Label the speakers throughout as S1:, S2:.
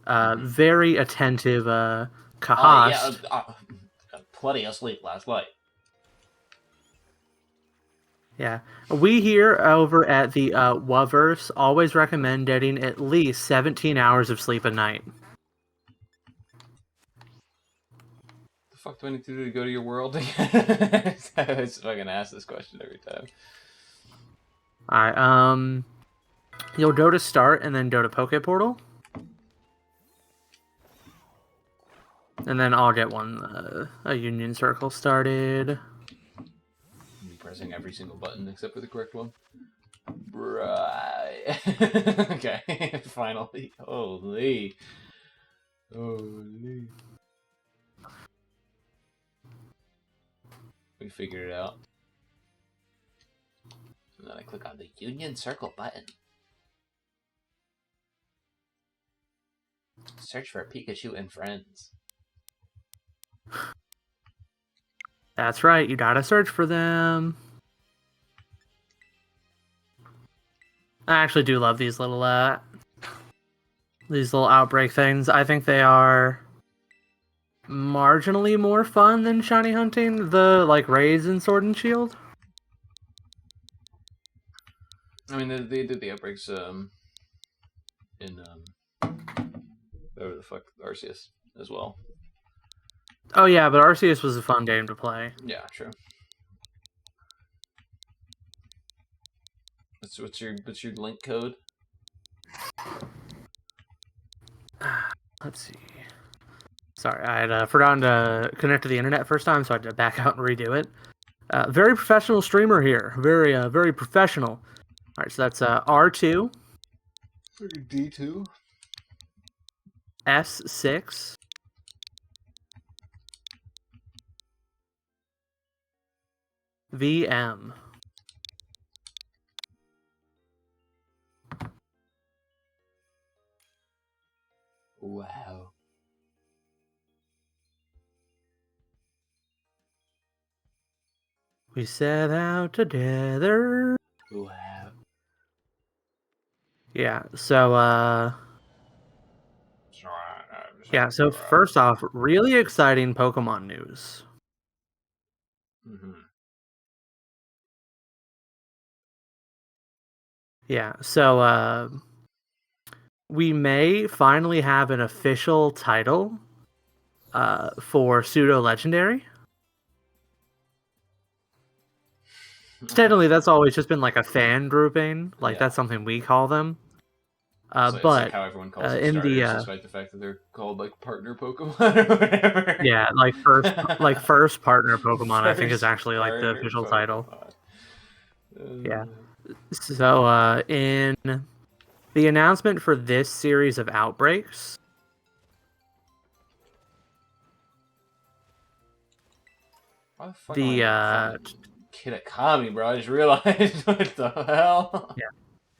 S1: very attentive
S2: Oh,
S1: Kahast.
S2: yeah, got plenty of sleep last night.
S1: Yeah, we here over at the Waverse always recommend getting at least 17 hours of sleep a night.
S2: The fuck do I need to do to go to your world again? I just fucking ask this question every time.
S1: Alright, you'll go to start and then go to Poke Portal. And then I'll get a Union Circle started.
S2: Me pressing every single button except for the correct one. Right. Okay, finally. Holy. We figured it out. And then I click on the Union Circle button. Search for Pikachu and friends.
S1: That's right, you gotta search for them. I actually do love these little outbreak things. I think they are marginally more fun than shiny hunting the like raids in Sword and Shield.
S2: I mean, they did the outbreaks in whatever the fuck, Arceus as well.
S1: Oh yeah, but Arceus was a fun game to play.
S2: Yeah, true. What's your link code?
S1: Let's see. Sorry, I had forgotten to connect to the internet first time, so I had to back out and redo it. Very professional streamer here. Very professional. All right, so that's R2.
S2: D2.
S1: S6. VM.
S2: Wow.
S1: We set out together.
S2: Wow.
S1: Yeah, so yeah, so first off, really exciting Pokemon news.
S2: Mm-hmm.
S1: Yeah, so we may finally have an official title for Pseudo Legendary. Technically, that's always just been like a fan grouping. Like
S2: Yeah.
S1: that's something we call them.
S2: It's
S1: But
S2: like how everyone calls them
S1: in
S2: starters,
S1: the
S2: despite the fact that they're called like partner Pokemon or whatever.
S1: yeah, like first partner Pokemon, I think is actually like the official title. Yeah. So in the announcement for this series of outbreaks,
S2: Why the fuck
S1: the
S2: am I Kitakami, bro? I just realized what the hell.
S1: yeah.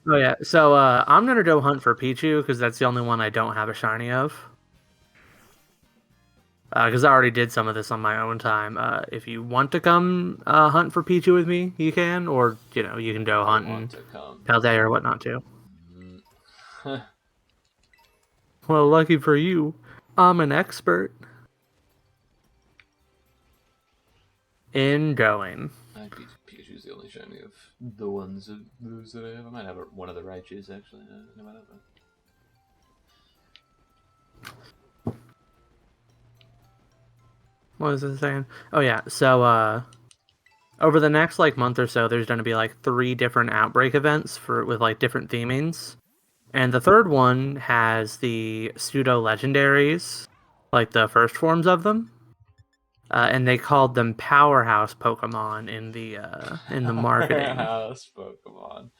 S1: Oh yeah. So I'm gonna go hunt for Pichu because that's the only one I don't have a shiny of. Because I already did some of this on my own time. If you want to come hunt for Pichu with me, you can, or you can go hunting Paldea or whatnot too. Well, lucky for you, I'm an expert in going.
S2: Pikachu's the only shiny of the ones of those that I have. I might have one of the Raichus actually. No matter what.
S1: What was I saying? Oh yeah, so over the next like month or so, there's going to be like 3 different outbreak events with like different themings, and the third one has the pseudo legendaries, like the first forms of them, and they called them powerhouse Pokemon in the marketing.
S2: Powerhouse Pokemon.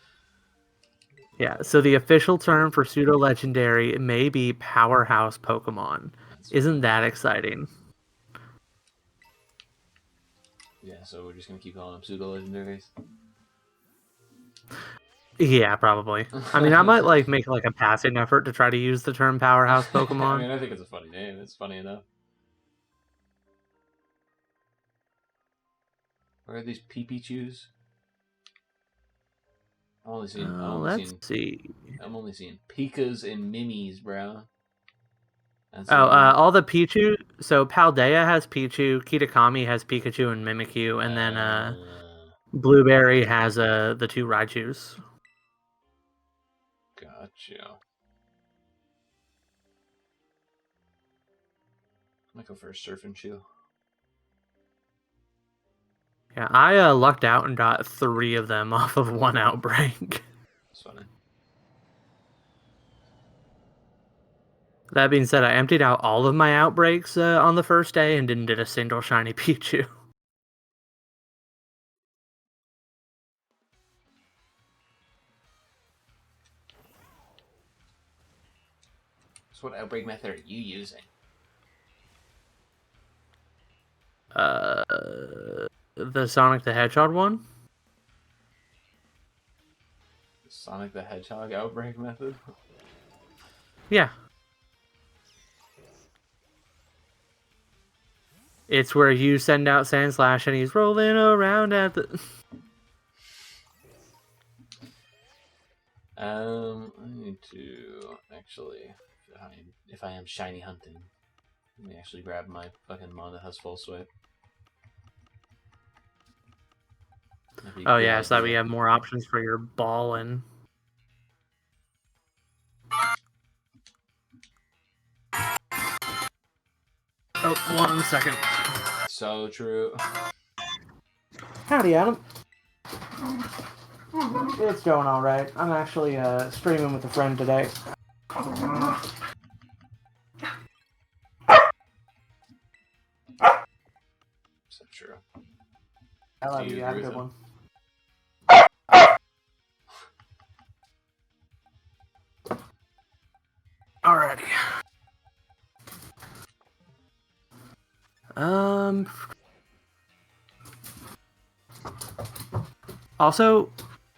S1: Yeah, so the official term for pseudo legendary may be powerhouse Pokemon. Isn't that exciting?
S2: Yeah, so we're just gonna keep calling them pseudo legendaries.
S1: Yeah, probably. I mean, I might like make like a passing effort to try to use the term powerhouse Pokemon.
S2: I mean, I think it's a funny name. It's funny enough. Where are these Pipichus?
S1: Let's see.
S2: I'm only seeing Pikas and Mimis, bro. That's
S1: Oh,
S2: annoying.
S1: all the Pichu. So Paldea has Pichu, Kitakami has Pikachu and Mimikyu, and then Blueberry has the two Raichus.
S2: Gotcha. I might go for a Surfing Chew.
S1: Yeah, I lucked out and got 3 of them off of 1 outbreak.
S2: That's funny.
S1: That being said, I emptied out all of my outbreaks on the first day and didn't get a single shiny Pichu.
S2: So what outbreak method are you using?
S1: The Sonic the Hedgehog one?
S2: Sonic the Hedgehog outbreak method?
S1: Yeah. It's where you send out Sandslash and he's rolling around at the...
S2: I need to actually, if I am shiny hunting, let me actually grab my fucking mod that has full swipe.
S1: Oh yeah, so that we have more options for your ball and... Oh, 1 second.
S2: So true.
S1: Howdy, Adam. It's going all right. I'm actually streaming with a friend today.
S2: So true.
S1: I love you. Have a good one. Alrighty. Also,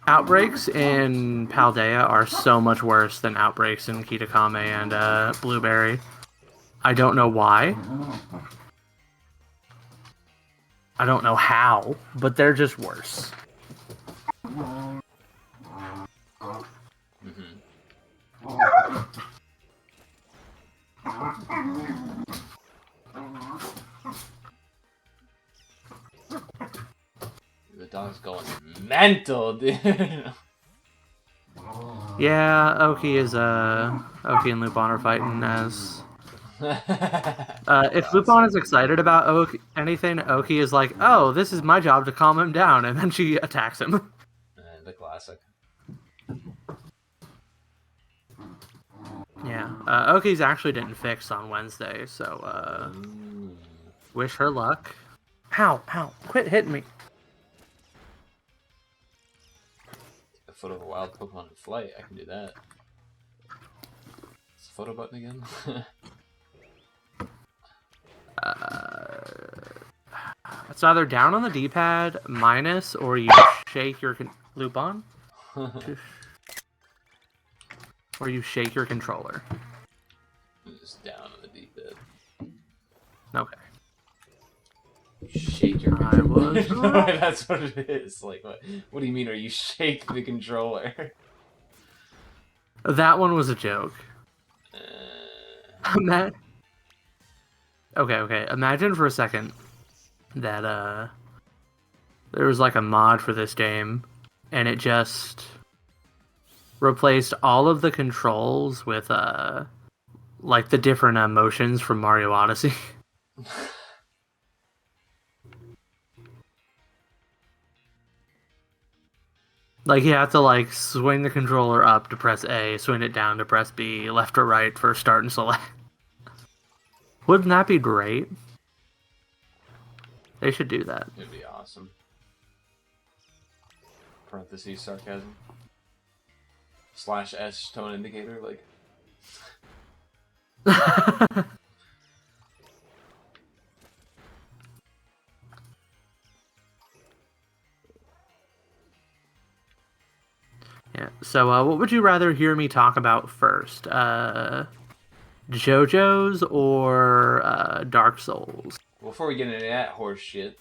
S1: outbreaks in Paldea are so much worse than outbreaks in Kitakame and Blueberry. I don't know why. I don't know how, but they're just worse.
S2: The dog's going mental, dude.
S1: Yeah, Oki and Lupin are fighting as... if Lupin is excited about anything, Oki is like, oh, this is my job to calm him down, and then she attacks him.
S2: The classic.
S1: Yeah, Oki's actually didn't fix on Wednesday, so wish her luck. Ow, quit hitting me.
S2: Take a photo of a wild Pokemon in flight, I can do that. What's the photo button again?
S1: It's either down on the D-pad, minus, or you shake your Lupin? Or you shake your controller.
S2: Just down on the D-pad.
S1: Okay.
S2: Shake your controller. That's what it is. Like, what do you mean? Are you shake the controller?
S1: That one was a joke. Okay. Imagine for a second that there was like a mod for this game, and it just replaced all of the controls with like the different motions from Mario Odyssey. Like you have to like swing the controller up to press A, swing it down to press B, left or right for start and select. Wouldn't that be great? They should do that.
S2: It'd be awesome. Parentheses sarcasm. /S tone indicator, like.
S1: Yeah. So, what would you rather hear me talk about first? JoJo's or Dark Souls?
S2: Before we get into that horse shit,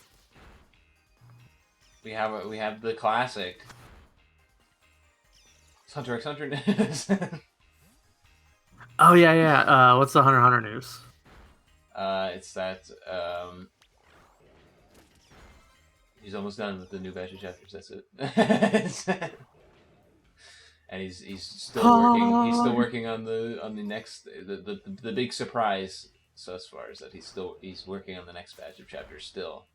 S2: we have the classic. It's Hunter x Hunter.
S1: Oh yeah, yeah. What's the Hunter x Hunter news?
S2: It's that he's almost done with the new batch of chapters. That's it. And he's still working. He's still
S1: Han.
S2: working on the next the big surprise. So as far as that, he's working on the next batch of chapters still,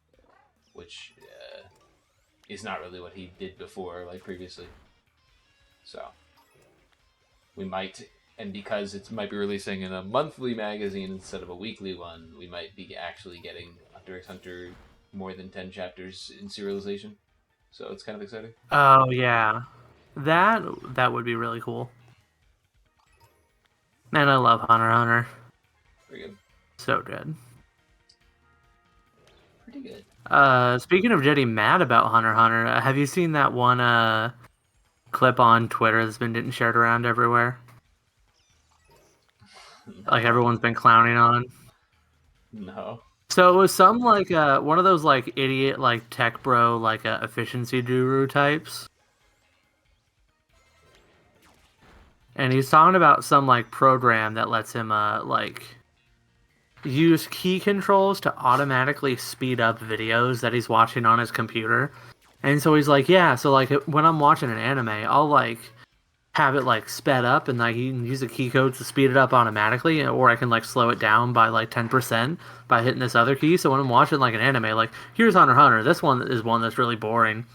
S2: which is not really what he did before, like previously. So we might, and because it might be releasing in a monthly magazine instead of a weekly one, we might be actually getting Hunter x Hunter more than 10 chapters in serialization. So it's kind of exciting.
S1: Oh yeah, that would be really cool. Man, I love Hunter x Hunter.
S2: Pretty good.
S1: So good.
S2: Pretty good.
S1: Speaking of getting mad about Hunter x Hunter, have you seen that one clip on Twitter that's been getting shared around everywhere? Like
S2: No.
S1: everyone's been clowning on.
S2: No.
S1: So it was some like one of those like idiot like tech bro like efficiency guru types, and he's talking about some like program that lets him like use key controls to automatically speed up videos that he's watching on his computer. And so he's like, yeah, so like when I'm watching an anime, I'll like have it like sped up and like you can use the key codes to speed it up automatically, or I can like slow it down by like 10% by hitting this other key. So when I'm watching like an anime, like here's Hunter x Hunter, this one is one that's really boring.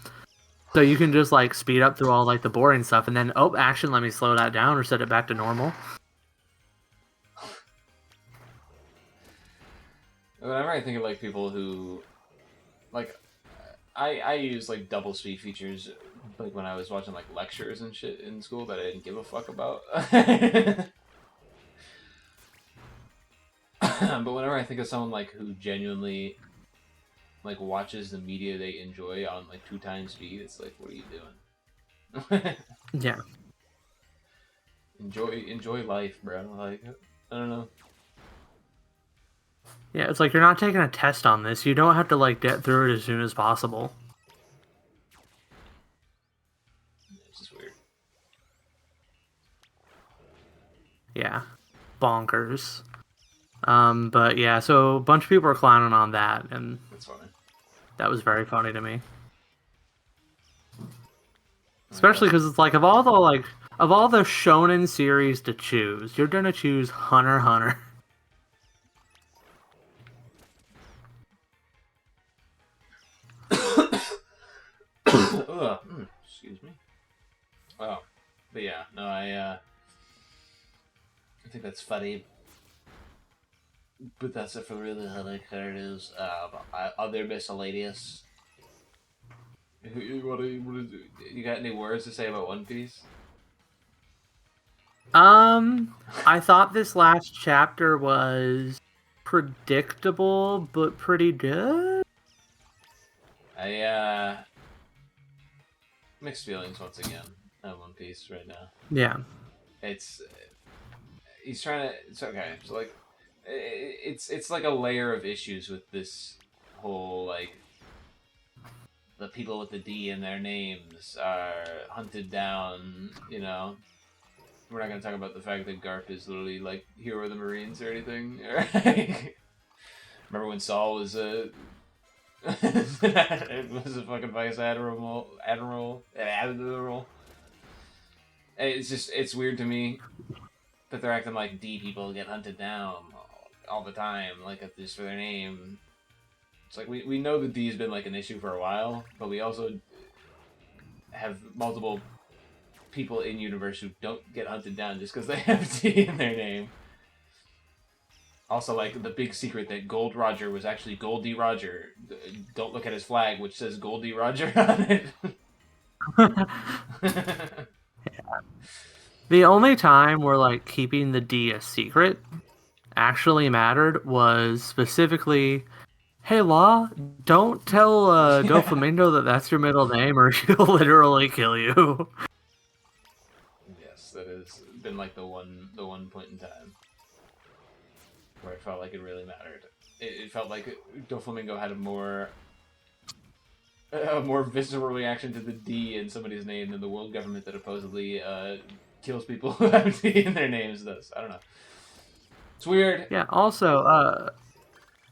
S1: So you can just like speed up through all like the boring stuff and then action, let me slow that down or set it back to normal.
S2: Whenever I think of like people who like I use like double speed features like when I was watching like lectures and shit in school that I didn't give a fuck about. But whenever I think of someone like who genuinely like watches the media they enjoy on like 2 times speed, it's like, what are you doing?
S1: Yeah.
S2: enjoy life, bro. Like, I don't know.
S1: Yeah, it's like you're not taking a test on this. You don't have to like get through it as soon as possible.
S2: It's just weird.
S1: Yeah. Bonkers. But yeah, so a bunch of people are clowning on that, and
S2: That's funny.
S1: that was very funny to me.
S2: I
S1: Especially
S2: guess.
S1: because it's like of all the shonen series to choose, you're gonna choose Hunter x Hunter.
S2: Ugh, excuse me. Oh, but yeah, no, I think that's funny. But that's it for really Hunter news. Other miscellaneous. You got any words to say about One Piece?
S1: I thought this last chapter was predictable but pretty good.
S2: Mixed feelings once again on One Piece right now.
S1: Yeah.
S2: It's he's trying to. It's okay. So like, it's like a layer of issues with this whole like the people with the D in their names are hunted down. You know, we're not gonna talk about the fact that Garp is literally like hero of the Marines or anything. Right? Remember when Saul was a it was a fucking vice admiral. It's weird to me that they're acting like D people get hunted down all the time, like just for their name. It's like we know that D has been like an issue for a while, but we also have multiple people in universe who don't get hunted down just because they have D in their name. Also, like the big secret that Gold Roger was actually Goldie Roger. Don't look at his flag, which says Goldie Roger on it.
S1: The only time where like keeping the D a secret actually mattered was specifically, hey Law, don't tell
S2: Yeah.
S1: Doflamingo that that's your middle name or she'll literally kill you.
S2: Yes, that has been like the one point in time where it felt like it really mattered. It felt like Doflamingo had a more visceral reaction to the D in somebody's name than the world government that supposedly kills people who have D in their names. Does I don't know. It's weird.
S1: Yeah. Also,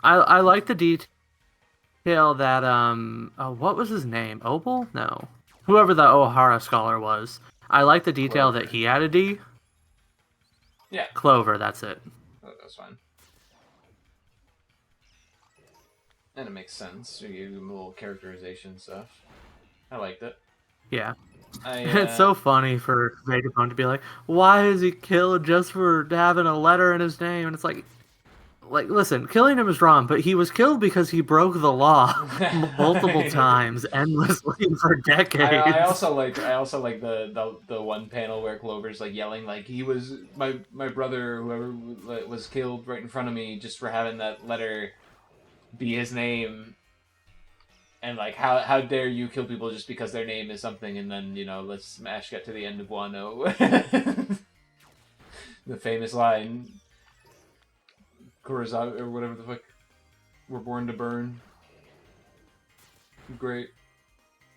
S1: I like the detail that oh, what was his name? Opal? No, whoever the O'Hara scholar was. I like the detail that
S2: Clover.
S1: he had a D.
S2: Yeah,
S1: Clover. That's it.
S2: that's fine. And it makes sense. You give him a little characterization stuff. I liked it.
S1: Yeah.
S2: I
S1: It's so funny for Vegapunk to be like, "Why is he killed just for having a letter in his name?" And it's like, listen, killing him is wrong, but he was killed because he broke the law multiple times, endlessly for decades.
S2: I also like the one panel where Clover's like yelling like he was my brother or whoever was killed right in front of me just for having that letter be his name, and like how dare you kill people just because their name is something, and then let's smash get to the end of Wano. The famous line, Kurosawa or whatever the fuck, we're born to burn. Great.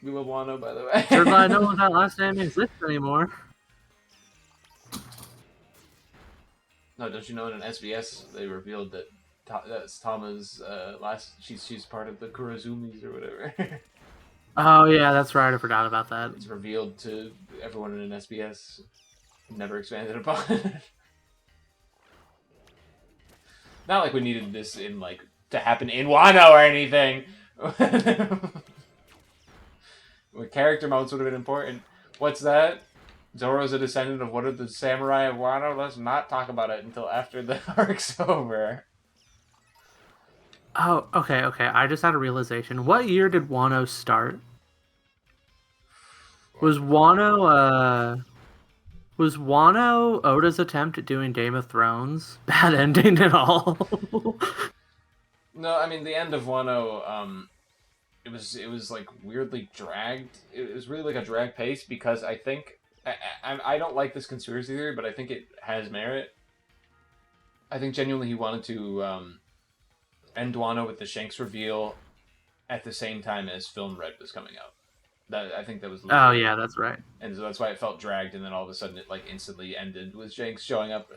S2: We love Wano, by the way.
S1: Sure glad no one that last name exists anymore.
S2: No, don't you know in an SBS they revealed that that's Tama's last. She's part of the Kurozumis or whatever.
S1: Oh yeah, that's right. I forgot about that.
S2: It's revealed to everyone in an SBS. Never expanded upon. Not like we needed this to happen in Wano or anything. Where character moments would have been important. What's that? Zoro's a descendant of one of the samurai of Wano? Let's not talk about it until after the arc's over.
S1: Oh, okay. I just had a realization. What year did Wano start? Was Wano Oda's attempt at doing Game of Thrones? Bad ending at all.
S2: No, I mean the end of Wano. It was like weirdly dragged. It was really like a drag pace because I think I don't like this conspiracy theory, but I think it has merit. I think genuinely he wanted to end Wano with the Shanks reveal at the same time as Film Red was coming out. I think that was.
S1: Oh yeah, that's right.
S2: And so that's why it felt dragged, and then all of a sudden it instantly ended with Shanks showing up.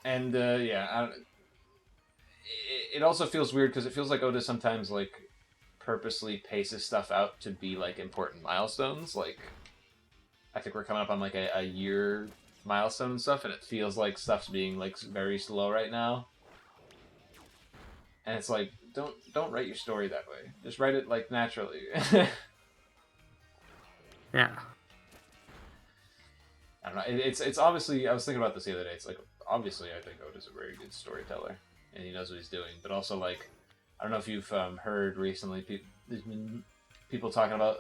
S2: And yeah, it also feels weird because it feels like Oda sometimes purposely paces stuff out to be important milestones. I think we're coming up on a year milestone and stuff, and it feels like stuff's being very slow right now. And it's don't write your story that way. Just write it naturally.
S1: Yeah.
S2: I don't know. It's obviously, I was thinking about this the other day. It's obviously I think Oda's a very good storyteller, and he knows what he's doing. But also I don't know if you've heard recently. There's been people talking about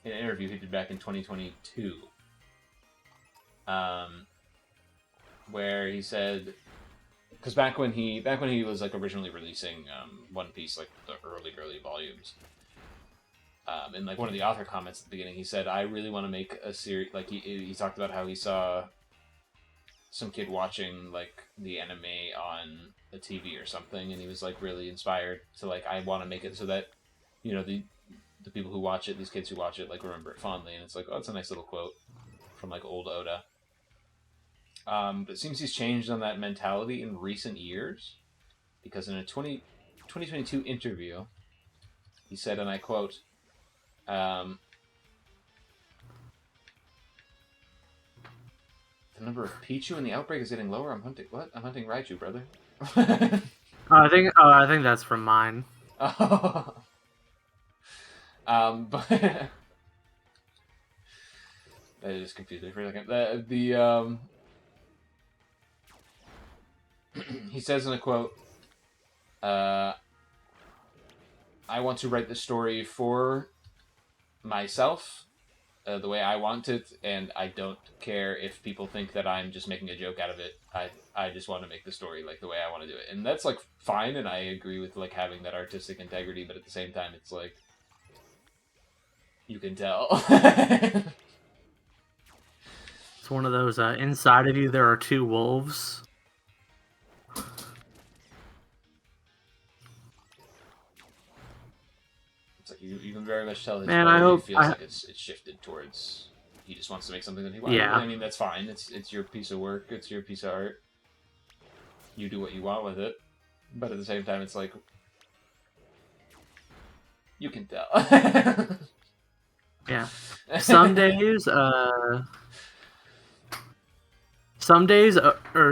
S2: in an interview he did back in 2022, where he said, because back when he was originally releasing One Piece, the early volumes, in one of the author comments at the beginning, he said, I really want to make a series. He talked about how he saw some kid watching the anime on the TV or something, and he was really inspired to I want to make it so that the people who watch it, these kids who watch it, remember it fondly. And it's oh, it's a nice little quote from old Oda. But it seems he's changed on that mentality in recent years, because in a 2022 interview, he said, and I quote, the number of Pichu in the outbreak is getting lower. I'm hunting Raichu, brother.
S1: I think that's from mine.
S2: But that just confused me for a second. He says in a quote, I want to write the story for myself, the way I want it, and I don't care if people think that I'm just making a joke out of it. I just want to make the story the way I want to do it. And that's fine, and I agree with having that artistic integrity, but at the same time it's you can tell.
S1: It's one of those inside of you there are two wolves.
S2: It's you can very very much tell his
S1: Man,
S2: brother
S1: I
S2: he
S1: hope.
S2: feels like it's shifted towards he just wants to make something that he wants.
S1: Yeah.
S2: I mean, that's fine. It's your piece of work. It's your piece of art. You do what you want with it. But at the same time, it's like you can tell.
S1: Yeah. Some days, or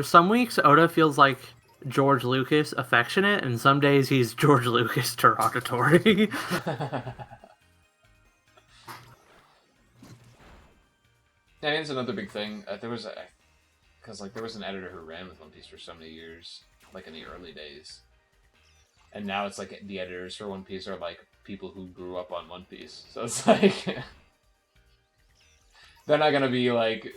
S1: some weeks, Oda feels like George Lucas affectionate, and some days he's George Lucas derogatory.
S2: I mean, it's another big thing. There was there was an editor who ran with One Piece for so many years, like in the early days, and now it's like the editors for One Piece are like people who grew up on One Piece. So it's like they're not gonna be like,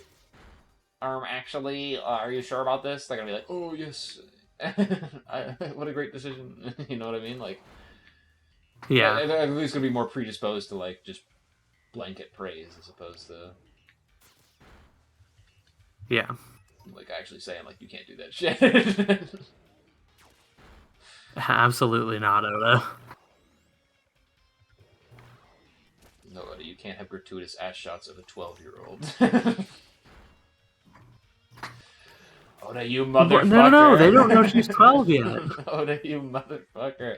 S2: actually, are you sure about this? They're gonna be like, oh yes, what a great decision. You know what I mean? Like,
S1: Yeah.
S2: they're at least gonna be more predisposed to like just blanket praise as opposed to
S1: Yeah.
S2: like actually saying like you can't do that shit.
S1: Absolutely not, Oda.
S2: No, you can't have gratuitous ass shots of a 12-year-old. Oda, you motherfucker!
S1: No, they don't know she's 12 yet.
S2: Oda, you motherfucker!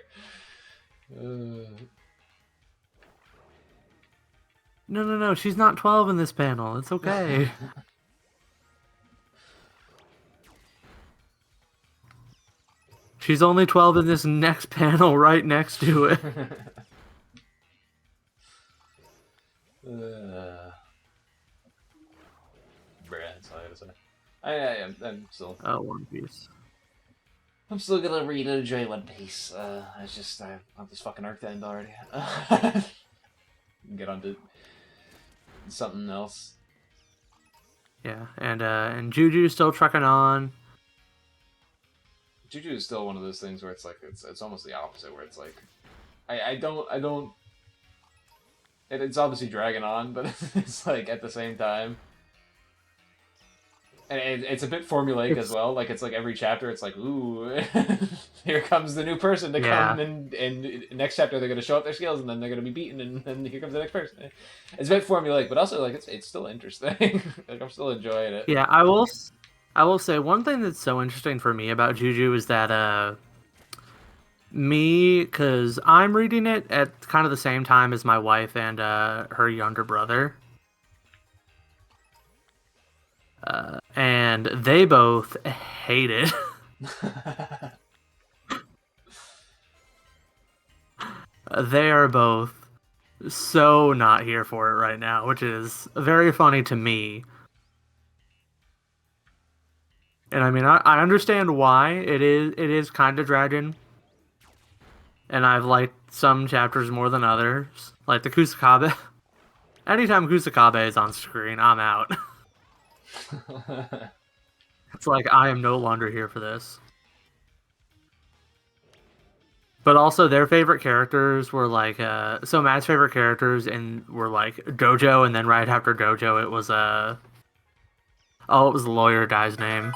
S1: No, she's not 12 in this panel. It's okay. She's only 12 in this next panel right next to it.
S2: Bruh, that's all I gotta say. I'm still.
S1: Oh, One Piece.
S2: I'm still gonna read and enjoy One Piece. I want this fucking arc to end already. Get on to something else.
S1: Yeah, and Juju's still trucking on.
S2: Juju is still one of those things where it's like it's almost the opposite, where it's like I don't. It's obviously dragging on, but it's like at the same time. And it's a bit formulaic as well. Like, it's like every chapter, it's like, ooh, here comes the new person to come, and next chapter they're going to show up their skills, and then they're going to be beaten, and then here comes the next person. It's a bit formulaic, but also, like, it's still interesting. Like, I'm still enjoying it.
S1: Yeah, I will say one thing that's so interesting for me about Juju is that because I'm reading it at kind of the same time as my wife and her younger brother. And they both hate it. They are both so not here for it right now, which is very funny to me. And I mean, I understand why it is kind of dragging. And I've liked some chapters more than others. Like the Kusakabe. Anytime Kusakabe is on screen, I'm out. It's like, I am no longer here for this. But also, their favorite characters were like, so Matt's favorite characters were like Dojo, and then right after Dojo, it was it was the lawyer guy's name.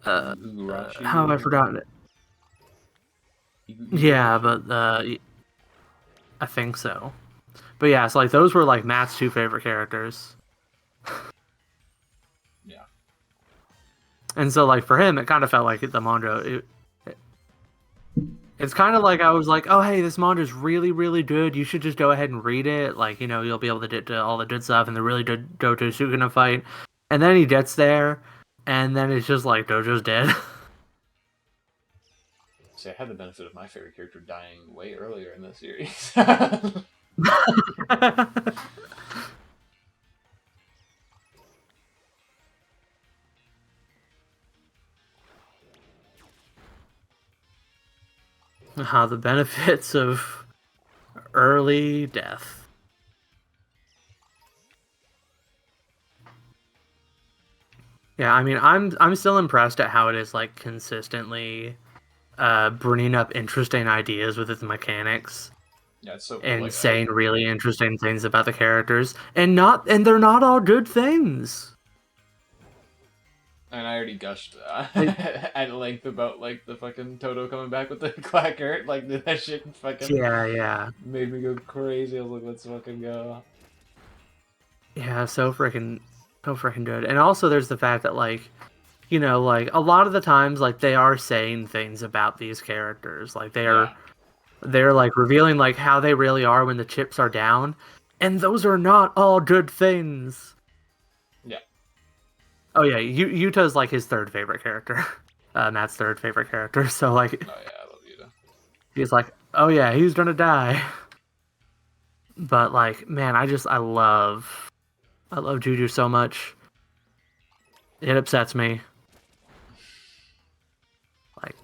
S1: How have I forgotten it? Yeah, but I think so. But yeah, so like those were like Matt's two favorite characters.
S2: Yeah.
S1: And so like for him, it kind of felt like the manga. It's kind of like I was like, oh hey, this manga is really really good. You should just go ahead and read it. Like, you know, you'll be able to get to all the good stuff and the really good Dojo's gonna fight. And then he gets there, and then it's just like Dojo's dead.
S2: See, I had the benefit of my favorite character dying way earlier in the series.
S1: The benefits of early death. Yeah, I mean, I'm still impressed at how it is like consistently bringing up interesting ideas with its mechanics.
S2: Yeah, it's so cool.
S1: And
S2: like,
S1: saying really interesting things about the characters, and they're not all good things.
S2: And I already gushed
S1: Like,
S2: at length about like the fucking Toto coming back with the clacker. Like that shit fucking
S1: yeah, yeah,
S2: made me go crazy. I was like, let's fucking go.
S1: yeah. So freaking good. And also, there's the fact that like, like a lot of the times, like they are saying things about these characters, like
S2: Yeah,
S1: they're like revealing like how they really are when the chips are down, and those are not all good things.
S2: yeah.
S1: Oh yeah, Yuta's like his third favorite character. Matt's third favorite character. So like
S2: Oh yeah, I love you.
S1: he's like, oh yeah, he's gonna die. But like, man, I love Juju so much. It upsets me. Like,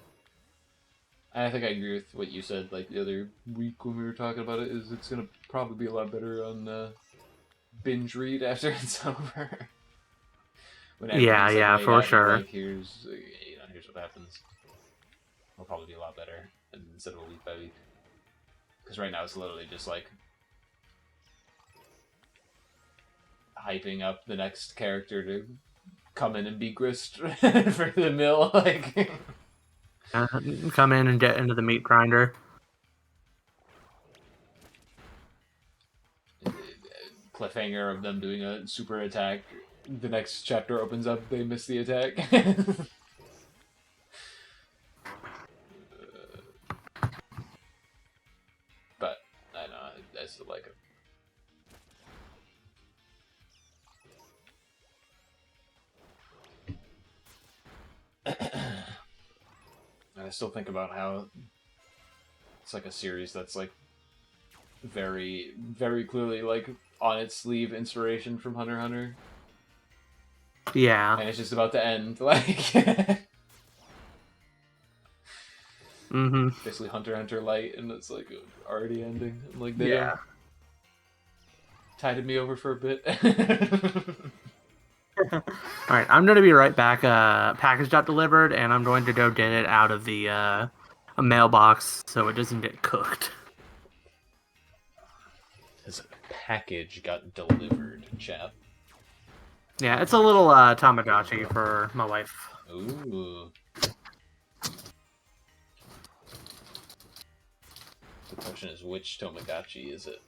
S2: I think I agree with what you said like the other week when we were talking about it. Is it's gonna probably be a lot better on binge read after it's over. When
S1: yeah,
S2: everything's like
S1: yeah,
S2: laid
S1: for
S2: out and you're
S1: sure.
S2: like, here's what happens. It'll probably be a lot better instead of a week by week. Because right now it's literally just like hyping up the next character to come in and be grist for the mill. Like
S1: Uh, Come in and get into the meat grinder.
S2: cliffhanger of them doing a super attack. The next chapter opens up, they miss the attack. But I know I still like it. And I still think about how it's like a series that's like very, very clearly like on its sleeve inspiration from Hunter x Hunter,
S1: Yeah.
S2: and it's just about to end. Like
S1: Mm-hmm.
S2: basically Hunter x Hunter light, and it's like already ending. I'm like, damn,
S1: Yeah.
S2: tided me over for a bit.
S1: All right, I'm gonna be right back. Package got delivered, and I'm going to go get it out of the a mailbox so it doesn't get cooked.
S2: His package got delivered, chap.
S1: Yeah, it's a little Tamagotchi for my wife.
S2: Ooh. The question is, which Tomagotchi is it?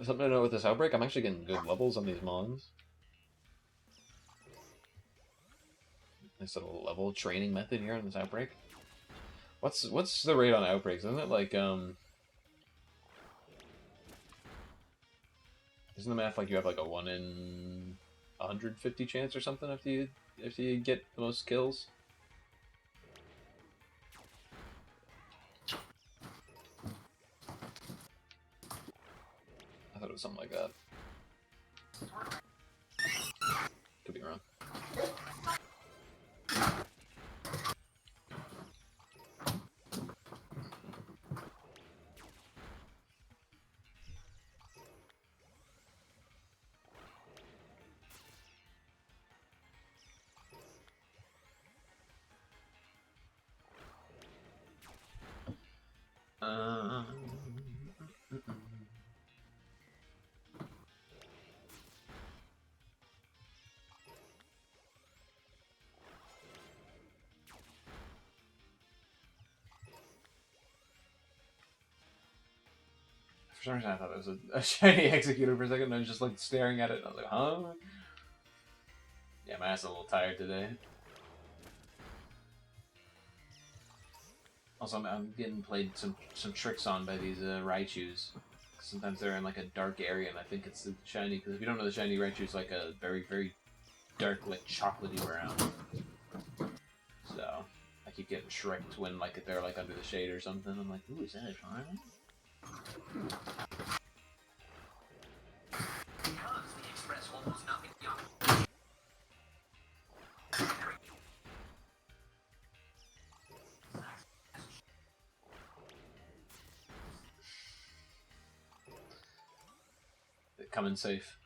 S2: Something to know with this outbreak, I'm actually getting good levels on these mons. Nice little level training method here on this outbreak. What's the rate on outbreaks? Isn't it like isn't the math like you have like a 1 in 150 chance or something if you get the most kills? I thought it was something like that. Could be wrong. Um, For some reason, I thought it was a shiny executor for a second. And I was just like staring at it. And I was like, huh? Yeah, my ass is a little tired today. Also, I'm getting played some tricks on by these Raichus. Sometimes they're in like a dark area, and I think it's the shiny. Because if you don't know, the shiny Raichu is like a very, very dark, like chocolatey brown. So I keep getting shreked when like they're like under the shade or something. I'm like, ooh, is that a shiny? They're coming safe.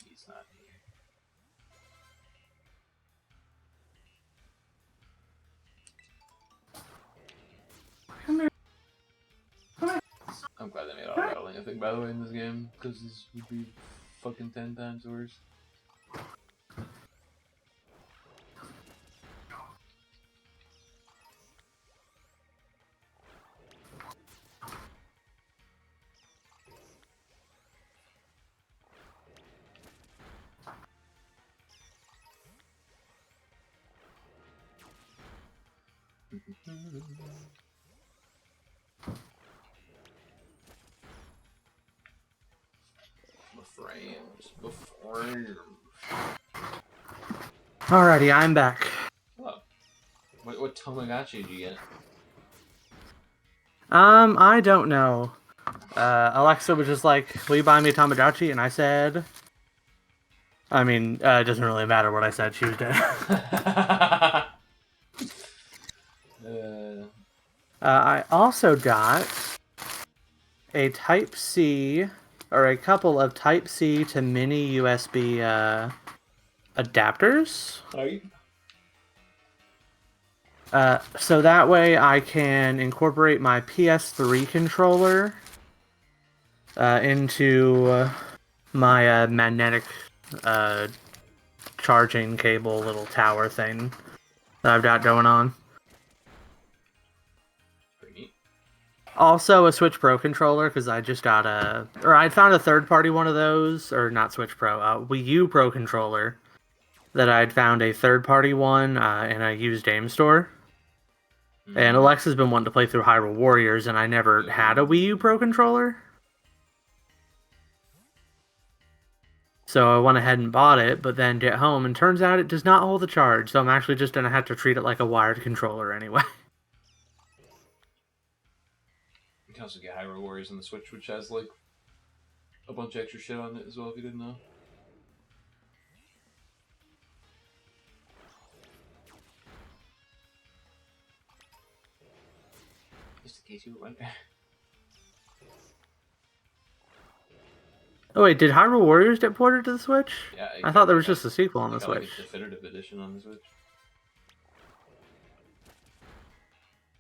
S2: He's not here. I'm glad they made auto battling a thing, by the way, in this game, because this would be fucking 10 times worse. The frames.
S1: Alrighty, I'm back.
S2: Oh. What Tamagotchi did you get?
S1: I don't know. Alexa was just like, "Will you buy me a Tamagotchi?" And I said, "I mean, it doesn't really matter what I said. She was dead." I also got a Type C, or a couple of Type C to mini USB adapters.
S2: Right.
S1: So that way I can incorporate my PS3 controller into my magnetic charging cable little tower thing that I've got going on.
S2: Pretty neat.
S1: Also a Switch Pro controller, because I just got I found a third-party one of those, or not Switch Pro, Wii U Pro controller, that I'd found a third-party one in a used game store. And Alexa's been wanting to play through Hyrule Warriors, and I never had a Wii U Pro controller. So I went ahead and bought it, but then get home, and turns out it does not hold the charge, so I'm actually just going to have to treat it like a wired controller anyway.
S2: You can also get Hyrule Warriors on the Switch, which has, like, a bunch of extra shit on it as well, if you didn't know. Just in case you were wondering.
S1: Oh wait, did Hyrule Warriors get ported to the Switch?
S2: Yeah,
S1: I thought there was just a sequel on the Switch.
S2: Like a definitive edition on the Switch.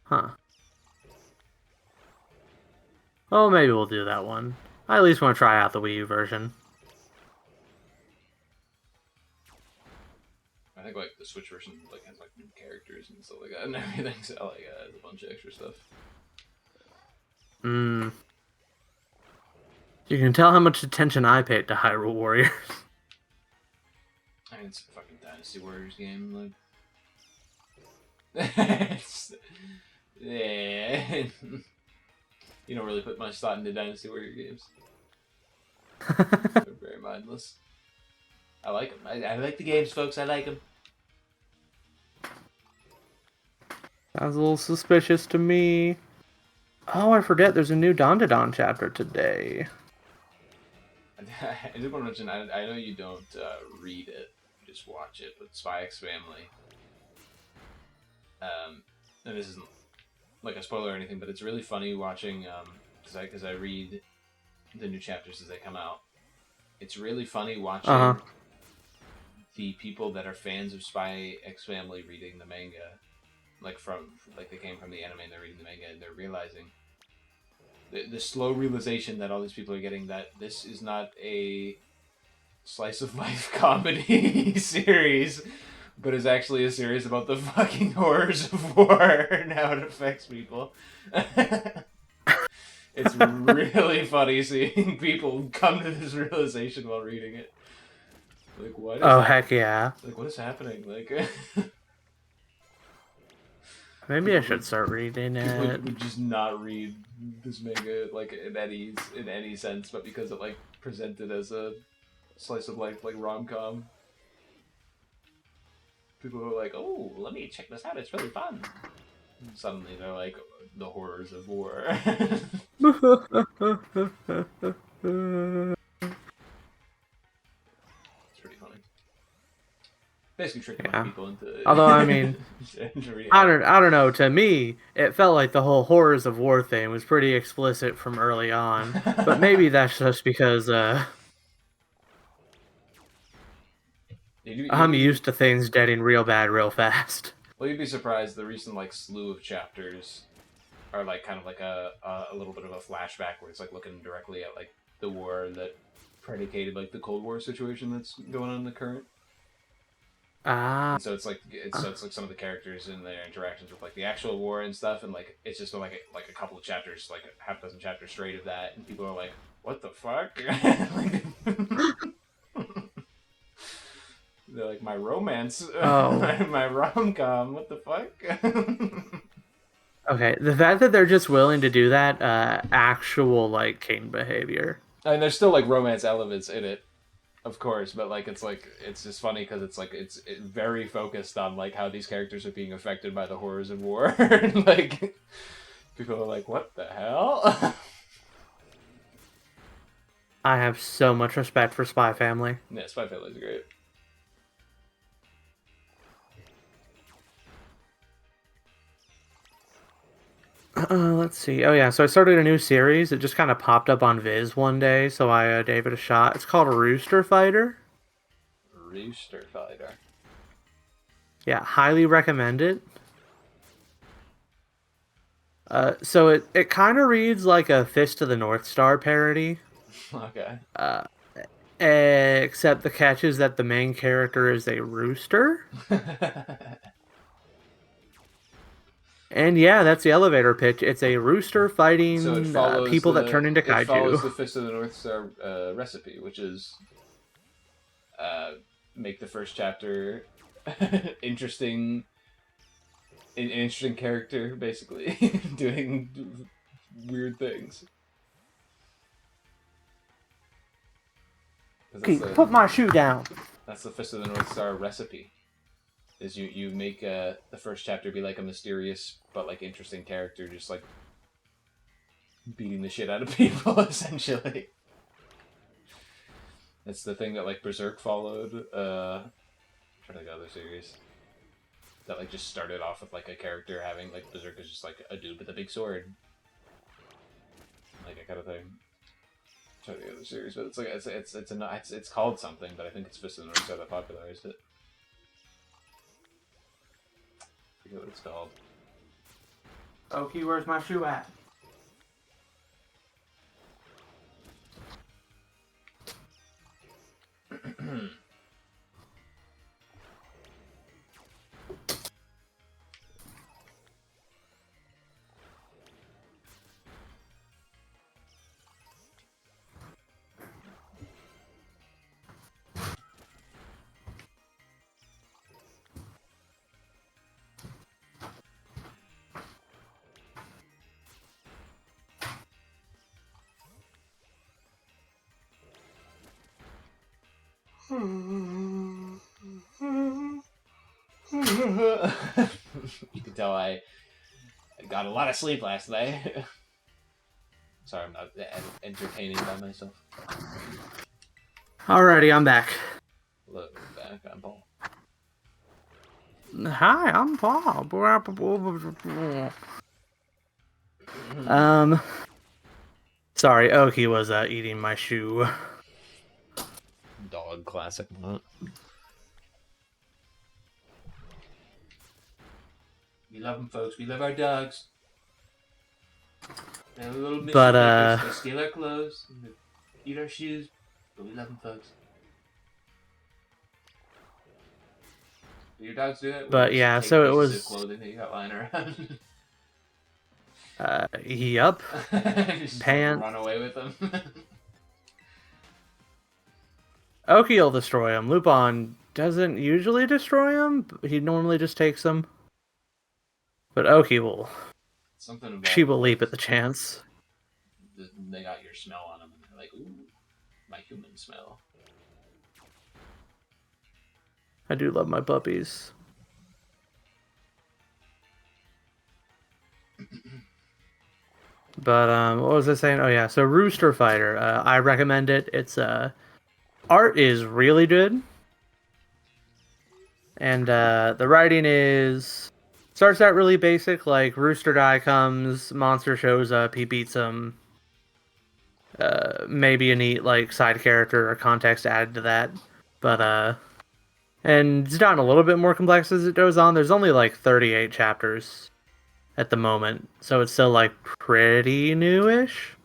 S1: Huh. Well, maybe we'll do that one. I at least want to try out the Wii U version.
S2: I think like the Switch version like has like new characters and stuff like that and everything, so like has a bunch of extra stuff.
S1: You can tell how much attention I paid to Hyrule Warriors.
S2: I mean, it's a fucking Dynasty Warriors game, like. Yeah. You don't really put much thought into Dynasty Warrior games. They're very mindless. I like them. I like the games, folks. I like them.
S1: Sounds a little suspicious to me. Oh, I forget. There's a new Don chapter today.
S2: I did want to mention, I know you don't read it, you just watch it, but Spy X Family. And this isn't like a spoiler or anything, but it's really funny watching, because I read the new chapters as they come out. It's really funny watching the people that are fans of Spy X Family reading the manga, like they came from the anime and they're reading the manga and they're realizing the slow realization that all these people are getting that this is not a slice of life comedy series, but is actually a series about the fucking horrors of war and how it affects people. It's really funny seeing people come to this realization while reading it. Like, what is
S1: heck yeah.
S2: Like, what is happening? Like,
S1: maybe I should start reading it.
S2: Would just not read this manga like in any sense, but because it like presented as a slice of life like rom-com. People are like, "Oh, let me check this out. It's really fun." And suddenly they're like, "The horrors of war." It's pretty funny. Basically tricking people into.
S1: Although I mean, I don't know. To me, it felt like the whole horrors of war thing was pretty explicit from early on. But maybe that's just because I'm used to things getting real bad real fast.
S2: Well, you'd be surprised the recent like slew of chapters are like kind of like a little bit of a flashback where it's like looking directly at like the war that predicated like the Cold War situation that's going on in the current.
S1: Ah.
S2: And so it's like some of the characters and their interactions with like the actual war and stuff, and like it's just been like a couple of chapters, like a half dozen chapters straight of that, and people are like, "What the fuck?" Like, they're like, "My romance,
S1: Oh.
S2: my rom com. What the fuck?"
S1: Okay, the fact that they're just willing to do that, actual like king behavior.
S2: And there's still like romance elements in it, of course, but like it's just funny because it's like it's very focused on like how these characters are being affected by the horrors of war. Like people are like, "What the hell?"
S1: I have so much respect for Spy Family.
S2: Yeah, Spy Family's great.
S1: Let's see. Oh yeah, so I started a new series. It just kind of popped up on Viz one day, so I gave it a shot. It's called Rooster Fighter.
S2: Rooster Fighter.
S1: Yeah, highly recommend it. So it kind of reads like a Fist of the North Star parody.
S2: Okay.
S1: Except the catch is that the main character is a rooster. And yeah, that's the elevator pitch. It's a rooster fighting
S2: So it follows
S1: people that turn into
S2: It follows the
S1: kaiju.
S2: Fist of the North Star recipe, which is make the first chapter interesting, an interesting character, basically doing weird things.
S1: Okay, put my shoe down.
S2: That's the Fist of the North Star recipe. Is you make the first chapter be like a mysterious but like interesting character, just like beating the shit out of people, essentially. It's the thing that like Berserk followed. I'm trying to think of other series that like just started off with like a character having like Berserk is just like a dude with a big sword, like that kind of thing. I'm trying to think of other series, but it's like it's called something, but I think it's Fist of the North Star that popularized it. I forget what it's called.
S1: Okie, where's my shoe at?
S2: You can tell I got a lot of sleep last night. Sorry, I'm not entertaining by myself.
S1: Alrighty, I'm back.
S2: Hello, back. I'm Paul.
S1: Hi, I'm Paul. Sorry, Oki was eating my shoe.
S2: Dog classic moment. We love them, folks. We love our dogs. They're a little mission makers. They steal our clothes, and they eat our shoes, but we love them, folks. Do your dogs do that?
S1: But yeah, so it was
S2: Clothing that you got lying around.
S1: Yup.
S2: Just
S1: Pants.
S2: run away with them.
S1: Oki will destroy him. Lupin doesn't usually destroy him. He normally just takes them. But Oki will.
S2: Something about
S1: She will leap at the chance.
S2: They got your smell on them, and they're like, "Ooh, my human smell."
S1: I do love my puppies. But what was I saying? Oh yeah, so Rooster Fighter. I recommend it. It's art is really good, and the writing is starts out really basic. Like Rooster guy comes, monster shows up, he beats him. Maybe a neat like side character or context added to that, but and it's gotten a little bit more complex as it goes on. There's only like 38 chapters at the moment, so it's still like pretty newish.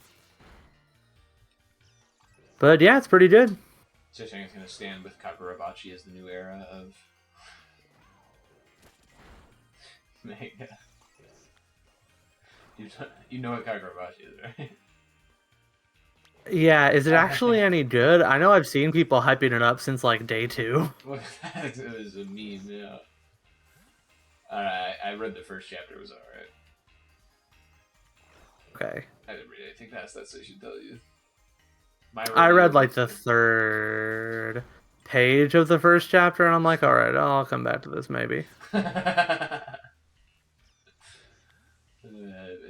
S1: But yeah, it's pretty good.
S2: So you're saying it's going to stand with Kagurabachi as the new era of manga? You know what Kagurabachi is, right?
S1: Yeah, is it actually any good? I know I've seen people hyping it up since like day 2.
S2: Well, it was a meme, yeah. I read the first chapter, it was alright.
S1: Okay.
S2: I didn't read anything past that, so I should tell you.
S1: I read like the 3rd page of the first chapter, and I'm like, all right, I'll come back to this maybe.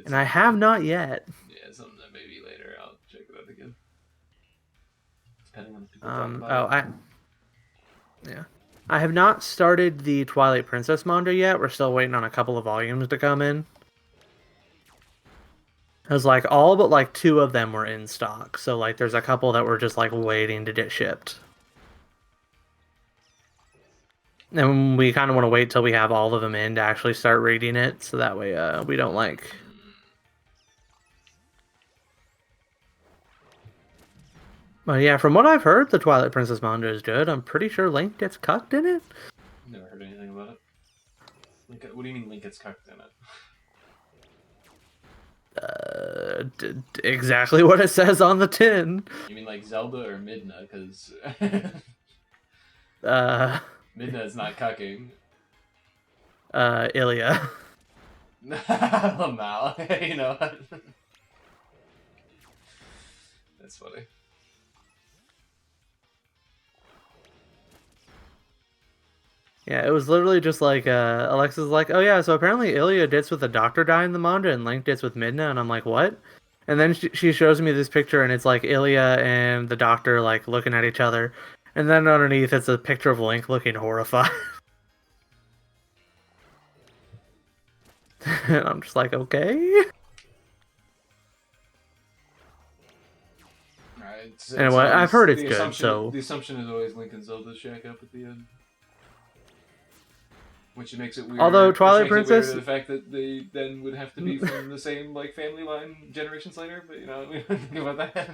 S1: And I have not yet.
S2: Yeah, something that maybe later I'll check it out again. Depending on the people talk about it.
S1: Yeah. I have not started the Twilight Princess manga yet. We're still waiting on a couple of volumes to come in. It was like all but like 2 of them were in stock. So like there's a couple that were just like waiting to get shipped. And we kind of want to wait till we have all of them in to actually start reading it, so that way we don't like... But yeah, from what I've heard, the Twilight Princess manga is good. I'm pretty sure Link gets cucked in it.
S2: Never heard anything about it. What do you mean Link gets cucked in it?
S1: Exactly what it says on the tin.
S2: You mean like Zelda or Midna? Because Midna is not cucking.
S1: Ilya.
S2: Lamal, you know. That's funny.
S1: Yeah, it was literally just like Alexa's like, oh yeah, so apparently Ilya dits with the doctor guy in the manga and Link dits with Midna, and I'm like, what? And then she shows me this picture, and it's like Ilya and the doctor like looking at each other, and then underneath it's a picture of Link looking horrified. And I'm just like, okay. Anyway, I've heard it's good, so...
S2: The assumption is always Link and Zelda shack up at the end. Which makes it weird.
S1: Although Twilight Princess...
S2: the fact that they then would have to be from the same like family line generations later, but you know, we don't think about that.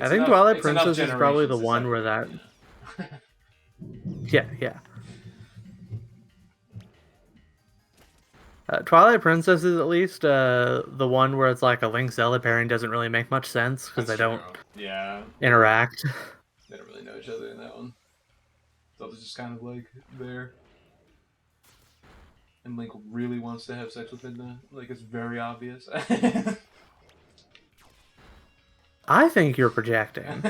S1: I think Twilight Princess is probably the one where that... Yeah, yeah. Twilight Princess is at least the one where it's like a Link Zelda pairing doesn't really make much sense because they don't interact.
S2: They don't really know each other in that one. Zelda's just kind of like there. And Link really wants to have sex with Midna. Like, it's very obvious.
S1: I think you're projecting.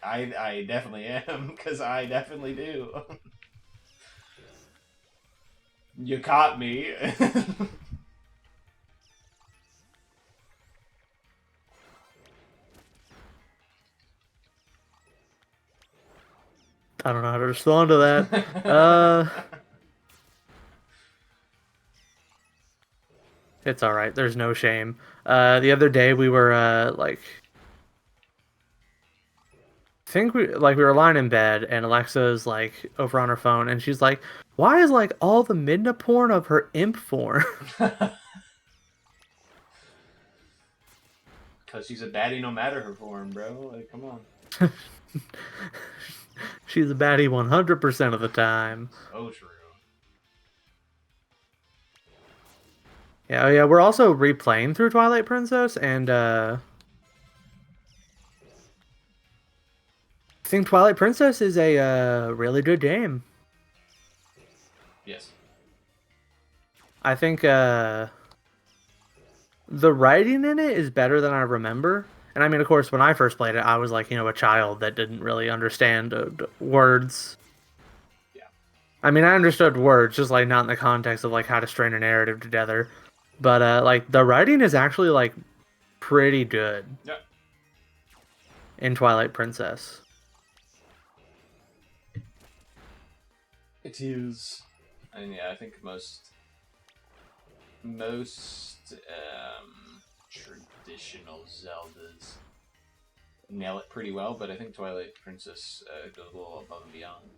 S2: I definitely am, because I definitely do. You caught me.
S1: I don't know how to respond to that. It's all right. There's no shame. The other day we were like, I think we were lying in bed, and Alexa's like over on her phone, and she's like, "Why is like all the Midna porn of her imp form?"
S2: Because she's a baddie no matter her form, bro. Like, come on.
S1: She's a baddie 100% of the time.
S2: So true.
S1: Yeah, yeah. We're also replaying through Twilight Princess, and I think Twilight Princess is a really good game.
S2: Yes.
S1: I think the writing in it is better than I remember. And I mean, of course, when I first played it, I was like, a child that didn't really understand words.
S2: Yeah.
S1: I mean, I understood words, just like not in the context of like how to string a narrative together. But like the writing is actually like pretty good.
S2: Yeah.
S1: In Twilight Princess.
S2: It is. And yeah, I think most traditional Zeldas nail it pretty well, but I think Twilight Princess goes a little above and beyond.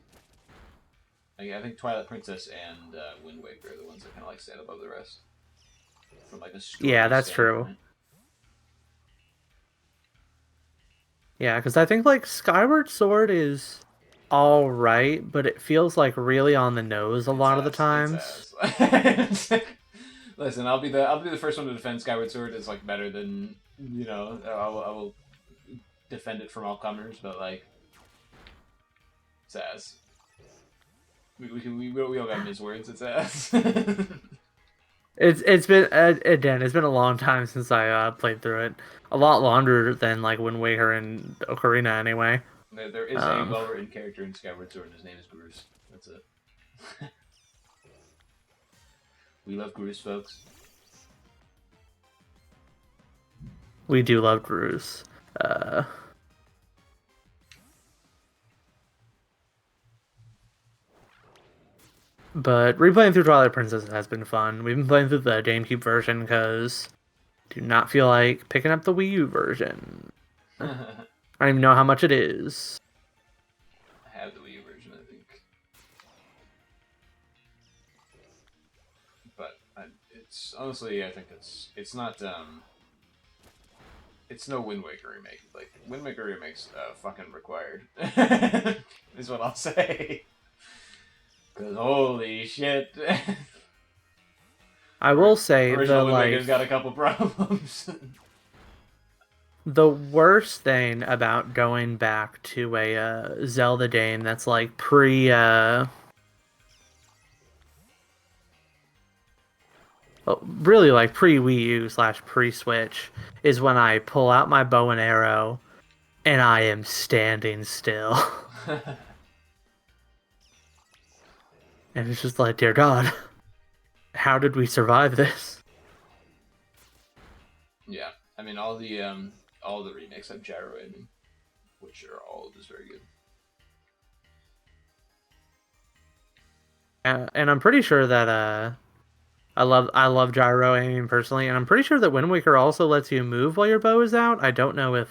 S2: I think Twilight Princess and Wind Waker are the ones that kind of like stand above the rest from like a
S1: Yeah,
S2: story
S1: that's true.
S2: standpoint.
S1: Yeah, because I think like Skyward Sword is all right, but it feels like really on the nose a
S2: It's
S1: lot of the
S2: ass. It's
S1: times.
S2: ass. Listen, I'll be the first one to defend Skyward Sword is like better than I will defend it from all comers, but like it's ass. We all got miswords. It's ass.
S1: It's been again, it's been a long time since I played through it. A lot longer than like Wind Waker and Ocarina anyway.
S2: There is a
S1: Um,
S2: well written character in Skyward Sword, and his name is Bruce. That's it. We love Bruce, folks.
S1: we do love Drus. Uh, but replaying through Twilight Princess has been fun. We've been playing through the GameCube version because do not feel like picking up the Wii U version. I don't even know how much it is.
S2: I have the Wii U version, I think, but it's honestly, I think it's not it's no Wind Waker remake. Like Wind Waker remakes, fucking required. Is what I'll say. Cause holy shit,
S1: I will say
S2: original Wind Waker's got a couple problems.
S1: the worst thing about going back to a Zelda game that's like pre well, really like pre Wii U / pre Switch is when I pull out my bow and arrow and I am standing still. And it's just like, dear God, how did we survive this?
S2: Yeah, I mean all the remakes have gyro aiming, which are all just very good.
S1: And I'm pretty sure that I love gyro aiming personally, and I'm pretty sure that Wind Waker also lets you move while your bow is out. I don't know if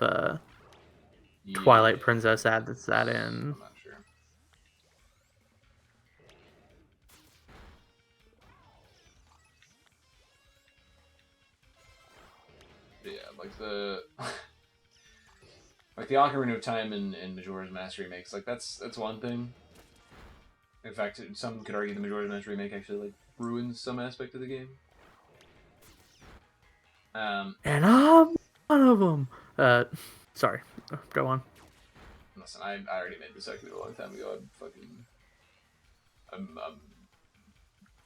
S1: Twilight
S2: Yeah,
S1: Princess adds that in.
S2: I'm not sure. But yeah, like the like the Ocarina of Time and Majora's Mask remakes, like that's one thing. In fact, some could argue the Majora's Mask remake actually like ruins some aspect of the game.
S1: And I'm one of them. Sorry, go on.
S2: Listen, I already made this argument a long time ago. I'm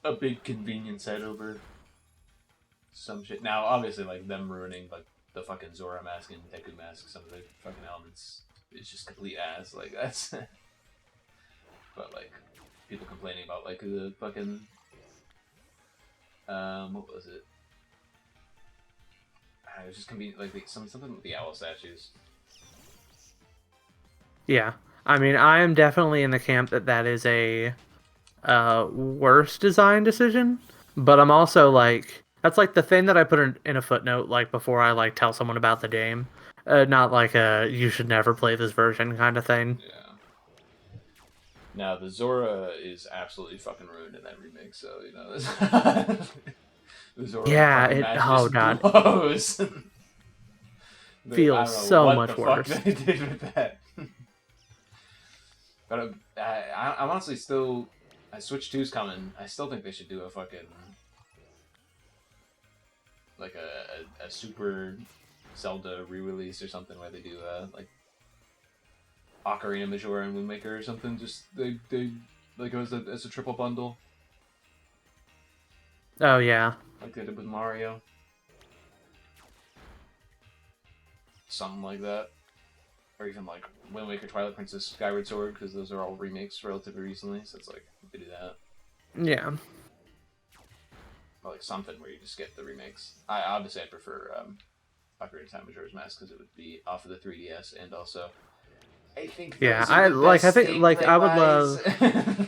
S2: a big convenience head over some shit. Now, obviously, like them ruining like the fucking Zora mask and Deku mask, some of the fucking elements is just complete ass. Like that's, but like people complaining about like the fucking what was it? It was just convenient, like something with the owl statues.
S1: Yeah, I mean, I am definitely in the camp that that is a worse design decision, but I'm also like that's like the thing that I put in a footnote like before I like tell someone about the game, not like a you should never play this version kind of thing.
S2: Yeah. Now the Zora is absolutely fucking ruined in that remake, so you know the Zora
S1: Yeah,
S2: fucking
S1: it
S2: match
S1: oh
S2: just
S1: god,
S2: blows. I
S1: feels
S2: don't know
S1: so
S2: what
S1: much
S2: the fuck
S1: worse.
S2: they did with that. But I'm honestly still. Switch 2's coming. I still think they should do a fucking like a super Zelda re-release or something where they do like Ocarina, Majora, and Wind Waker or something. Just they like as a triple bundle
S1: Oh yeah,
S2: like they did with Mario. Something like that. Or even like Wind Waker, Twilight Princess, Skyward Sword, because those are all remakes relatively recently. So it's like you could do that.
S1: yeah,
S2: Or like something where you just get the remakes. I prefer Ocarina of Time Majora's Mask because it would be off of the 3DS and also I think
S1: yeah.
S2: those are
S1: I
S2: the
S1: like I
S2: best
S1: think like
S2: gameplay
S1: I would
S2: wise.
S1: love.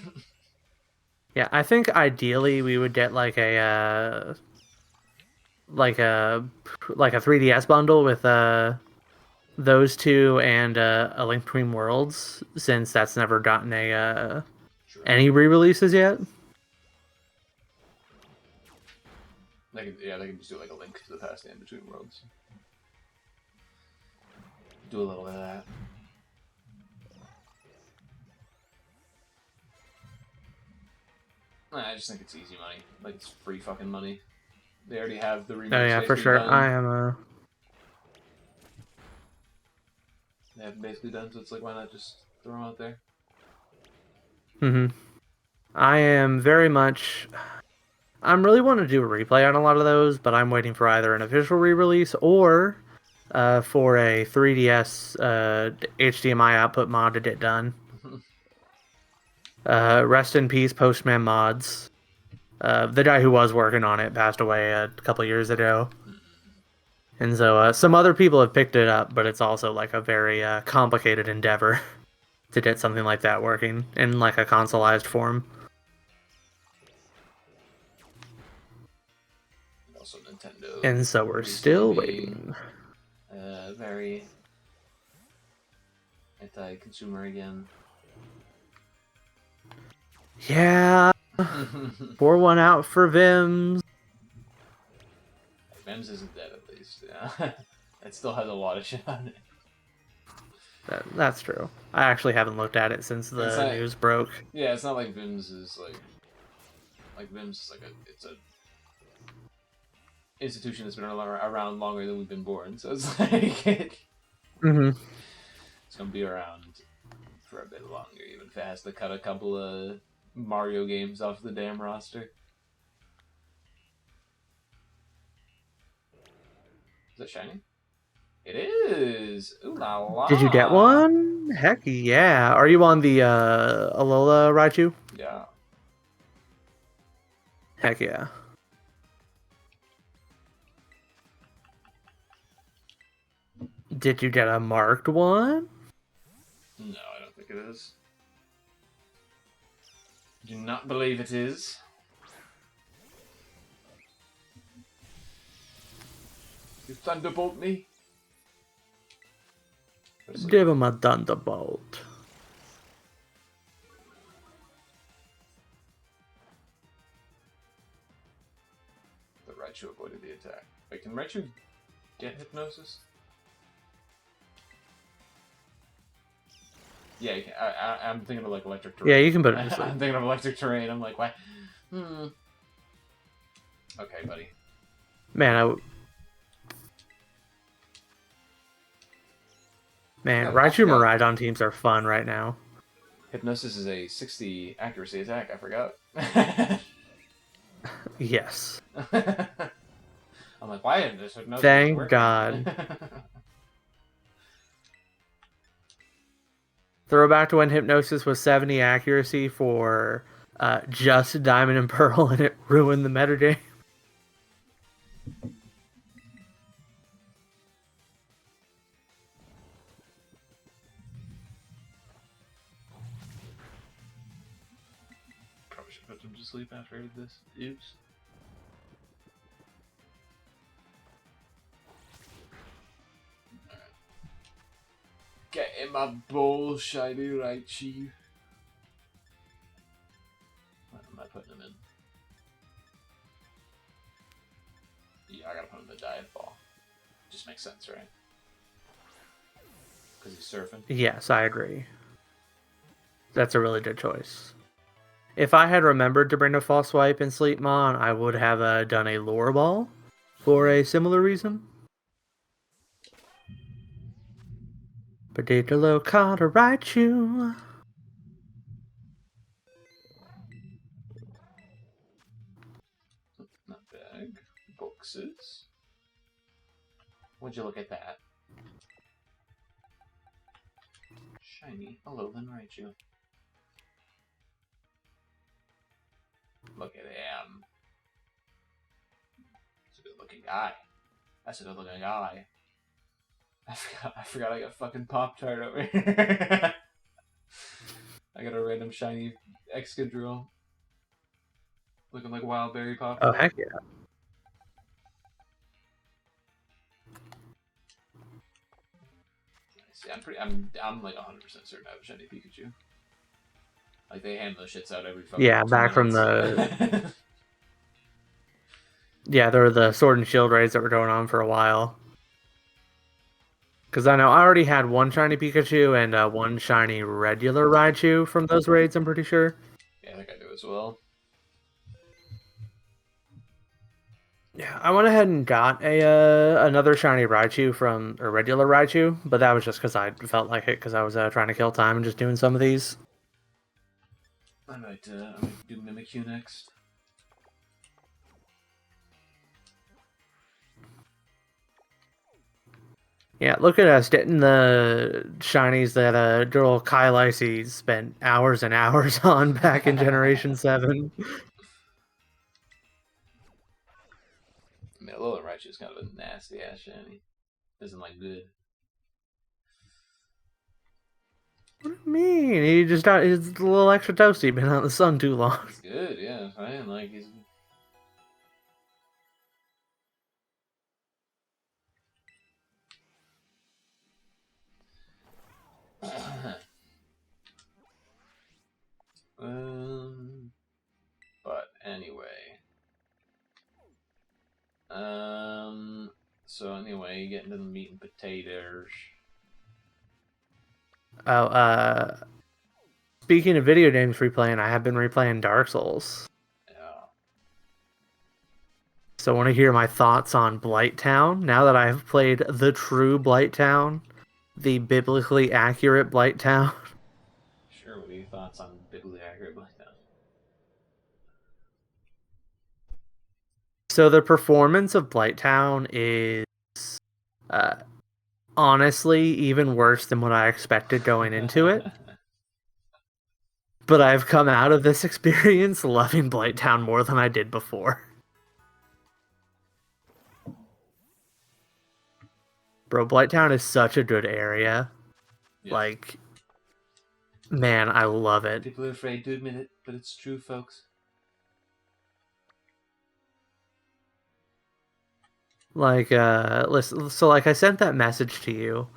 S1: Yeah, I think ideally we would get like a like a 3DS bundle with those two and A Link Between Worlds, since that's never gotten
S2: True.
S1: Any re-releases yet?
S2: They can just do like a link to the past and between worlds. Do a little bit of that. I just think it's easy money. Like, it's free fucking money. They already have the remakes.
S1: Oh yeah, for
S2: basically
S1: sure.
S2: Done.
S1: I am a.
S2: They have them basically done, so it's like, why not just throw them out there?
S1: I am very much. I'm really wanting to do a replay on a lot of those, but I'm waiting for either an official re-release or for a 3DS HDMI output mod to get done. Rest in peace, Postman Mods. The guy who was working on it passed away a couple years ago. And so some other people have picked it up, but it's also like a very complicated endeavor to get something like that working in like a consoleized form.
S2: Also, Nintendo.
S1: And so we're still waiting.
S2: Very anti-consumer again.
S1: Yeah. Pour one out for Vims.
S2: Vims isn't dead, at least. Yeah. It still has a lot of shit on it.
S1: That's true. I actually haven't looked at it since the news broke.
S2: Yeah, it's not like Vims is like Vims is like it's a institution that's been around longer than we've been born. So it's like it's gonna be around for a bit longer, even if it has to cut a couple of Mario games off the damn roster. Is that shiny? It is! Ooh la la!
S1: Did you get one? Heck yeah. Are you on the Alola Raichu?
S2: Yeah.
S1: Heck yeah. Did you get a marked one?
S2: No, I don't think it is. Do not believe it is. You thunderbolt me?
S1: Give him a thunderbolt.
S2: The Raichu avoided the attack. Wait, can Raichu get hypnosis? Yeah, you can. I'm thinking of like electric terrain.
S1: Yeah, you can put it to sleep.
S2: I'm thinking of electric terrain. I'm like, why? Okay, buddy.
S1: Man, Raichu Miraidon teams are fun right now.
S2: Hypnosis is a 60 accuracy attack. I forgot.
S1: Yes.
S2: I'm like, why isn't this hypnosis
S1: Thank
S2: working?
S1: God. Throwback to when Hypnosis was 70 accuracy for just Diamond and Pearl, and it ruined the metagame.
S2: Probably should put him to sleep after I did this. Oops. Get in my bowl, shiny Raichu. What am I putting him in? Yeah, I gotta put him in the dive ball. Just makes sense, right? Because he's surfing.
S1: Yes, I agree. That's a really good choice. If I had remembered to bring a false swipe in Sleepmon, I would have done a lure ball for a similar reason. Paggigalo caught a Raichu.
S2: Not bad. Boxes. Would you look at that? Shiny Alolan Raichu. Look at him. That's a good looking guy. That's a good looking guy. I forgot I got fucking Pop-Tart over here. I got a random shiny Excadrill. Looking like Wild Berry Pop-Tart.
S1: Oh, heck yeah.
S2: See, I'm like 100% certain I have a shiny Pikachu. Like they hand those shits out every fucking
S1: Yeah,
S2: 2
S1: back from
S2: minutes.
S1: the
S2: Yeah.
S1: yeah, there were the Sword and Shield raids that were going on for a while. Because I know I already had one shiny Pikachu and one shiny regular Raichu from those raids, I'm pretty sure.
S2: Yeah, I think I do as well.
S1: Yeah, I went ahead and got a another shiny Raichu from a regular Raichu, but that was just because I felt like it because I was trying to kill time and just doing some of these.
S2: I might do Mimikyu next.
S1: Yeah, look at us getting the shinies that girl Kyle Icy spent hours and hours on back in Generation 7.
S2: I mean, Alolan Raichu is kind of a nasty ass shiny. Isn't like good.
S1: What do you mean? He just got he's a little extra toasty, been out in the sun too long.
S2: It's good, yeah. I mean, like he's. But anyway. So anyway, you get into the meat and potatoes.
S1: Oh, speaking of video games replaying, I have been replaying Dark Souls.
S2: Yeah.
S1: So want to hear my thoughts on Blighttown now that I have played the true Blighttown, the biblically accurate Blighttown.
S2: Sure. What are your thoughts on biblically accurate like that?
S1: So the performance of Blighttown is uh, honestly even worse than what I expected going into it. But I've come out of this experience loving Blighttown more than I did before. Bro, Blighttown is such a good area.
S2: Yeah.
S1: Like, man, I love it.
S2: People are afraid to admit it, but it's true, folks.
S1: Like, listen, so like I sent that message to you,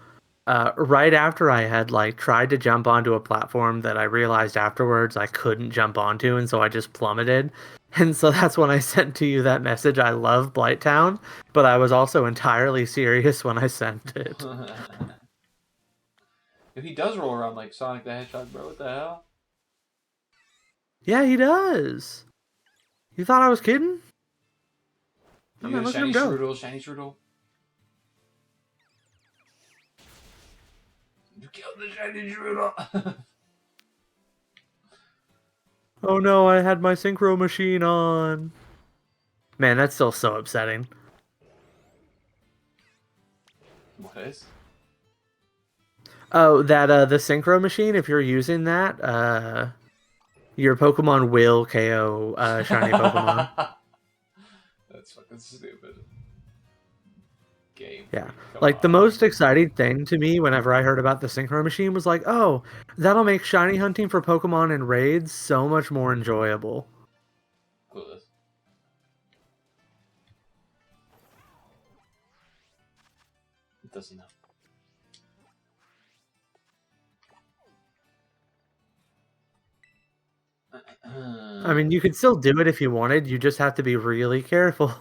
S1: right after I had like tried to jump onto a platform that I realized afterwards I couldn't jump onto, and so I just plummeted. And so that's when I sent to you that message. I love Blighttown, but I was also entirely serious when I sent it.
S2: If he does roll around like Sonic the Hedgehog, bro, what the hell?
S1: Yeah, he does. You thought I was kidding?
S2: You
S1: I mean,
S2: got
S1: look at
S2: shiny
S1: him go.
S2: Strudel, shiny Strudel. You killed the shiny Strudel.
S1: Oh no, I had my synchro machine on. Man, that's still so upsetting.
S2: What is?
S1: Oh, that the synchro machine, if you're using that, your Pokemon will KO shiny Pokemon.
S2: That's fucking stupid. Game.
S1: Yeah.
S2: Come
S1: Like the
S2: on.
S1: most exciting thing to me whenever I heard about the synchro machine was like, oh, that'll make shiny hunting for Pokemon in raids so much more enjoyable.
S2: Clueless. It doesn't know.
S1: I mean, you could still do it if you wanted, you just have to be really careful.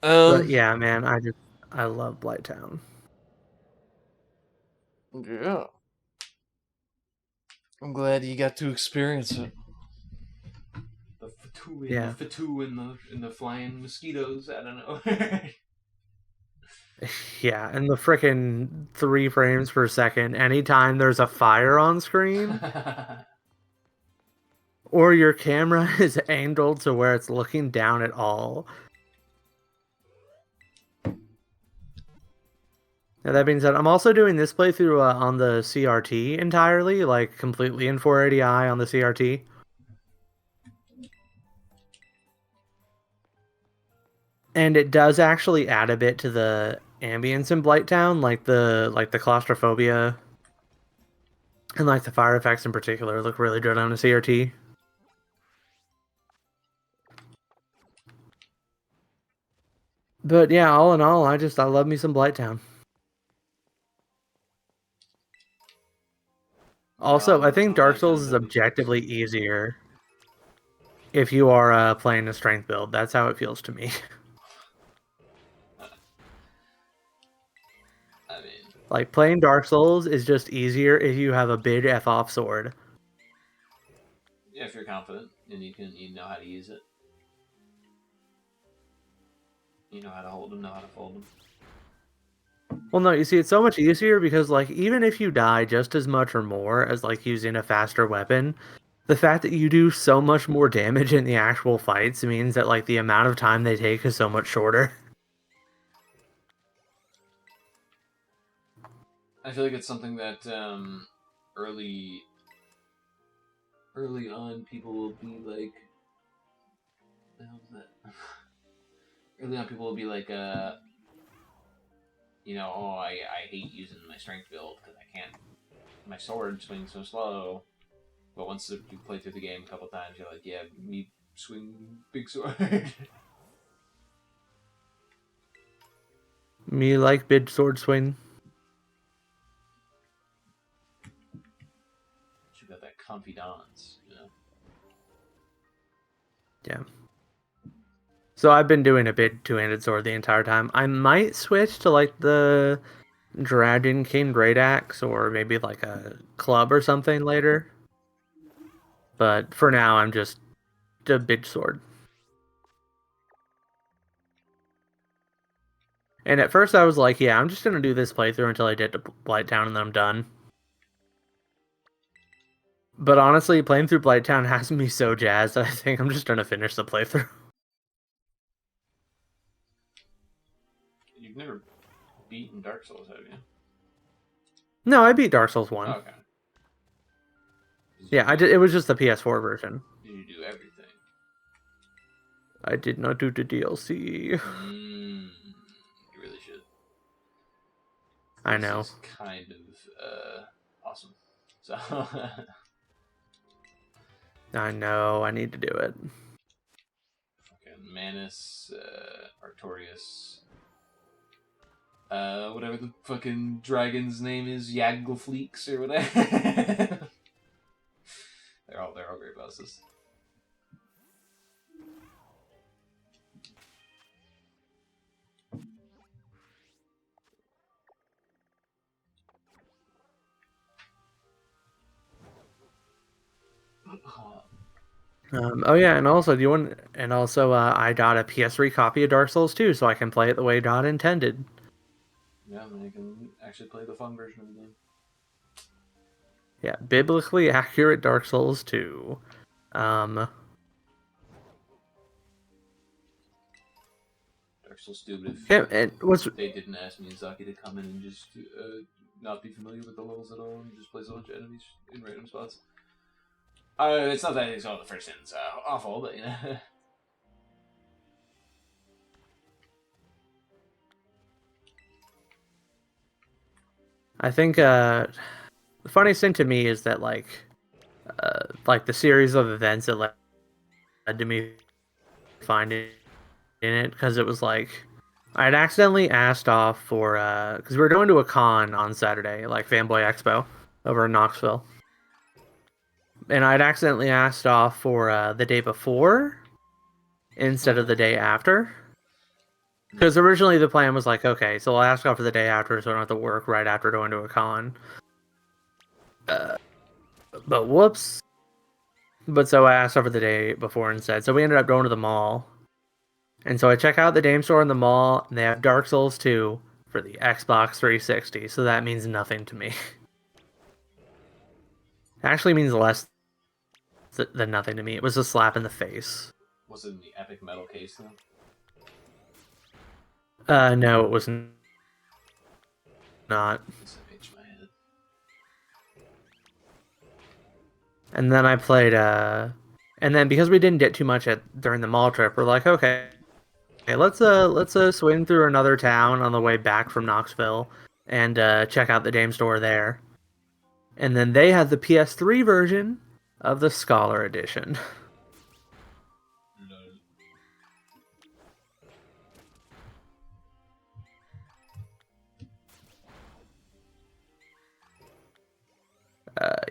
S1: But yeah, man, I love Blighttown.
S2: Yeah. I'm glad you got to experience it. The Fatu and
S1: Yeah.
S2: the Fatu and the flying mosquitoes. I don't know.
S1: Yeah, and the frickin' 3 frames per second anytime there's a fire on screen or your camera is angled to where it's looking down at all. Now, that being said, I'm also doing this playthrough on the CRT entirely, like completely in 480i on the CRT. And it does actually add a bit to the ambience in Blighttown, like the claustrophobia And like the fire effects in particular look really good on a CRT. But yeah, all in all, I love me some Blighttown. Also, I think
S2: On
S1: Dark Souls
S2: Blacktown
S1: is
S2: definitely sucks.
S1: objectively easier if you are playing a strength build. That's how it feels to me.
S2: I mean,
S1: Like playing Dark Souls is just easier if you have a big F off sword.
S2: yeah, if you're confident and you know how to use it, you know how to hold them, know how to fold them.
S1: Well, no, you see, it's so much easier because, like, even if you die just as much or more as, like, using a faster weapon, the fact that you do so much more damage in the actual fights means that, like, the amount of time they take is so much shorter.
S2: I feel like it's something that early on people will be like, what the hell was that? Early on people will be like, oh, I hate using my strength build because I can't, my sword swings so slow. But once you play through the game a couple times, you're like, yeah, me swing big sword.
S1: Me like big sword swing.
S2: You got that confidence, you know.
S1: Yeah. So I've been doing a big two-handed sword the entire time. I might switch to, like, the Dragon King Great Axe or maybe, like, a club or something later. But for now, I'm just a big sword. And at first I was like, yeah, I'm just going to do this playthrough until I get to Blighttown and then I'm done. But honestly, playing through Blighttown has me so jazzed that I think I'm just going to finish the playthrough.
S2: You've never beaten Dark Souls, have you?
S1: No, I beat Dark Souls
S2: Oh,
S1: 1.
S2: okay.
S1: Yeah, I did. It was just the PS4 version.
S2: Did you do everything?
S1: I did not do the DLC.
S2: You really should.
S1: I know.
S2: It's kind of awesome. So
S1: I know. I need to do it.
S2: fucking Manus, Artorias, whatever the fucking dragon's name is, Yaglefleeks or whatever. they're all great bosses.
S1: Oh yeah, and also I got a PS3 copy of Dark Souls 2, so I can play it the way God intended.
S2: Yeah, then you can actually play the fun version of the game.
S1: Yeah, biblically accurate Dark Souls 2.
S2: Dark Souls stupid if they didn't ask Miyazaki to come in and just not be familiar with the levels at all and just place a bunch of enemies in random spots. It's not that it's all the first sentence awful, but you know.
S1: I think the funniest thing to me is that like the series of events that led to me finding in it, because it was like I had accidentally asked off for because we were going to a con on Saturday, like Fanboy Expo over in Knoxville, and I'd accidentally asked off for the day before instead of the day after. Because originally the plan was like, okay, so I'll ask off for the day after, so I don't have to work right after going to a con. But whoops. But so I asked off for the day before instead. So we ended up going to the mall. And so I check out the game store in the mall, and they have Dark Souls 2 for the Xbox 360. So that means nothing to me. It actually means less than nothing to me. It was a slap in the face.
S2: Was it in the epic metal case though?
S1: No, it was not. And then I played and then because we didn't get too much during the mall trip, we're like, okay, let's swing through another town on the way back from Knoxville and check out the game store there. And then they had the PS3 version of the Scholar Edition.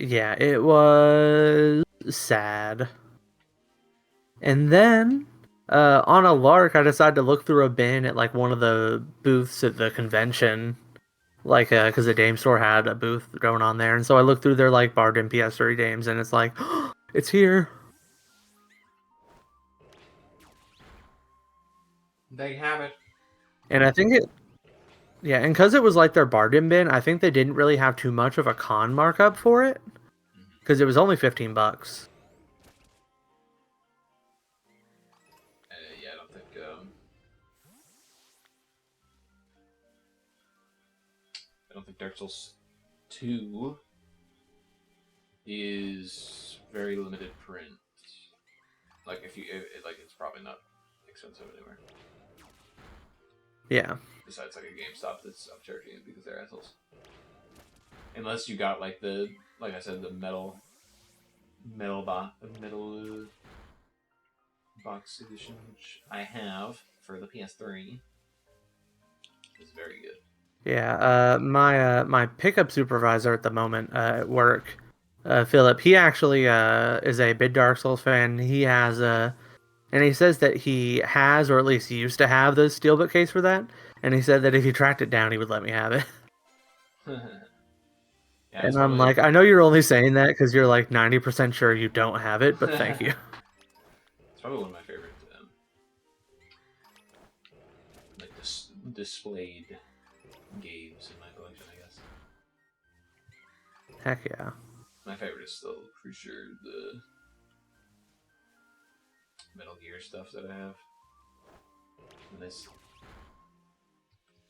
S1: Yeah, it was sad. And then, on a lark, I decided to look through a bin at like one of the booths at the convention, like because the game store had a booth going on there, and so I looked through their like barred in PS3 games, and it's like, it's here.
S2: They have it.
S1: And I think it, yeah, and because it was like their bargain bin, I think they didn't really have too much of a con markup for it, because it was only $15.
S2: Yeah, I don't think. I don't think Dark Souls 2 is very limited print. Like like it's probably not expensive anywhere.
S1: Yeah.
S2: Besides like a GameStop that's upcharging it because they're assholes. Unless you got like like I said, the metal box edition, which I have for the PS3. It's very good.
S1: Yeah, my pickup supervisor at the moment at work, Philip, he actually is a big Dark Souls fan. He has and he says that he has, or at least he used to have, the steelbook case for that. And he said that if he tracked it down, he would let me have it.
S2: Yeah,
S1: and I'm like, I know you're only saying that because you're like 90% sure you don't have it, but thank you.
S2: It's probably one of my favorite, like displayed games in my collection, I guess.
S1: Heck yeah.
S2: My favorite is still, for sure, the Metal Gear stuff that I have.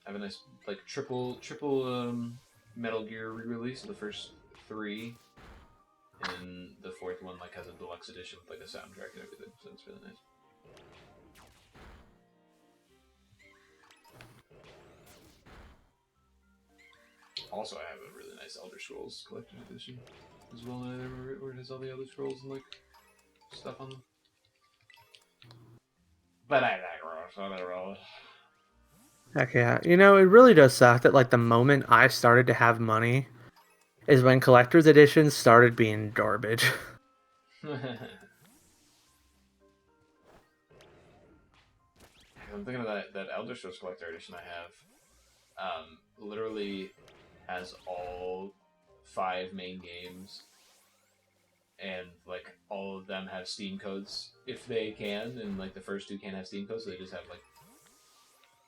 S2: I have a nice like triple Metal Gear re-release of the first 3, and the 4th one like has a deluxe edition with like a soundtrack and everything, so it's really nice. Also, I have a really nice Elder Scrolls collector's edition as well. Where it has all the Elder Scrolls and like stuff on them. But I digress.
S1: Heck yeah. You know, it really does suck that like the moment I started to have money is when collector's editions started being garbage.
S2: I'm thinking of that Elder Scrolls collector edition I have. Literally has all 5 main games, and like all of them have Steam codes if they can, and like the first 2 can't have Steam codes, so they just have like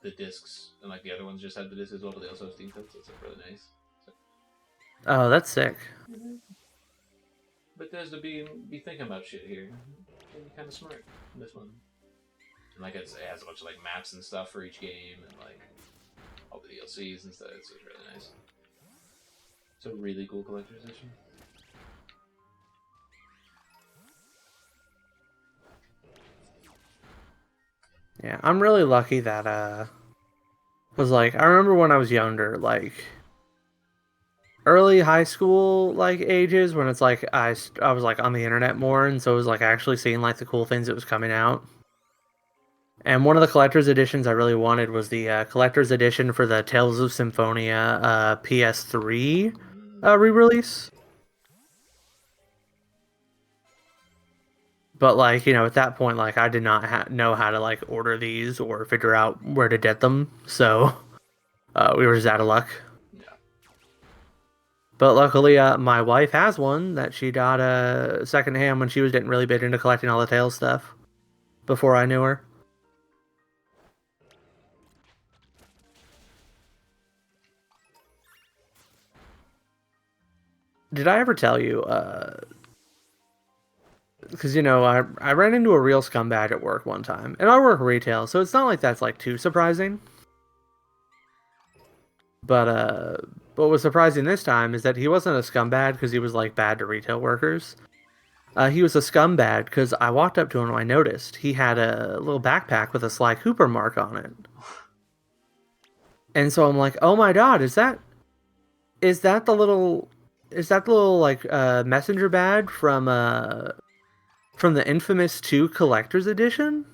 S2: the discs, and like the other ones just have the discs as well, but they also have Steam codes, so it's like really nice. So.
S1: Oh, that's sick.
S2: But there's to be thinking about shit here. Kind of smart. This one, and like it has a bunch of like maps and stuff for each game, and like all the DLCs and stuff. It's really nice. It's a really cool collector's edition.
S1: Yeah, I'm really lucky that was like, I remember when I was younger, like early high school like ages, when it's like I was like on the internet more, and so it was like actually seeing like the cool things that was coming out. And one of the collector's editions I really wanted was the collector's edition for the Tales of Symphonia PS3 re-release. But like, you know, at that point, like I did not know how to like order these or figure out where to get them, so we were just out of luck.
S2: Yeah.
S1: But luckily, my wife has one that she got secondhand when she was getting really big into collecting all the Tales stuff before I knew her. Did I ever tell you, because, you know, I ran into a real scumbag at work one time. And I work retail, so it's not like that's, like, too surprising. But what was surprising this time is that he wasn't a scumbag because he was, like, bad to retail workers. He was a scumbag because I walked up to him and I noticed he had a little backpack with a Sly Cooper mark on it. And so I'm like, oh my god, is that the little... is that the little like messenger badge from the infamous 2 collector's edition?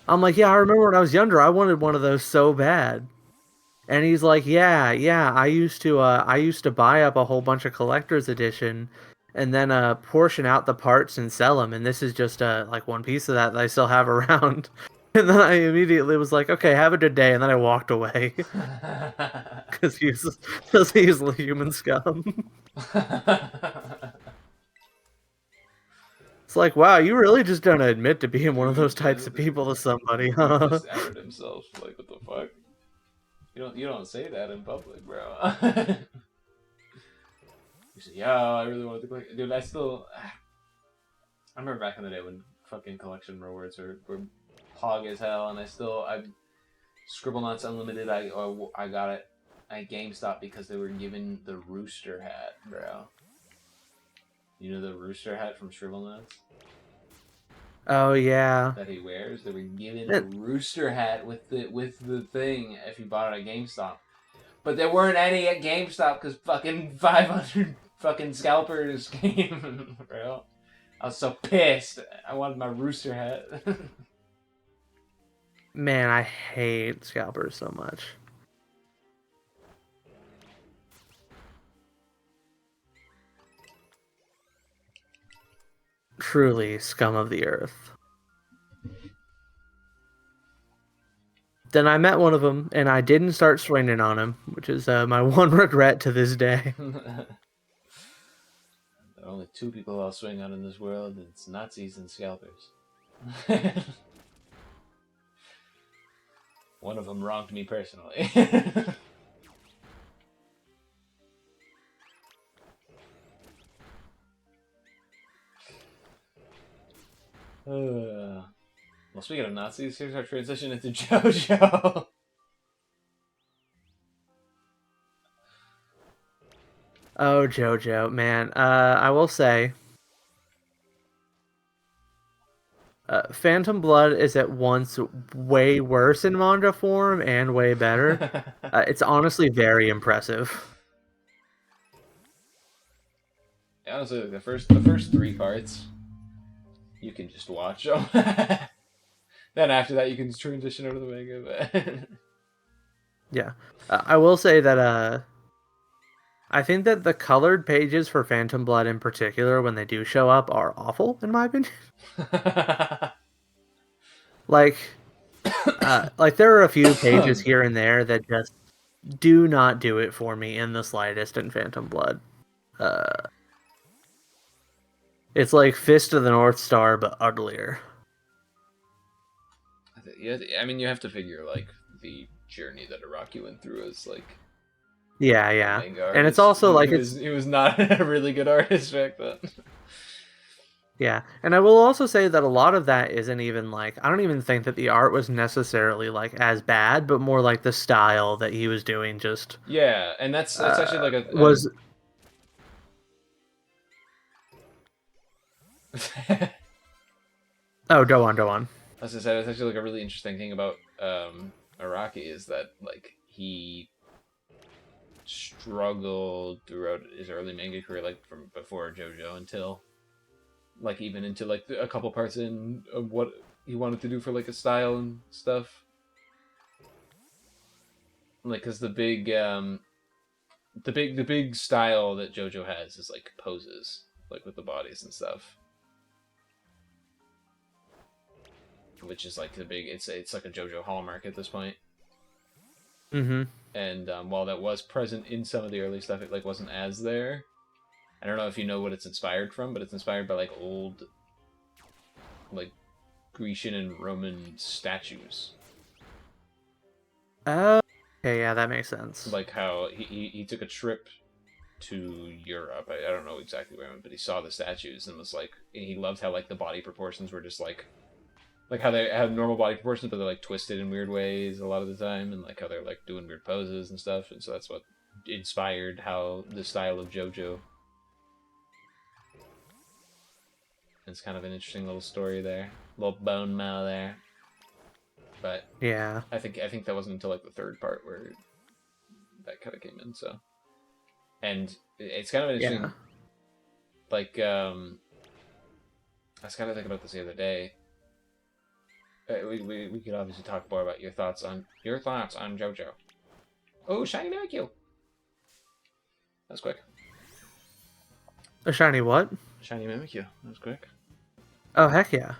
S1: I'm like, yeah, I remember when I was younger, I wanted one of those so bad. And he's like, yeah, I used to buy up a whole bunch of collector's edition and then portion out the parts and sell them, and this is just like one piece of that I still have around. And then I immediately was like, okay, have a good day, and then I walked away because he's the human scum. It's like, wow, you really just don't admit to being one of those types of people to somebody,
S2: Dude
S1: huh?
S2: just outed himself. Like, what the fuck? You don't say that in public, bro. He said, "Yeah, I really wanted to collect." Dude, I remember back in the day when fucking collection rewards were pog as hell, and I Scribble Knots Unlimited. I got it at GameStop because they were giving the rooster hat, bro. You know the rooster hat from Scribble Knots
S1: Oh yeah.
S2: that he wears? They were giving a
S1: And,
S2: rooster hat with the thing if you bought it at GameStop. But there weren't any at GameStop because fucking 500 fucking scalpers came, bro. I was so pissed. I wanted my rooster hat.
S1: man, I hate scalpers so much. Truly scum of the earth. Then I met one of them, and I didn't start swinging on him, which is my one regret to this day.
S2: There are only 2 people I'll swing on in this world, and it's Nazis and scalpers. One of them wronged me personally. Well, speaking of Nazis, here's our transition into JoJo.
S1: Oh, JoJo, man. I will say, Phantom Blood is at once way worse in manga form and way better. It's honestly very impressive.
S2: Honestly, like the first 3 parts, you can just watch them. Then after that, you can transition over to the manga.
S1: Yeah. I will say that I think that the colored pages for Phantom Blood in particular, when they do show up, are awful, in my opinion. Like, like there are a few pages here and there that just do not do it for me in the slightest in Phantom Blood. It's like Fist of the North Star, but uglier.
S2: Yeah, I mean, you have to figure like the journey that Araki went through as like
S1: Yeah.
S2: manga artist.
S1: And it's also like
S2: he was not a really good artist back then.
S1: Yeah, and I will also say that a lot of that isn't even like I don't even think that the art was necessarily like as bad, but more like the style that he was doing just
S2: Yeah, and that's actually like
S1: was Oh, go on.
S2: As I said, it's actually like a really interesting thing about Araki is that like he struggled throughout his early manga career, like from before JoJo until like even into like a couple parts in of what he wanted to do for like a style and stuff. Like, cause the big style that JoJo has is like poses, like with the bodies and stuff. Which is like the big, it's like a JoJo hallmark at this point.
S1: Mm-hmm.
S2: And while that was present in some of the early stuff, it like wasn't as there. I don't know if you know what it's inspired from, but it's inspired by like old, like Grecian and Roman statues.
S1: Oh, okay, yeah, that makes sense.
S2: Like how he took a trip to Europe. I don't know exactly where he went, but he saw the statues and was like, and he loved how like the body proportions were just like how they have normal body proportions, but they're like twisted in weird ways a lot of the time, and like how they're like doing weird poses and stuff. And so that's what inspired how the style of JoJo. It's kind of an interesting little story there, little bone marrow there. But
S1: Yeah,
S2: I think that wasn't until like the 3rd part where that kind of came in. So And it's kind of an interesting,
S1: Yeah.
S2: like, I was kind of thinking about this the other day. We could obviously talk more about your thoughts on JoJo. Oh, shiny Mimikyu. That was quick.
S1: A shiny what?
S2: Shiny Mimikyu. That was quick.
S1: Oh, heck yeah.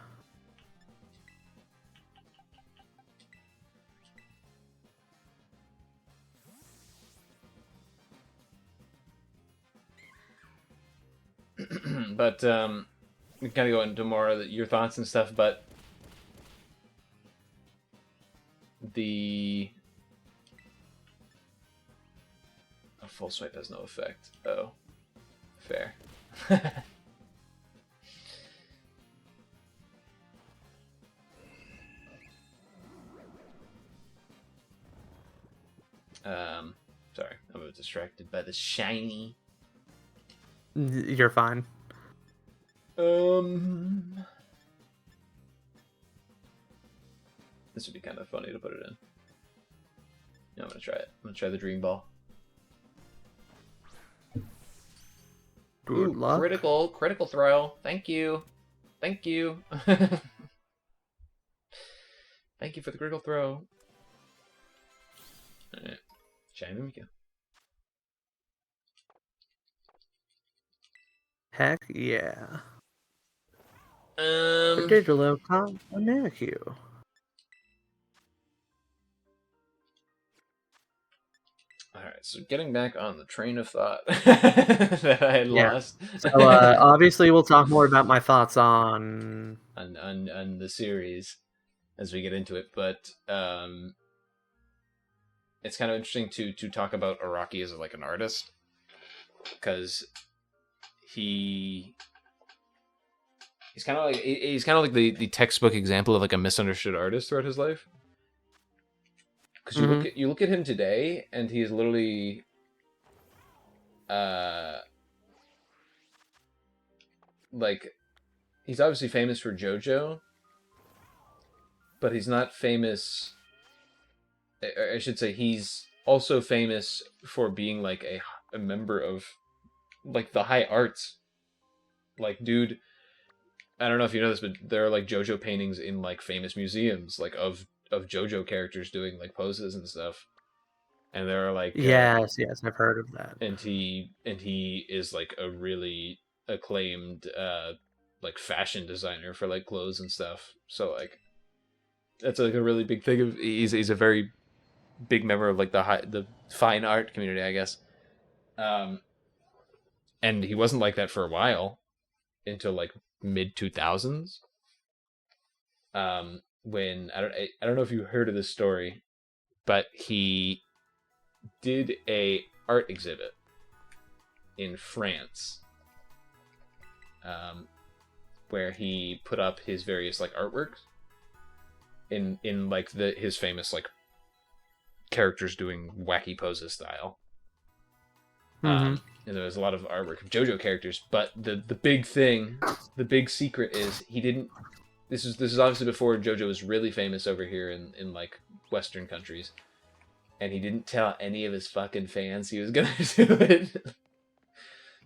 S2: But we kind of go into more of your thoughts and stuff. But the a full swipe has no effect. Oh, fair. Sorry, I'm a bit distracted by the shiny.
S1: You're fine.
S2: This would be kind of funny to put it in. Yeah, I'm gonna try it. I'm gonna try the Dream Ball.
S1: Good luck.
S2: Critical throw. Thank you. Thank you. Thank you for the critical throw. Alright. Shiny Mimikyu.
S1: Heck yeah. Paggigalo Mimikyu.
S2: Alright, so getting back on the train of thought that I had lost.
S1: So obviously we'll talk more about my thoughts on
S2: the series as we get into it, but it's kind of interesting to talk about Araki as like an artist, because he's kind of like the textbook example of like a misunderstood artist throughout his life. Because you look at him today, and he's literally, like, he's obviously famous for JoJo, but he's not famous. I should say he's also famous for being like a member of like the high arts. Like, dude, I don't know if you know this, but there are like JoJo paintings in like famous museums, like of JoJo characters doing like poses and stuff. And there are like
S1: yes, I've heard of that.
S2: And he is like a really acclaimed like fashion designer for like clothes and stuff. So like that's like a really big thing of he's a very big member of like the fine art community, I guess. And he wasn't like that for a while until like mid 2000s. When I don't know if you heard of this story, but he did a art exhibit in France, where he put up his various like artworks in like his famous like characters doing wacky poses style. And there was a lot of artwork of JoJo characters, but the big thing, the big secret is he didn't. This is obviously before JoJo was really famous over here in like Western countries, and he didn't tell any of his fucking fans he was gonna do it.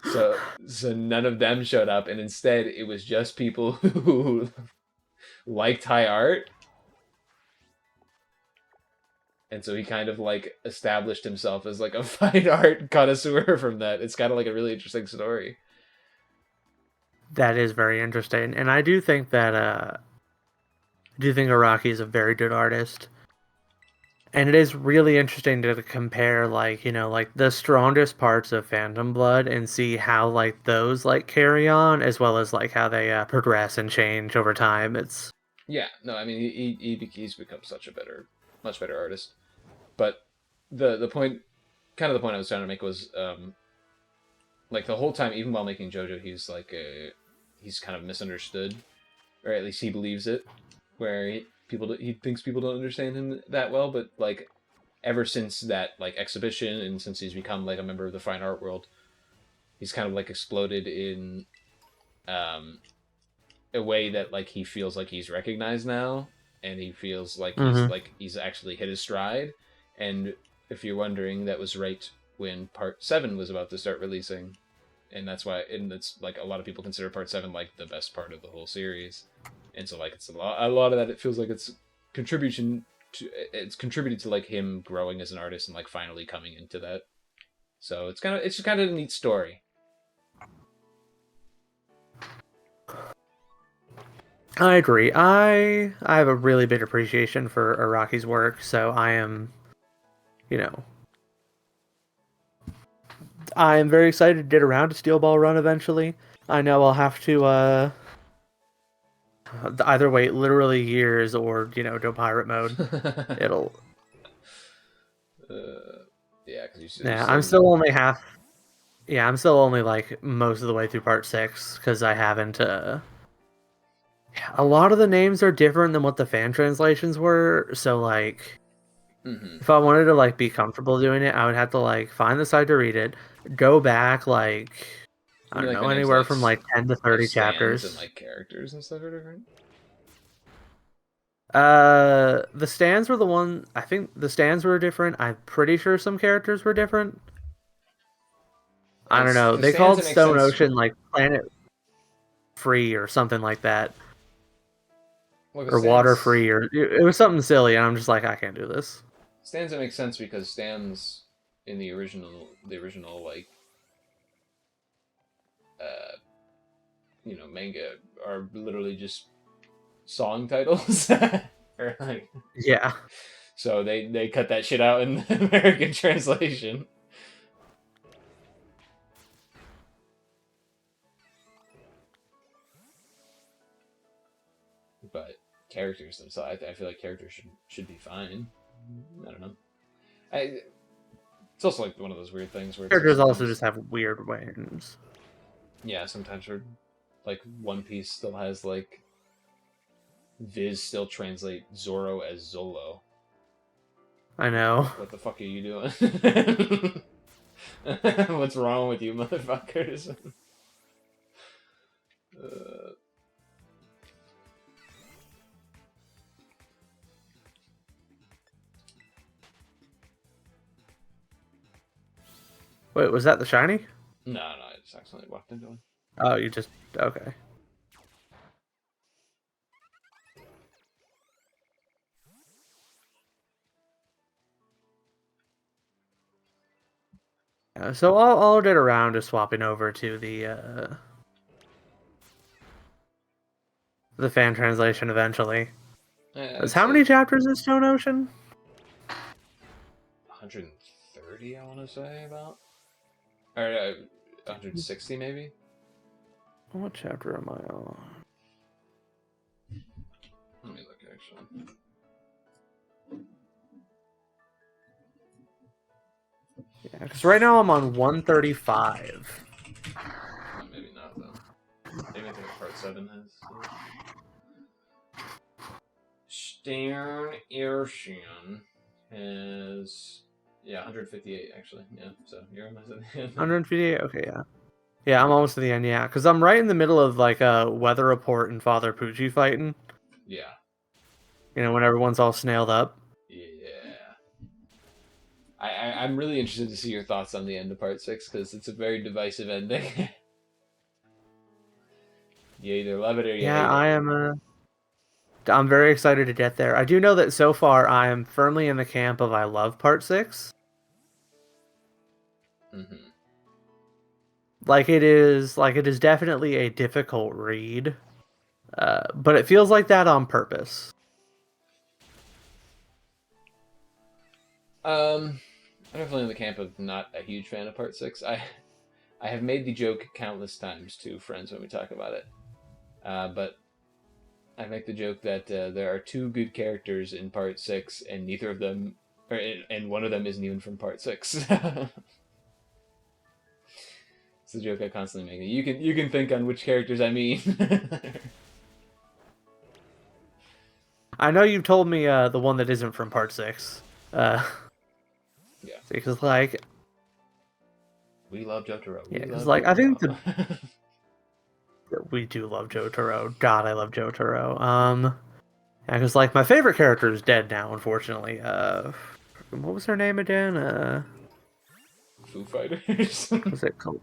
S2: So none of them showed up, and instead it was just people who liked high art. And so he kind of like established himself as like a fine art connoisseur from that. It's kind of like a really interesting story.
S1: That is very interesting, and I do think that Araki is a very good artist. And it is really interesting to compare, like, you know, like the strongest parts of Phantom Blood and see how like those like carry on, as well as like how they progress and change over time. It's
S2: I mean he's become much better artist. But the point I was trying to make was like the whole time, even while making JoJo, he's kind of misunderstood, or at least he believes it, where he thinks people don't understand him that well. But like ever since that like exhibition, and since he's become like a member of the fine art world, he's kind of like exploded in a way that like he feels like he's recognized now, and he feels like he's actually hit his stride. And if you're wondering, that was right when Part 7 was about to start releasing, and that's why, and it's like a lot of people consider Part 7 like the best part of the whole series, and so like it's a lot of that. It feels like it's contributed to like him growing as an artist and like finally coming into that. So it's just kind of a neat story.
S1: I agree. I have a really big appreciation for Araki's work, so I am, you know, I am very excited to get around to Steel Ball Run eventually. I know I'll have to either wait literally years or, go pirate mode. It'll.
S2: Yeah, because
S1: Yeah, I'm still only half. Yeah, I'm still only like most of the way through part 6 because I haven't. A lot of the names are different than what the fan translations were, so like. If I wanted to like be comfortable doing it, I would have to like find the site to read it, go back like I don't know, anywhere from like 10 to 30 chapters.
S2: And like characters and stuff are different.
S1: The stands were the one. I think the stands were different. I'm pretty sure some characters were different. I don't know. They called Stone Ocean like Planet Free or something like that, or Water Free, or it was something silly. And I'm just like, I can't do this.
S2: Stands make sense because stands in the original like manga are literally just song titles. Or like,
S1: yeah.
S2: So they cut that shit out in the American translation. But characters themselves, I feel like characters should be fine. I don't know. It's also like one of those weird things where
S1: characters also just have weird names.
S2: Yeah, sometimes we're like One Piece still has like Viz still translate Zoro as Zolo.
S1: I know.
S2: What the fuck are you doing? What's wrong with you, motherfuckers?
S1: Wait, was that the shiny?
S2: No, I just accidentally walked into one.
S1: Oh, you just okay. So I'll get around to swapping over to the fan translation eventually. How many chapters is Stone Ocean?
S2: 130, I want to say about. Or 160 maybe.
S1: What chapter am I on?
S2: Let me look actually.
S1: Yeah, because right now I'm on 135.
S2: Maybe not though. Maybe I think part 7 has. Stone Ocean has 158 actually. Yeah, so you're almost at the end.
S1: 158. Okay, yeah. Yeah, I'm almost to the end. Yeah, because I'm right in the middle of like a weather report and Father Poochie fighting.
S2: Yeah.
S1: When everyone's all snailed up.
S2: Yeah. I'm really interested to see your thoughts on the end of part 6 because it's a very divisive ending. You either love it or you hate it.
S1: I am. I'm very excited to get there. I do know that so far I am firmly in the camp of I love part 6.
S2: Mm-hmm.
S1: Like it is definitely a difficult read, but it feels like that on purpose.
S2: I'm definitely in the camp of not a huge fan of part 6. I have made the joke countless times to friends when we talk about it, but I make the joke that there are 2 good characters in part 6, and neither of them, and one of them isn't even from part 6. It's a joke I constantly make. You can think on which characters I mean.
S1: I know you told me the one that isn't from part 6.
S2: Yeah.
S1: Because like
S2: we love Jotaro.
S1: Yeah, because like I think we do love Jotaro. God, I love Jotaro. Yeah, because like my favorite character is dead now, unfortunately. What was her name again?
S2: Foo Fighters.
S1: What's it called?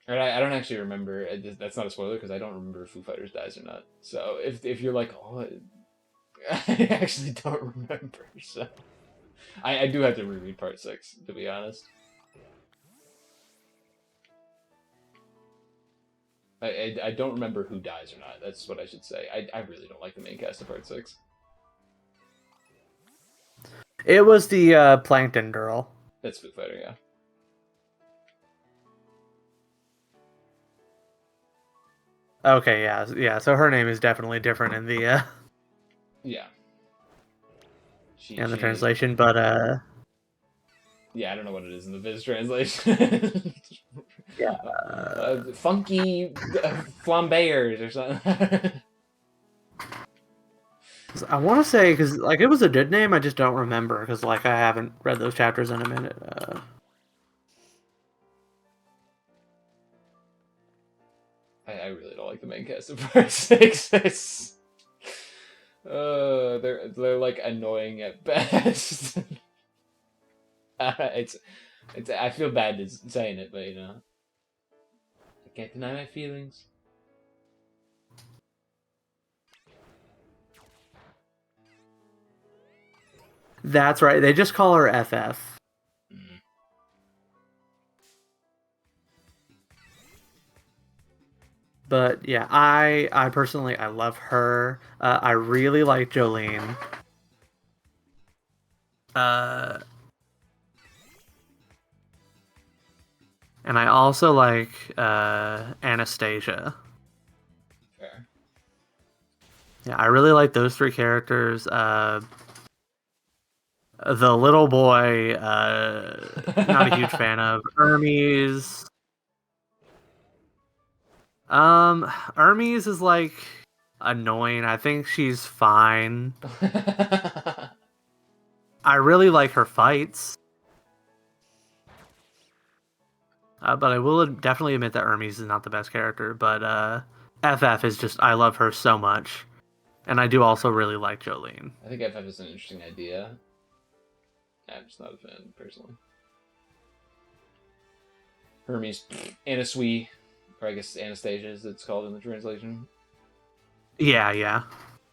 S2: I don't actually remember. That's not a spoiler because I don't remember if Foo Fighters dies or not. So if you're like, oh, I actually don't remember. So I do have to reread part 6 to be honest. I don't remember who dies or not. That's what I should say. I really don't like the main cast of part 6.
S1: It was the Plankton girl.
S2: That's Foo Fighter, yeah.
S1: Okay, yeah. So her name is definitely different in the
S2: Yeah.
S1: in the translation, but
S2: yeah, I don't know what it is in the Viz translation.
S1: yeah,
S2: funky flambeers or something.
S1: I want to say because like it was a good name, I just don't remember because like I haven't read those chapters in a minute.
S2: I really don't like the main cast of part 6. They're like annoying at best. It's I feel bad saying it, but you know, I can't deny my feelings.
S1: That's right. They just call her FF.
S2: Mm.
S1: But yeah, I personally I love her. I really like Jolene. And I also like Anastasia.
S2: Fair.
S1: Yeah, I really like those three characters. The little boy, not a huge fan of. Hermes. Hermes is like annoying. I think she's fine. I really like her fights. But I will definitely admit that Hermes is not the best character. But FF is just, I love her so much. And I do also really like Jolene.
S2: I think FF is an interesting idea. I'm just not a fan, personally. Hermes, Anasui, or I guess Anastasia as it's called in the translation.
S1: Yeah.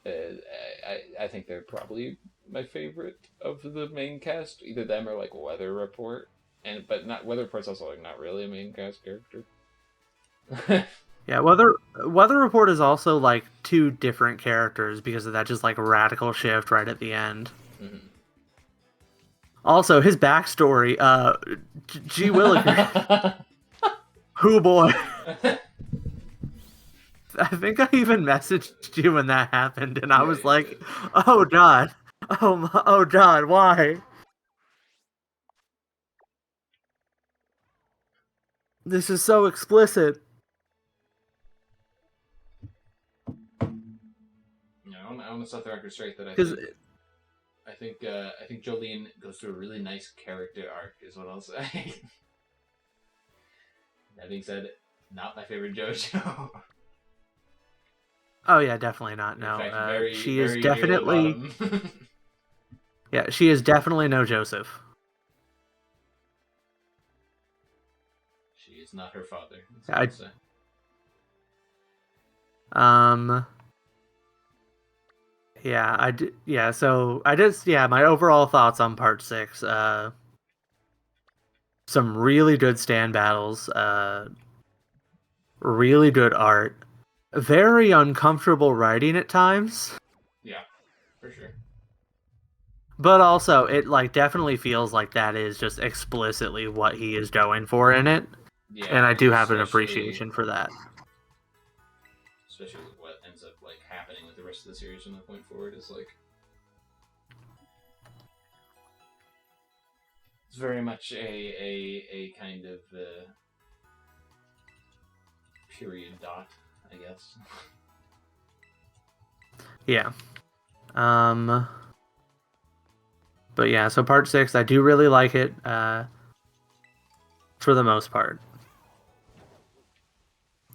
S2: I think they're probably my favorite of the main cast. Either them or like Weather Report, but not Weather Report's also like not really a main cast character.
S1: Yeah, Weather Report is also like two different characters because of that just like radical shift right at the end.
S2: Mm-hmm.
S1: Also, his backstory, G. Willikers. Who boy? I think I even messaged you when that happened, and I was like, did. "Oh God, oh God, why? This is so explicit."
S2: Yeah, I want to set the record straight that I think Jolene goes through a really nice character arc, is what I'll say. That being said, not my favorite JoJo.
S1: Oh yeah, definitely not. No,
S2: in fact,
S1: she
S2: very
S1: is definitely. Yeah, she is definitely no Joseph.
S2: She is not her father.
S1: Yeah, I did. Yeah, so I just my overall thoughts on part 6. Some really good stand battles. Really good art. Very uncomfortable writing at times.
S2: Yeah, for sure.
S1: But also, it like definitely feels like that is just explicitly what he is going for in it. Yeah, and I do have an appreciation for that.
S2: Especially with what ends up like happening with the rest of the series from that point forward is like it's very much a kind of period dot, I guess.
S1: Yeah. But yeah, so part 6, I do really like it, for the most part.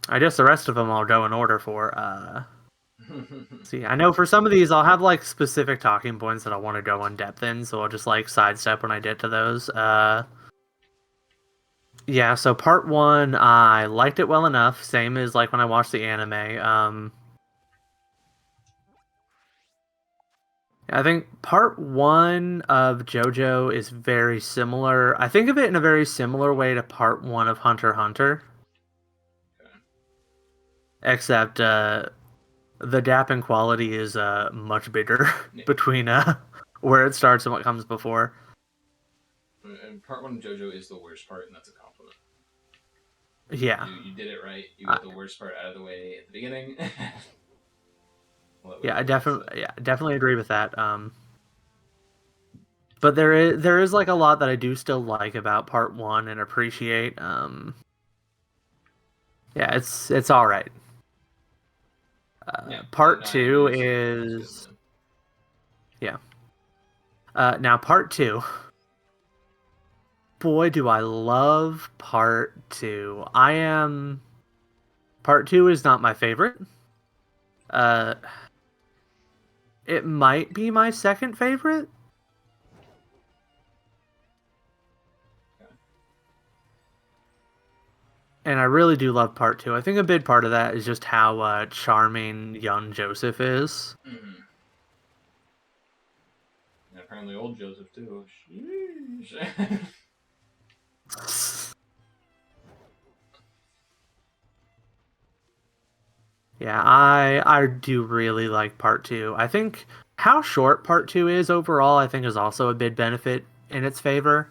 S1: I guess the rest of them I'll go in order for. See, I know for some of these I'll have like specific talking points that I want to go in depth in, so I'll just like sidestep when I get to those. Yeah, so part one, I liked it well enough, same as like when I watched the anime. I think part one of JoJo is very similar. I think of it in a very similar way to part one of Hunter x Hunter. Except the gap in quality is much bigger between where it starts and what comes before.
S2: And part one of JoJo is the worst part, and that's a compliment.
S1: Yeah.
S2: You did it right. You got the worst part out of the way at the beginning.
S1: I definitely agree with that. But there is like a lot that I do still like about part one and appreciate. Yeah, it's all right. Part two is yeah. Now part two. Boy, do I love part two. Part two is not my favorite. It might be my second favorite. And I really do love part two. I think a big part of that is just how charming young Joseph is.
S2: Mm-hmm. And apparently old Joseph, too.
S1: Yeah, I do really like part two. I think how short part two is overall, I think is also a big benefit in its favor.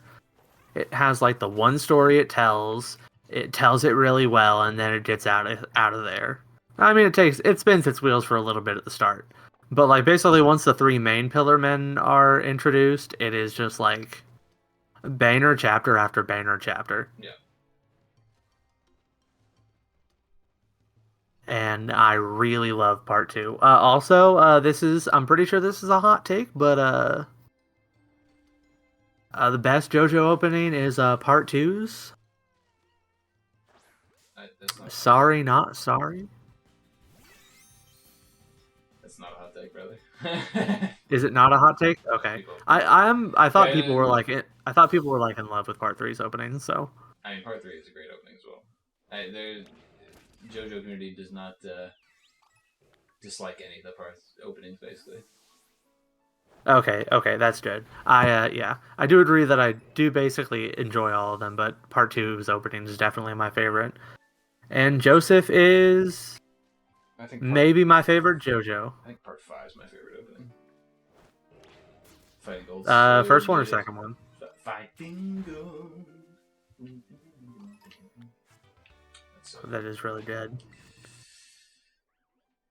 S1: It has like the one story it tells it really well, and then it gets out of there. I mean, it spins its wheels for a little bit at the start, but like basically once the three main pillar men are introduced, it is just like banger chapter after banger chapter.
S2: Yeah.
S1: And I really love part two. Also, I'm pretty sure this is a hot take, but the best JoJo opening is part two's. Sorry, not sorry.
S2: That's not a hot take, brother.
S1: Is it not a hot take? Okay. I thought people were like it. I thought people were like in love with part three's opening. So.
S2: I mean, part three is a great opening as well. JoJo community does not dislike any of the parts openings, basically.
S1: Okay, that's good. I do agree that I do basically enjoy all of them, but part two's opening is definitely my favorite. And Joseph is maybe my favorite JoJo.
S2: I think part 5 is my favorite opening. Fighting Gold.
S1: First one or second one?
S2: Fighting Gold.
S1: That is really good.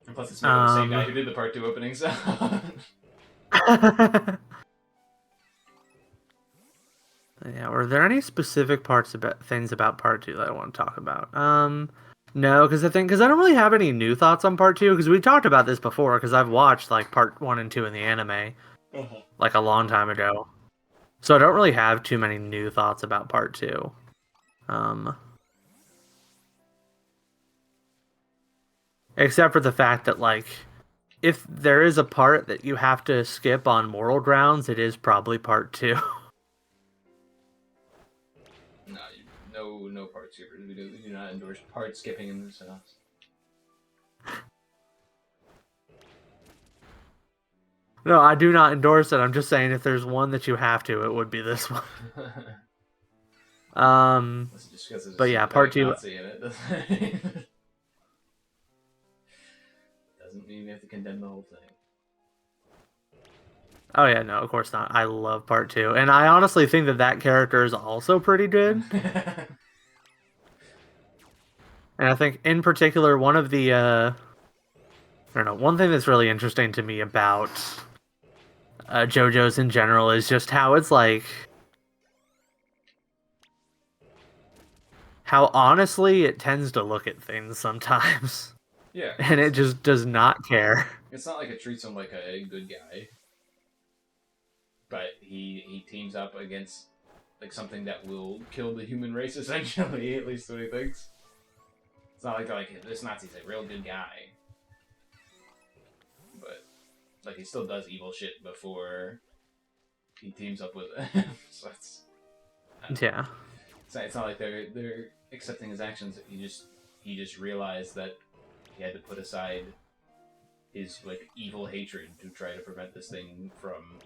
S2: And plus, it's made by the same guy who did the part 2 opening, so.
S1: Yeah, were there any specific things about part 2 that I want to talk about? No, because I don't really have any new thoughts on part 2, because we talked about this before, because I've watched like part 1 and 2 in the anime like a long time ago. So I don't really have too many new thoughts about part 2. Except for the fact that, like, if there is a part that you have to skip on moral grounds, it is probably part 2.
S2: No part skippers. We do not endorse part skipping in this house.
S1: No, I do not endorse it. I'm just saying if there's one that you have to, it would be this one. But yeah, part 2.
S2: Nazi in it, doesn't mean you have to condemn the whole thing.
S1: Oh yeah, no, of course not. I love part 2, and I honestly think that character is also pretty good. And I think, in particular, one of the I don't know, one thing that's really interesting to me about JoJo's in general is just how it's like, how honestly it tends to look at things sometimes.
S2: Yeah.
S1: And it just does not care.
S2: It's not like it treats him like a good guy. But he teams up against like something that will kill the human race, essentially, at least what he thinks. It's not like this Nazi's a real good guy. like he still does evil shit before he teams up with him. So
S1: Yeah.
S2: It's not like they're accepting his actions. He just realized that he had to put aside his like evil hatred to try to prevent this thing from,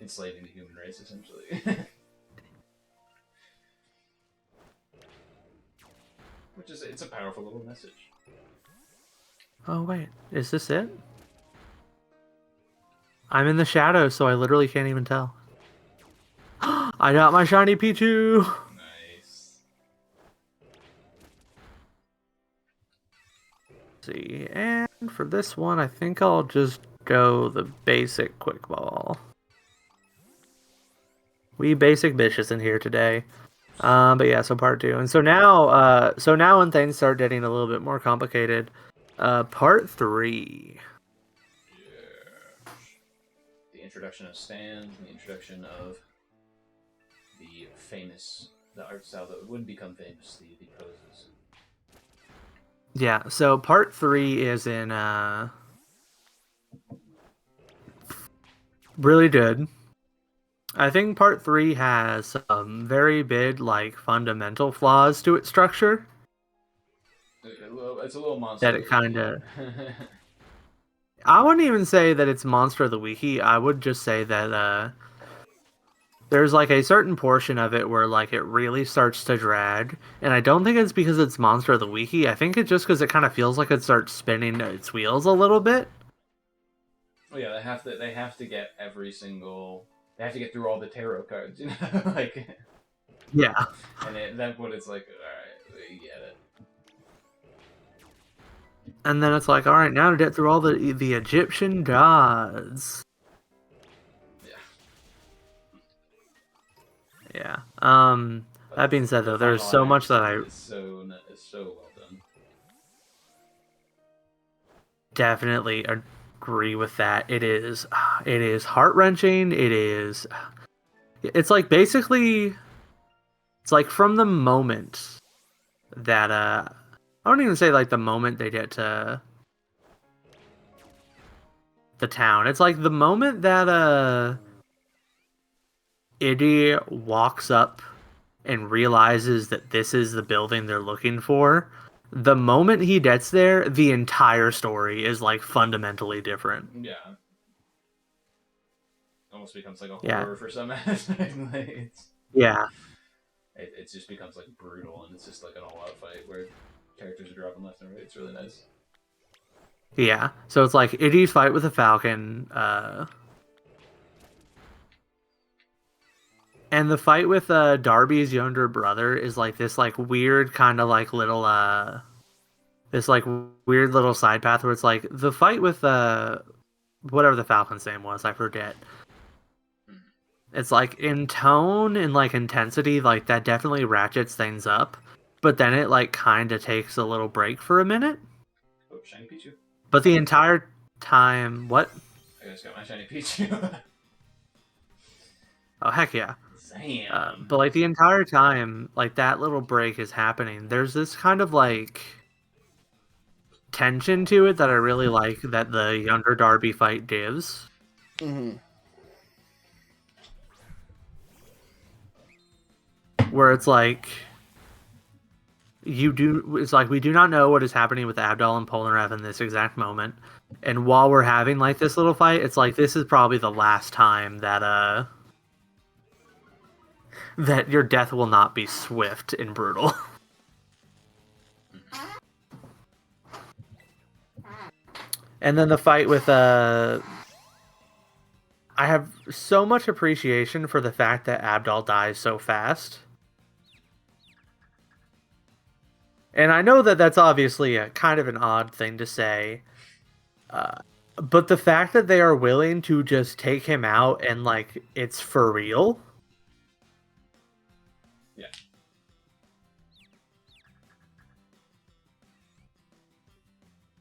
S2: enslaving the human race, essentially. It's a powerful little message.
S1: Oh wait, is this it? I'm in the shadow, so I literally can't even tell. I got my shiny Pichu!
S2: Nice.
S1: Let's see, and for this one, I think I'll just go the basic quick ball. We basic bitches in here today. But yeah, so part 2. And so now when things start getting a little bit more complicated, part 3.
S2: Yeah. The introduction of Stan, the introduction of the art style that would become famous, the poses.
S1: Yeah, so part 3 is in, really good. I think part 3 has some very big, like, fundamental flaws to its structure.
S2: It's a little monster.
S1: That it kind of... I wouldn't even say that it's Monster of the Wiki. I would just say that, there's, like, a certain portion of it where, like, it really starts to drag. And I don't think it's because it's Monster of the Wiki. I think it's just because it kind of feels like it starts spinning its wheels a little bit.
S2: Oh yeah, they have to get every single... They have to get through all the tarot cards, like...
S1: Yeah.
S2: And that's what it's like, alright, we get it.
S1: And then it's like, alright, now to get through all the Egyptian gods. Yeah. That being said, though, there's so much that
S2: It's so well done.
S1: Definitely agree with that. It is heart-wrenching. It's like basically, it's like from the moment that, I don't even say like the moment they get to the town. It's like the moment that, Iggy walks up and realizes that this is the building they're looking for. The moment he gets there, the entire story is like fundamentally different.
S2: Yeah. Almost becomes like a horror for some aspect.
S1: Yeah.
S2: It just becomes like brutal, and it's just like an all-out fight where characters are dropping left and right. It's really nice.
S1: Yeah. So it's like Iggy's fight with the Falcon, and the fight with Darby's younger brother is like this like weird kind of like little this like weird little side path where it's like the fight with whatever the Falcon's name was, I forget. It's like in tone and like intensity, like that definitely ratchets things up, but then it like kind of takes a little break for a minute.
S2: Oh, shiny Pichu.
S1: But the entire time, what?
S2: I just got my shiny Pichu.
S1: Oh heck yeah.
S2: Damn.
S1: But like the entire time, like that little break is happening, there's this kind of like tension to it that I really like that the younger Darby fight gives.
S3: Mm-hmm.
S1: Where it's like it's like we do not know what is happening with Abdal and Polnareff in this exact moment. And while we're having like this little fight, it's like this is probably the last time that that your death will not be swift and brutal. And then the fight with I have so much appreciation for the fact that Abdal dies so fast. And I know that that's obviously a kind of an odd thing to say. But the fact that they are willing to just take him out and like it's for real.
S2: Yeah.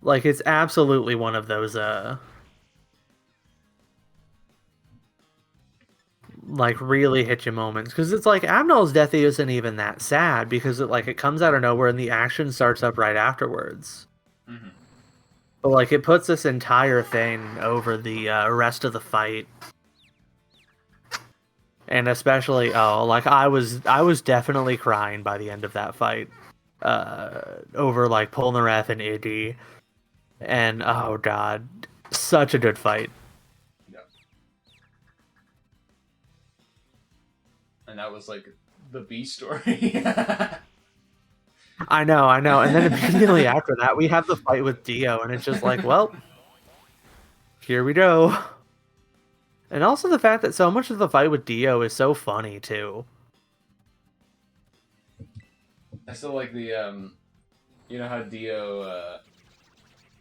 S1: Like it's absolutely one of those like really hit you moments, because it's like Abdal's death isn't even that sad because it comes out of nowhere and the action starts up right afterwards.
S2: Mm-hmm.
S1: But like it puts this entire thing over the rest of the fight, and especially like I was definitely crying by the end of that fight, over like Polnareff and Iggy, and oh god, such a good fight.
S2: Yeah. And that was like the B story.
S1: I know, and then immediately after that we have the fight with Dio, and it's just like, well, here we go. And also the fact that so much of the fight with Dio is so funny too.
S2: I still like the you know how Dio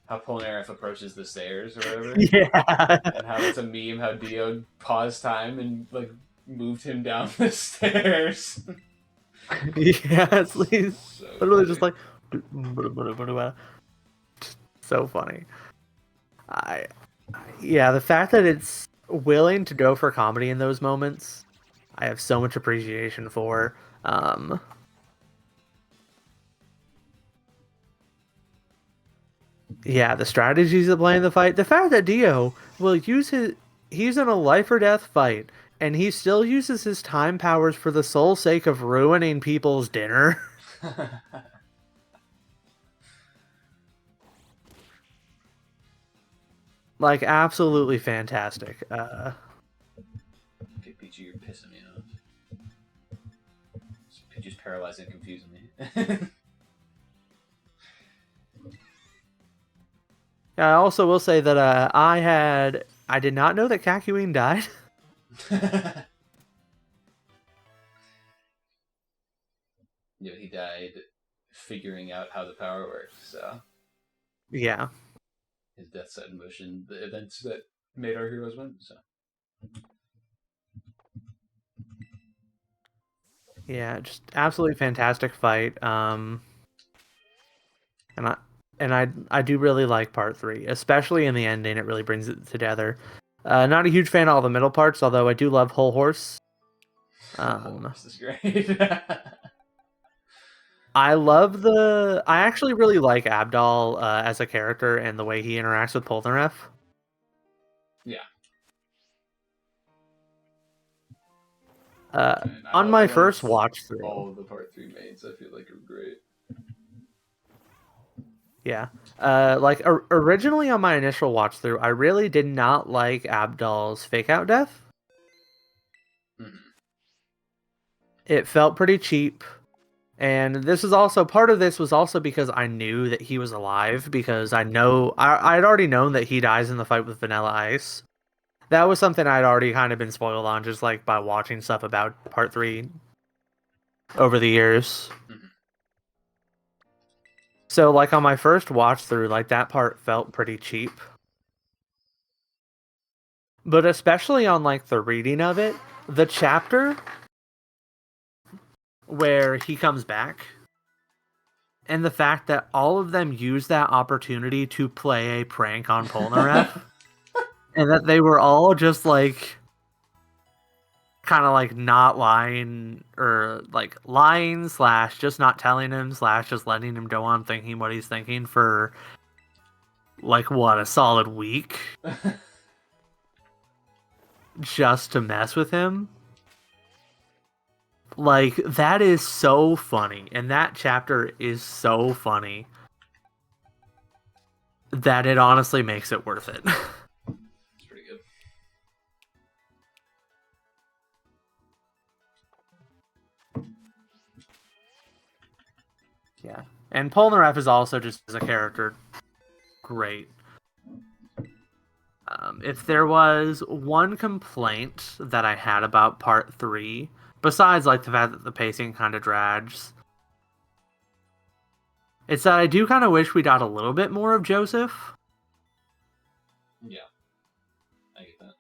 S2: how Polnareff approaches the stairs or whatever.
S1: Yeah.
S2: And how it's a meme how Dio paused time and like moved him down the stairs.
S1: Yeah, it's literally
S2: funny.
S1: just like so funny. I yeah, the fact that it's willing to go for comedy in those moments, I have so much appreciation for. Yeah, the strategies of playing the fight, the fact that Dio will use he's in a life or death fight, and he still uses his time powers for the sole sake of ruining people's dinner. Like, absolutely fantastic.
S2: Okay, Peachy, you're pissing me off. Peachy's paralyzing and confusing me.
S1: I also will say that I did not know that Kakyoin died.
S2: Yeah, he died figuring out how the power works, so
S1: Yeah.
S2: his death set in motion the events that made our heroes win, so.
S1: Yeah, just absolutely fantastic fight. And I do really like part 3, especially in the ending. It really brings it together. Not a huge fan of all the middle parts, although I do love Whole Horse.
S2: Whole Horse is great.
S1: I actually really like Abdal as a character and the way he interacts with Polnareff.
S2: Yeah.
S1: On my first watch through,
S2: all of the part 3 mains I feel like are great.
S1: Yeah. Like originally on my initial watch through, I really did not like Abdal's fake out death.
S2: Mm-hmm.
S1: It felt pretty cheap. And this is also part of this was also because I knew that he was alive, because I'd already known that he dies in the fight with Vanilla Ice. That was something I'd already kind of been spoiled on, just like by watching stuff about part 3 over the years.
S2: Mm-hmm.
S1: So like on my first watch through, like that part felt pretty cheap. But especially on like the reading of it, the chapter where he comes back, and the fact that all of them use that opportunity to play a prank on Polnareff, and that they were all just like kind of like not lying, or like lying / just not telling him / just letting him go on thinking what he's thinking for like what, a solid week just to mess with him. Like, that is so funny, and that chapter is so funny that it honestly makes it worth it.
S2: It's pretty good.
S1: Yeah. And Polnareff is also just as a character great. If there was one complaint that I had about part 3, besides like the fact that the pacing kind of drags, it's that I do kind of wish we got a little bit more of Joseph.
S2: Yeah, I get that.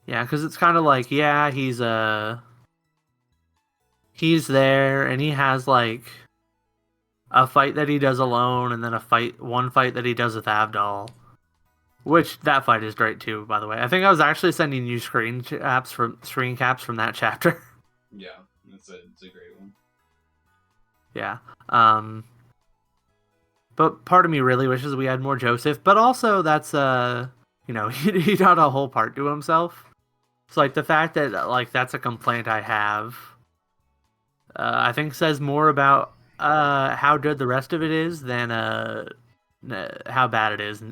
S1: Yeah, because it's kind of like, yeah, he's there, and he has like a fight that he does alone, and then one fight that he does with Abdal. Which, that fight is great too, by the way. I think I was actually sending you screen caps from that chapter.
S2: Yeah, it's a great one.
S1: Yeah. But part of me really wishes we had more Joseph, but also that's he got a whole part to himself. So like the fact that like that's a complaint I have, I think says more about how good the rest of it is than how bad it is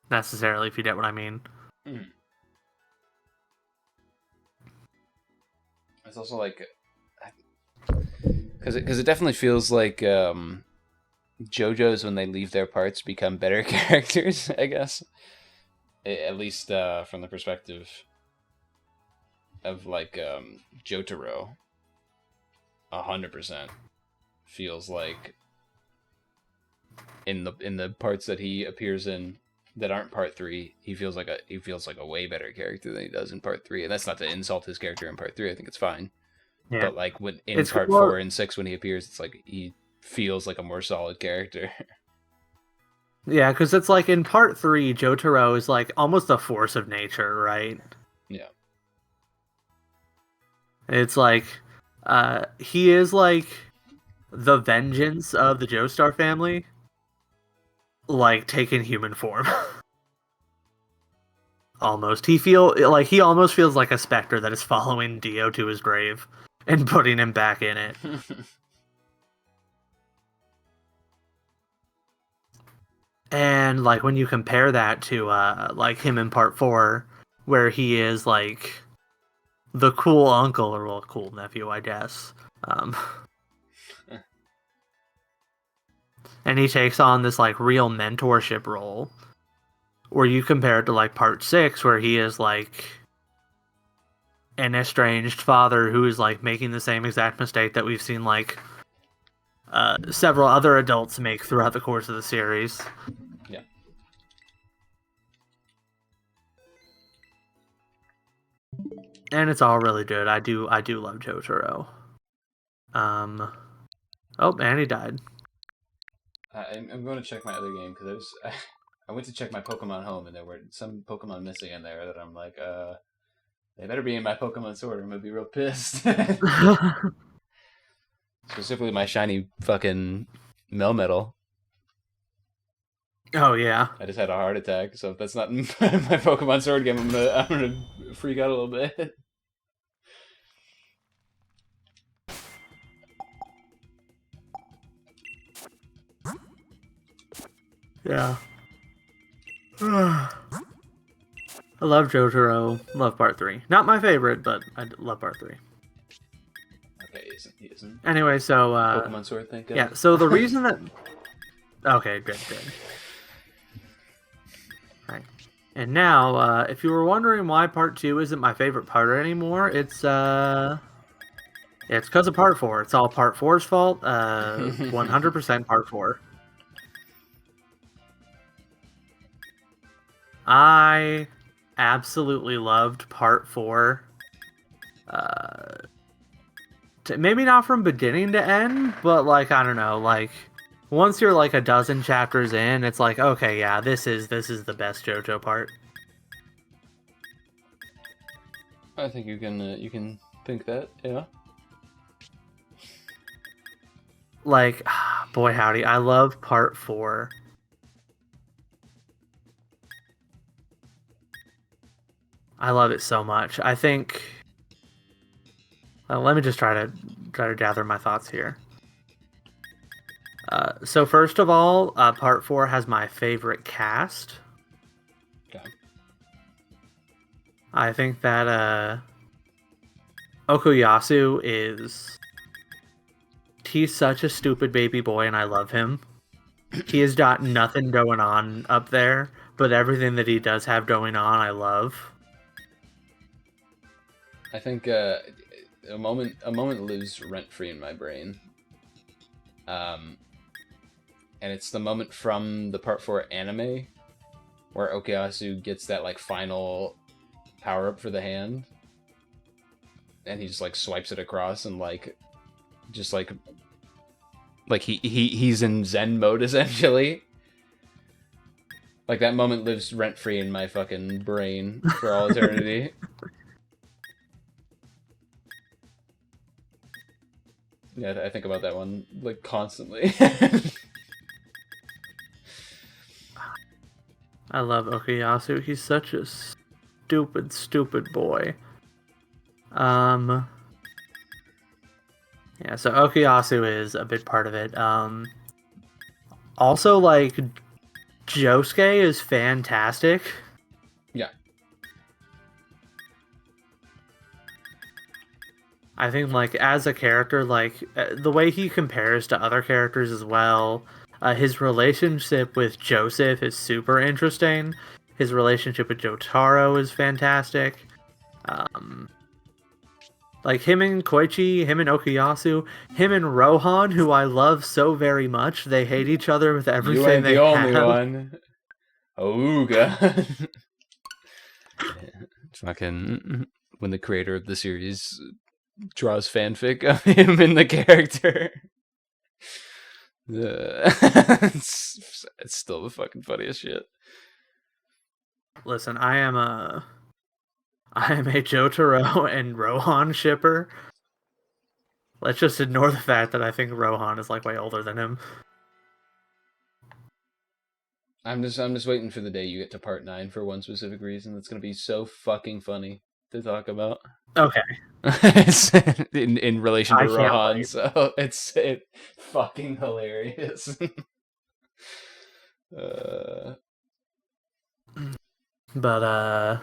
S1: necessarily, if you get what I mean.
S2: Mm. It's also like, because it definitely feels like JoJo's, when they leave their parts, become better characters, I guess. At least from the perspective of like Jotaro, 100% feels like in the parts that he appears in that aren't part 3, he feels like a way better character than he does in part 3. And that's not to insult his character in part 3. I think it's fine.
S1: Yeah,
S2: But like when in
S1: it's
S2: part
S1: well,
S2: 4 and 6 when he appears, it's like he feels like a more solid character.
S1: yeah, because it's like in part 3, Jotaro is like almost a force of nature, right?
S2: Yeah.
S1: It's like he is like the vengeance of the Joestar family, like taking human form. Almost. He almost feels like a specter that is following Dio to his grave and putting him back in it. And like when you compare that to like him in part 4, where he is like the cool uncle, or well, cool nephew, I guess. Um, and he takes on this like real mentorship role. Or you compare it to like part 6, where he is like an estranged father who is like making the same exact mistake that we've seen like several other adults make throughout the course of the series.
S2: Yeah.
S1: And it's all really good. I do love Jotaro. Oh, and he died.
S2: I'm going to check my other game because I went to check my Pokemon Home and there were some Pokemon missing in there that I'm like, they better be in my Pokemon Sword or I'm gonna be real pissed. Specifically my shiny fucking Melmetal.
S1: Oh yeah.
S2: I just had a heart attack, so if that's not in my Pokemon Sword game, I'm gonna freak out a little bit.
S1: Yeah. I love Jotaro. Love part 3. Not my favorite, but I love part 3.
S2: Okay, he isn't.
S1: Anyway, so
S2: Pokemon Sword, thank God.
S1: yeah, so the reason that okay, good. Right. And now, if you were wondering why part 2 isn't my favorite part anymore, it's because of part 4. It's all part 4's fault. 100% part 4. I absolutely loved part 4. Maybe not from beginning to end, but like I don't know, like once you're like a dozen chapters in, it's like okay, yeah, this is the best JoJo part.
S2: I think you can think that, yeah.
S1: Like, boy howdy, I love part 4. I love it so much. I think. Let me just try to gather my thoughts here. So first of all, part 4 has my favorite cast.
S2: Okay.
S1: I think that Okuyasu he's such a stupid baby boy, and I love him. He has got nothing going on up there, but everything that he does have going on, I love.
S2: I think a moment lives rent free in my brain. And it's the moment from the part 4 anime where Okuyasu gets that like final power up for the hand, and he just like swipes it across and like just like he's in Zen mode essentially. Like that moment lives rent free in my fucking brain for all eternity. Yeah, I think about that one like constantly.
S1: I love Okuyasu. He's such a stupid, stupid boy. Um, yeah, so Okuyasu is a big part of it. Also, like, Josuke is fantastic.
S2: Yeah.
S1: I think, like, as a character, like, the way he compares to other characters as well, his relationship with Joseph is super interesting. His relationship with Jotaro is fantastic. Um, like, him and Koichi, him and Okuyasu, him and Rohan, who I love so very much, they hate each other with
S2: You
S1: everything
S2: ain't
S1: they
S2: the only
S1: have.
S2: one. Ooga. Fucking when the creator of the series draws fanfic of him in the character. It's still the fucking funniest shit.
S1: Listen, I am a Jotaro and Rohan shipper. Let's just ignore the fact that I think Rohan is like way older than him.
S2: I'm just waiting for the day you get to part 9 for one specific reason. That's gonna be so fucking funny to talk about.
S1: Okay,
S2: It's in relation to
S1: I can't
S2: Rohan,
S1: wait.
S2: so it's fucking hilarious. uh,
S1: But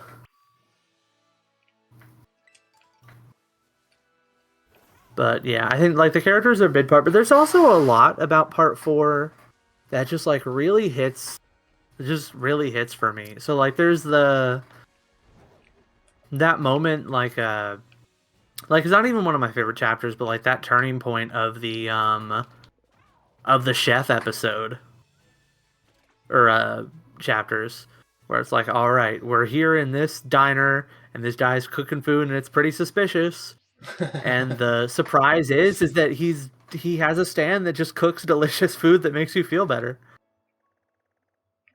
S1: but yeah, I think like the characters are a big part, but there's also a lot about part 4 that just like really hits, just really hits for me. So like there's that moment like it's not even one of my favorite chapters, but like that turning point of the chef episode or chapters where it's like, all right, we're here in this diner and this guy's cooking food and it's pretty suspicious. And the surprise is that he has a stand that just cooks delicious food that makes you feel better.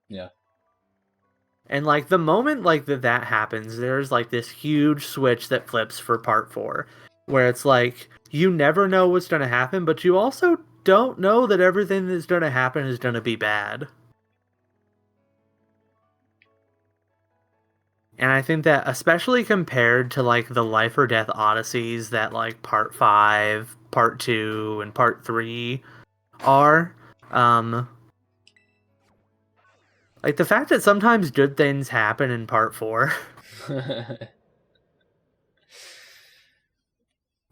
S2: yeah.
S1: And like the moment like that happens, there's like this huge switch that flips for part 4 where it's like you never know what's going to happen, but you also don't know that everything that's going to happen is going to be bad. And I think that especially compared to like the life or death odysseys that like part 5, part 2 and part 3 are, like the fact that sometimes good things happen in part 4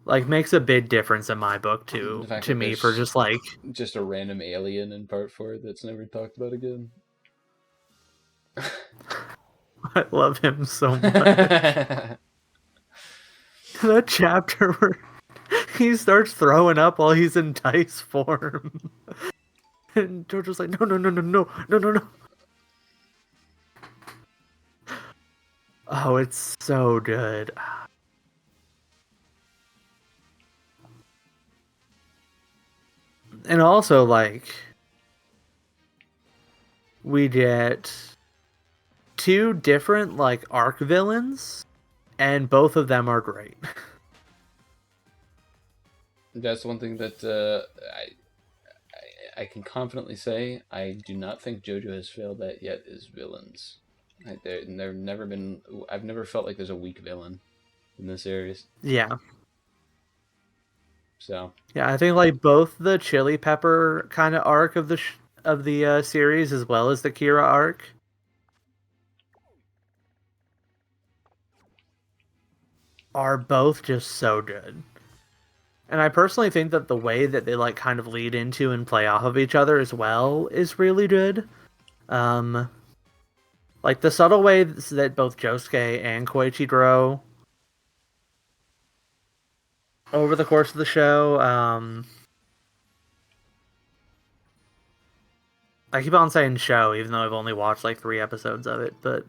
S1: like makes a big difference in my book
S2: The fact
S1: to
S2: that
S1: me for
S2: there's
S1: just like
S2: just a random alien in part 4 that's never talked about again.
S1: I love him so much. That chapter where he starts throwing up while he's in dice form. And Jojo's like, no, no, no, no, no, no, no, no. Oh, it's so good. And also, like, we get 2 different, like, arc villains, and both of them are great.
S2: That's one thing that I can confidently say I do not think JoJo has failed at yet is villains. They're never been. I've never felt like there's a weak villain in this series.
S1: Yeah.
S2: So
S1: Yeah, I think, like, both the Chili Pepper kind of arc of the series as well as the Kira arc are both just so good. And I personally think that the way that they like kind of lead into and play off of each other as well is really good. Um, like the subtle ways that both Josuke and Koichi grow over the course of the show. I keep on saying show, even though I've only watched like 3 episodes of it. But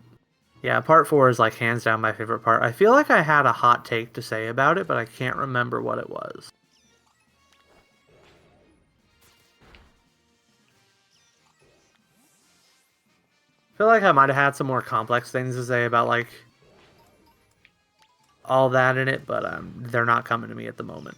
S1: yeah, part 4 is like hands down my favorite part. I feel like I had a hot take to say about it, but I can't remember what it was. I feel like I might have had some more complex things to say about like all that in it, but they're not coming to me at the moment.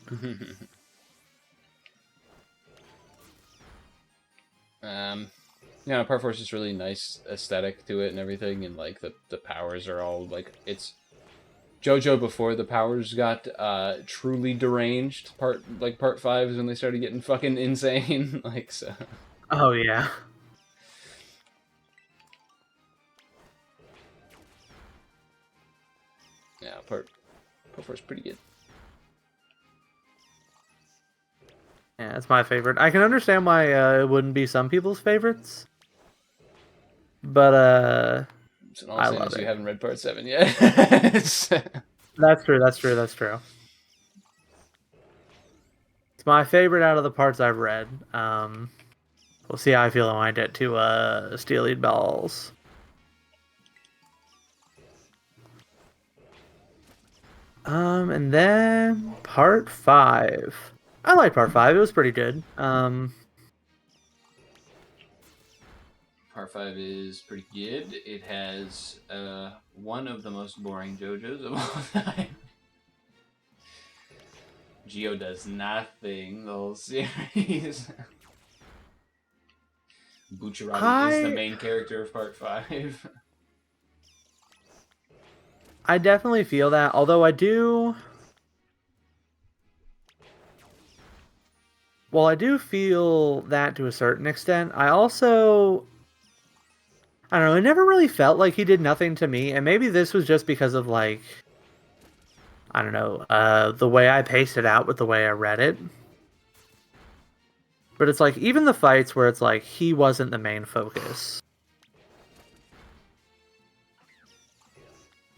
S3: Yeah, Part 4 is just really nice aesthetic to it and everything, and like the powers are all like it's JoJo before the powers got truly deranged. Part 5 is when they started getting fucking insane. Like so.
S1: Oh yeah.
S3: Yeah, part 4 is pretty good.
S1: Yeah, it's my favorite. I can understand why it wouldn't be some people's favorites, but
S3: So all I'm
S1: I
S3: saying
S1: love
S3: is you
S1: it.
S3: haven't read Part 7 yet.
S1: That's true. That's true. That's true. It's my favorite out of the parts I've read. We'll see how I feel when I get to Steely Balls. And then part 5. I like part 5. It was pretty good.
S2: Part 5 is pretty good. It has one of the most boring JoJos of all time. Geo does nothing the whole series. Bucciarati is the main character of Part 5.
S1: I definitely feel that, although I do... Well, I do feel that to a certain extent. I also... I don't know, it never really felt like he did nothing to me, and maybe this was just because of, like... I don't know, the way I paced it out with the way I read it. But it's like, even the fights where it's like, he wasn't the main focus.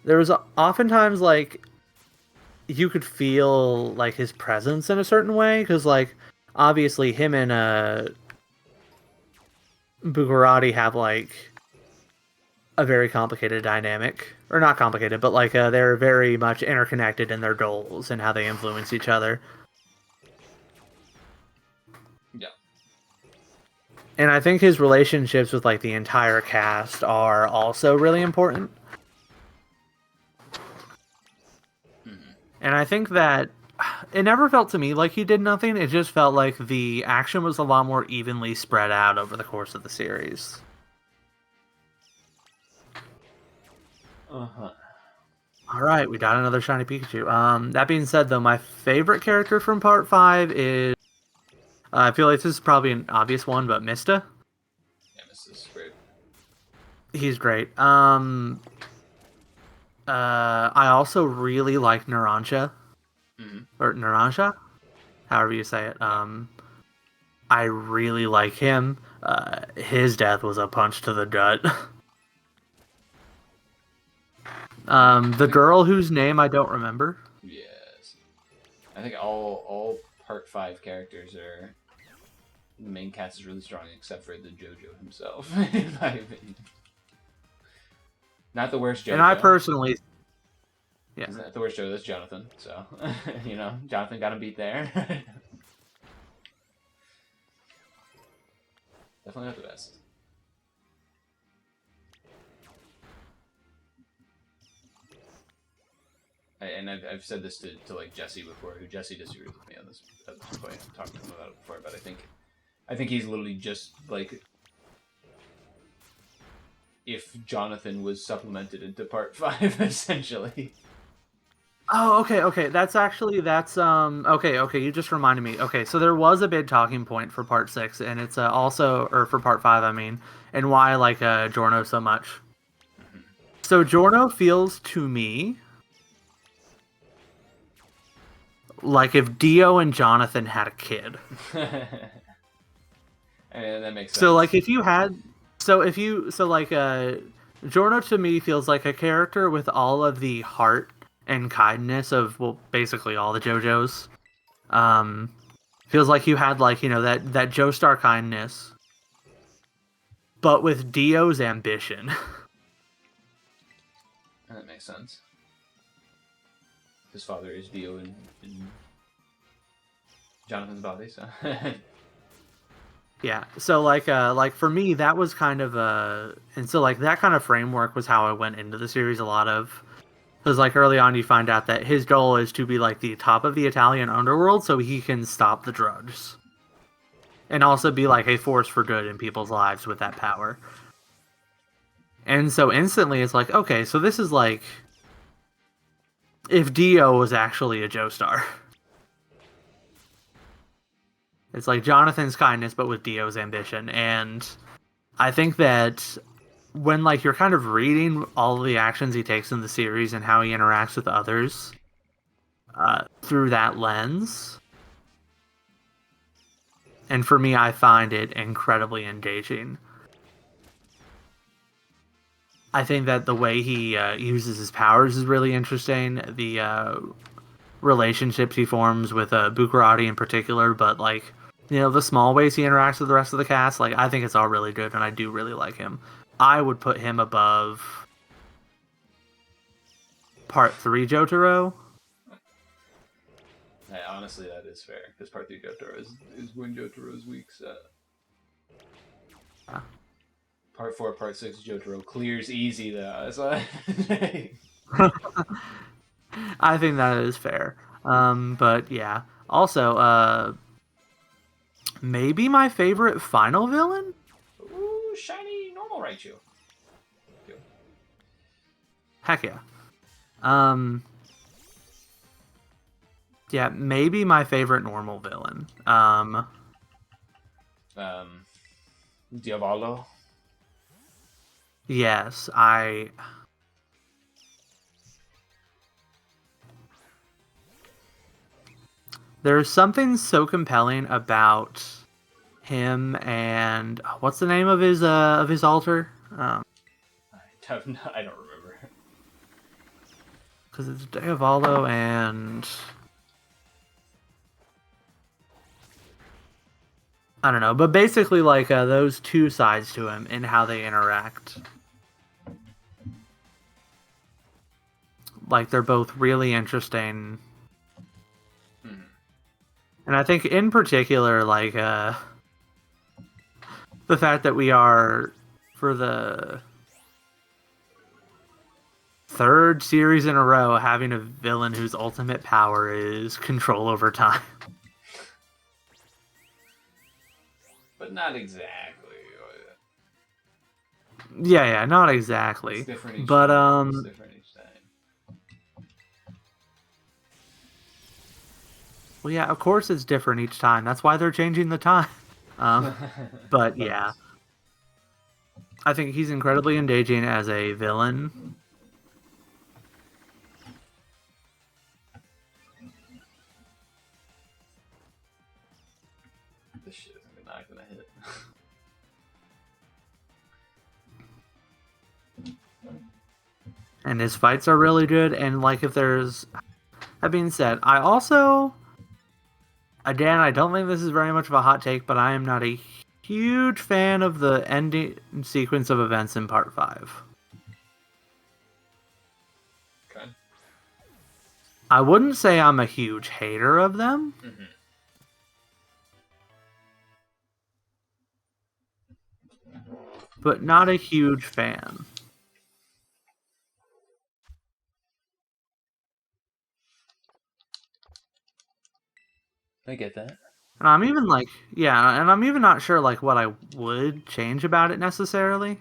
S1: There was oftentimes, like, you could feel, like, his presence in a certain way, because, like, obviously him and Bucciarati have, like, a very complicated dynamic. Or not complicated, but, like, they're very much interconnected in their goals and how they influence each other.
S2: Yeah.
S1: And I think his relationships with, like, the entire cast are also really important. And I think that it never felt to me like he did nothing. It just felt like the action was a lot more evenly spread out over the course of the series.
S2: Uh-huh.
S1: All right, we got another shiny Pikachu. That being said, though, my favorite character from Part 5 is... I feel like this is probably an obvious one, but Mista.
S2: Yeah, Mista's great.
S1: He's great. I also really like Narancia. Or Narancia? However you say it. I really like him. His death was a punch to the gut. The girl whose name I don't remember.
S2: Yes. I think all Part 5 characters are... The main cast is really strong, except for the JoJo himself, in my opinion. Not the worst JoJo.
S1: And I personally...
S2: Yeah. He's not the worst JoJo, that's Jonathan. So, you know, Jonathan got him beat there. Definitely not the best. And I've said this to like Jesse before, who Jesse disagrees with me on this at this point. I've talked to him about it before, but I think he's literally just like if Jonathan was supplemented into Part 5, essentially.
S1: Oh, okay. That's okay, you just reminded me. Okay, so there was a big talking point for Part 6, and it's also, or for Part 5, I mean, and why I like Giorno so much. So Giorno feels to me like if Dio and Jonathan had a kid.
S2: And that makes sense.
S1: So like if you had, Giorno to me feels like a character with all of the heart and kindness of, well, basically all the JoJos. Feels like you had, like, you know, that Joestar kindness, but with Dio's ambition.
S2: That makes sense. His father is Dio in Jonathan's body, so...
S1: Yeah, so like for me, that was kind of and so like that kind of framework was how I went into the series a lot of, because like early on you find out that his goal is to be like the top of the Italian underworld so he can stop the drugs. and also be like a force for good in people's lives with that power. And so instantly it's like, okay, so this is like if Dio was actually a Joestar. It's like Jonathan's kindness, but with Dio's ambition. And I think that when like you're kind of reading all of the actions he takes in the series and how he interacts with others through that lens, and for me, I find it incredibly engaging. I think that the way he uses his powers is really interesting. The relationships he forms with Bukarati in particular, but like, you know, the small ways he interacts with the rest of the cast, like I think it's all really good, and I do really like him. I would put him above Part 3 Jotaro.
S2: Yeah, honestly, that is fair, because Part 3 Jotaro is when Jotaro's weak set.
S1: Yeah.
S2: Part 4, Part 6 Jotaro clears easy, though. So
S1: I think that is fair. But yeah. Also, maybe my favorite final villain?
S2: Ooh, shiny normal Raichu.
S1: Heck yeah. Yeah, maybe my favorite normal villain.
S2: Diavolo.
S1: Yes, there's something so compelling about him and what's the name of his altar?
S2: I don't remember.
S1: Because it's Diavolo and I don't know, but basically like those two sides to him and how they interact. Like they're both really interesting. And I think in particular, like the fact that we are for the third series in a row having a villain whose ultimate power is control over time.
S2: But not exactly.
S1: Yeah, not exactly.
S2: It's different each
S1: but
S2: time. It's different each time.
S1: Well, yeah, of course it's different each time. That's why they're changing the time. But yeah, I think he's incredibly engaging as a villain.
S2: This shit is not gonna hit.
S1: And his fights are really good. And like, if there's, that being said, I also, again, I don't think this is very much of a hot take, but I am not a huge fan of the ending sequence of events in Part 5.
S2: Okay.
S1: I wouldn't say I'm a huge hater of them.
S2: Mm-hmm.
S1: But not a huge fan.
S3: I get that.
S1: And I'm even like, yeah, and I'm even not sure like what I would change about it necessarily.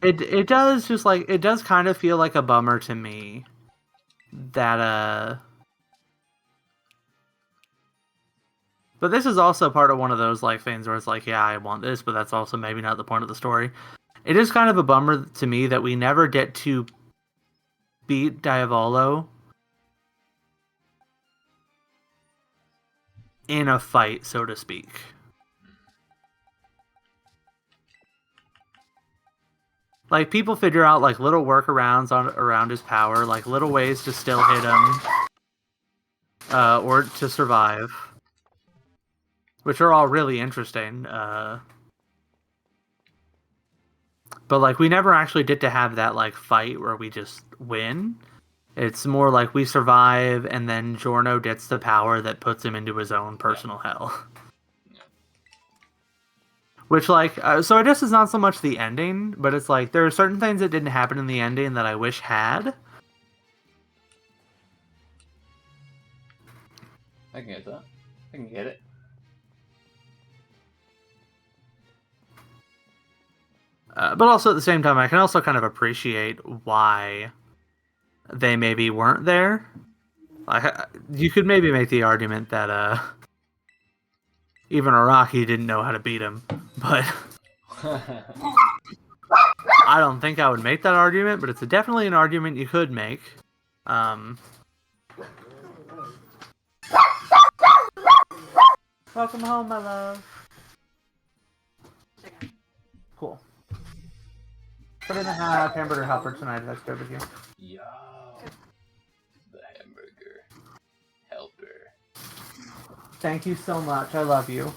S1: It does just like, it does kind of feel like a bummer to me that but this is also part of one of those like things where it's like, yeah, I want this, but that's also maybe not the point of the story. It is kind of a bummer to me that we never get to beat Diavolo in a fight, so to speak. Like, people figure out like little workarounds around his power, like little ways to still hit him, or to survive, which are all really interesting. But like, we never actually get to have that like fight where we just win. It's more like we survive, and then Giorno gets the power that puts him into his own personal hell. Which, like, so I guess it's not so much the ending, but it's like there are certain things that didn't happen in the ending that I wish had.
S2: I can get that. I can get it.
S1: But also at the same time, I can also kind of appreciate why they maybe weren't there. Like, you could maybe make the argument that even Araki didn't know how to beat him, but I don't think I would make that argument. But it's definitely an argument you could make. Welcome home, my love. Cool. Put in a hamburger helper tonight. That's good with you.
S2: Yo, the hamburger helper.
S1: Thank you so much. I love you.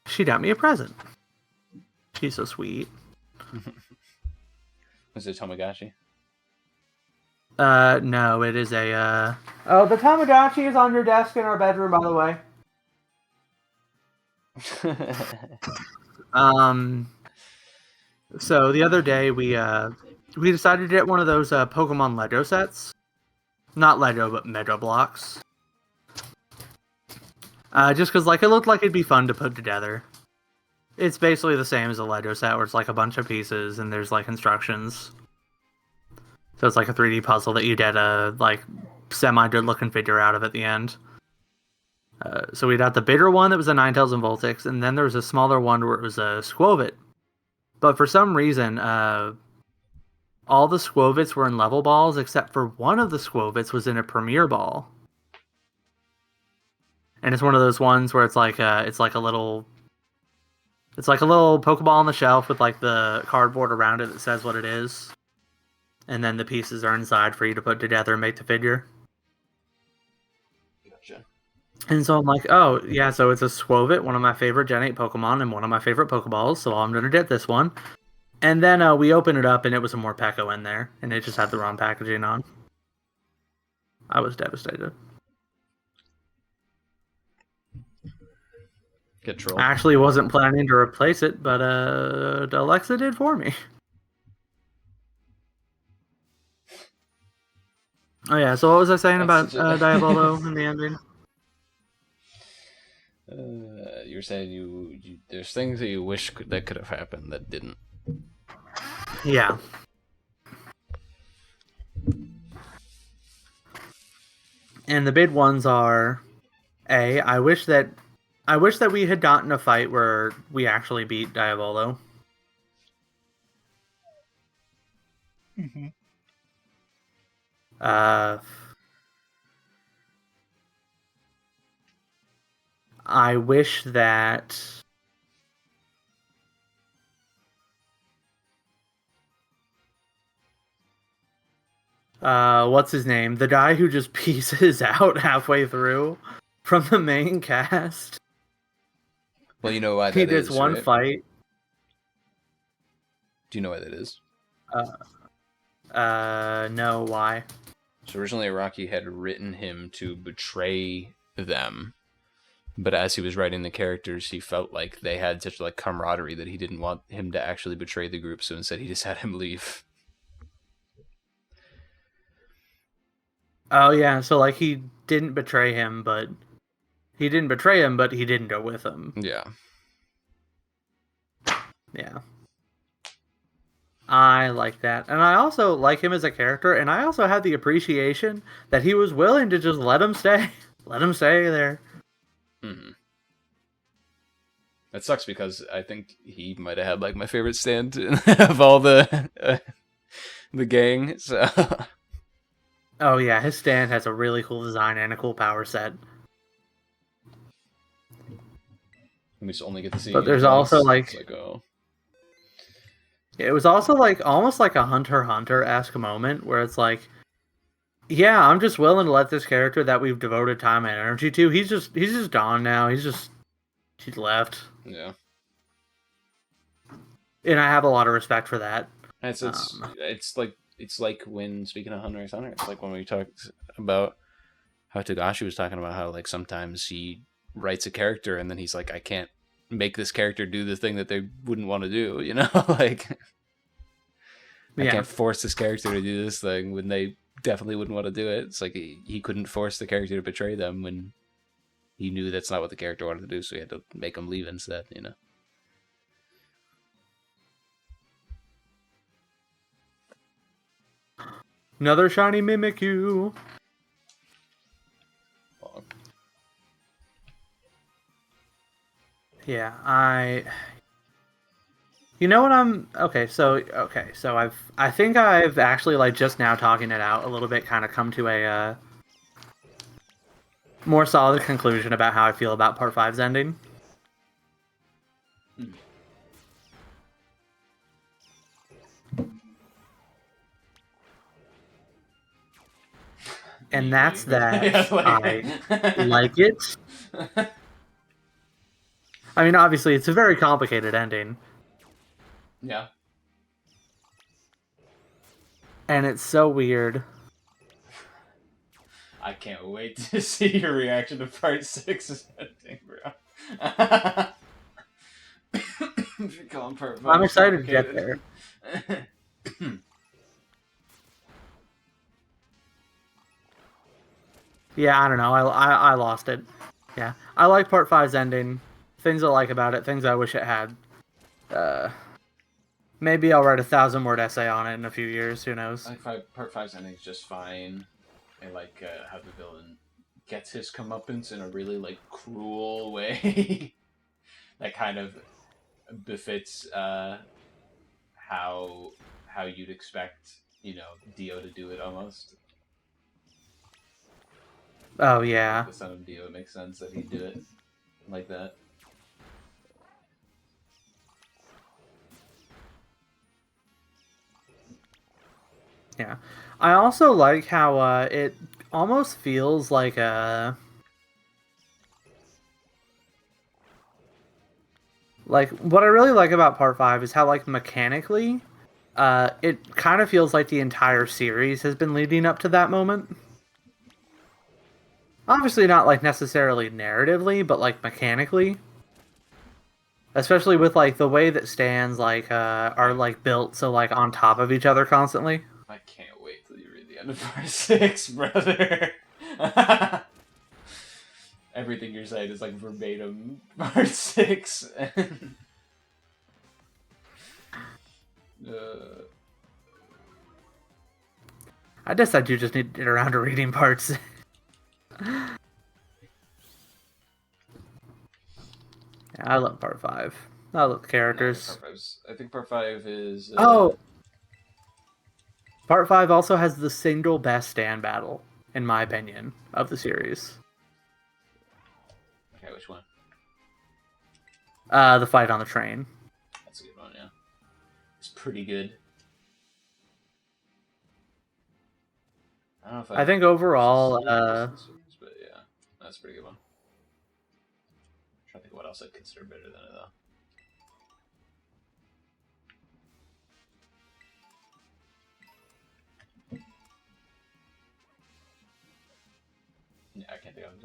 S1: She got me a present. She's so sweet.
S3: Was it Tamagotchi?
S1: No, it is a, Oh, the Tamagotchi is on your desk in our bedroom, by the way. So the other day we decided to get one of those Pokemon Lego sets. Not Lego, but Mega Blocks. Just because like it looked like it'd be fun to put together. It's basically the same as a Lego set, where it's like a bunch of pieces and there's like instructions. So it's like a 3D puzzle that you get a like semi-good looking figure out of at the end. So we got the bigger one that was a Ninetales and Voltix, and then there was a smaller one where it was a Squovit. But for some reason, all the Squovits were in level balls, except for one of the Squovits was in a Premier Ball. And it's one of those ones where it's like a little Pokeball on the shelf with like the cardboard around it that says what it is. And then the pieces are inside for you to put together and make the figure.
S2: Gotcha.
S1: And so I'm like, oh, yeah, so it's a Squovit, one of my favorite Gen 8 Pokemon, and one of my favorite Pokeballs, so I'm going to get this one. And then we open it up, and it was a Morpeko in there, and it just had the wrong packaging on. I was devastated.
S3: Get trolled.
S1: I actually wasn't planning to replace it, but Alexa did for me. Oh yeah, so what was I saying about Diabolo in the ending?
S3: You were saying you there's things that you wish that could have happened that didn't.
S1: Yeah. And the big ones are, I wish that we had gotten a fight where we actually beat Diabolo.
S3: Mm-hmm.
S1: I wish that what's his name? The guy who just pieces out halfway through from the main cast.
S3: Well, you know why that
S1: he
S3: is,
S1: does one
S3: right?
S1: fight.
S3: Do you know why that is?
S1: No, why?
S3: So originally Araki had written him to betray them, but as he was writing the characters, he felt like they had such like camaraderie that he didn't want him to actually betray the group, so instead he just had him leave.
S1: Oh yeah, so like he didn't betray him, but he didn't go with him.
S3: Yeah.
S1: Yeah. I like that. And I also like him as a character, and I also have the appreciation that he was willing to just let him stay. Let him stay there.
S3: Mm-hmm. That sucks because I think he might have had like my favorite stand of all the gang. So.
S1: Oh yeah, his stand has a really cool design and a cool power set.
S3: We just only get to see.
S1: But there's also like,
S3: oh.
S1: It was also like almost like a Hunter x Hunter-esque moment where it's like, yeah, I'm just willing to let this character that we've devoted time and energy to. He's just gone now. He's left.
S3: Yeah.
S1: And I have a lot of respect for that.
S3: It's like when, speaking of Hunter x Hunter, it's like when we talked about how Togashi was talking about how like sometimes he writes a character and then he's like, I can't make this character do the thing that they wouldn't want to do, you know? Like I
S1: Yeah.
S3: can't force this character to do this thing when they definitely wouldn't want to do it. It's like he couldn't force the character to betray them when he knew that's not what the character wanted to do, so he had to make them leave instead, you know?
S1: Another shiny Mimikyu. Yeah, You know what I think I've actually like just now talking it out a little bit, kind of come to a more solid conclusion about how I feel about Part 5's ending. And that's that I like it. I mean, obviously, it's a very complicated ending.
S2: Yeah.
S1: And it's so weird.
S2: I can't wait to see your reaction to Part 6's ending, bro. If you're calling Part 5
S1: I'm excited to get there. Yeah, I don't know. I lost it. Yeah, I like Part 5's ending. Things I like about it. Things I wish it had. Maybe I'll write a 1,000-word essay on it in a few years. Who knows?
S2: I think Part 5's ending is just fine. I like how the villain gets his comeuppance in a really like cruel way that kind of befits how you'd expect, you know, Dio to do it almost.
S1: Oh yeah.
S2: The son of Dio, it makes sense that he'd do it like that.
S1: Yeah. I also like how it almost feels like a... Like, what I really like about Part 5 is how, like, mechanically, it kind of feels like the entire series has been leading up to that moment. Obviously not, like, necessarily narratively, but, like, mechanically. Especially with, like, the way that stands, like, are, like, built so, like, on top of each other constantly.
S2: I can't wait till you read the end of Part 6, brother. Everything you're saying is like verbatim Part 6.
S1: I guess I do just need to get around to reading parts. Yeah, I love Part 5. I love the characters.
S2: I think Part 5 is...
S1: Part 5 also has the single best stand battle, in my opinion, of the series.
S2: Okay, which one?
S1: The fight on the train.
S2: That's a good one, yeah. It's pretty good. I don't know if
S1: I think overall,
S2: but yeah, that's a pretty good one. I'm trying to think what else I'd consider better than it, though. Yeah, I can't think of it.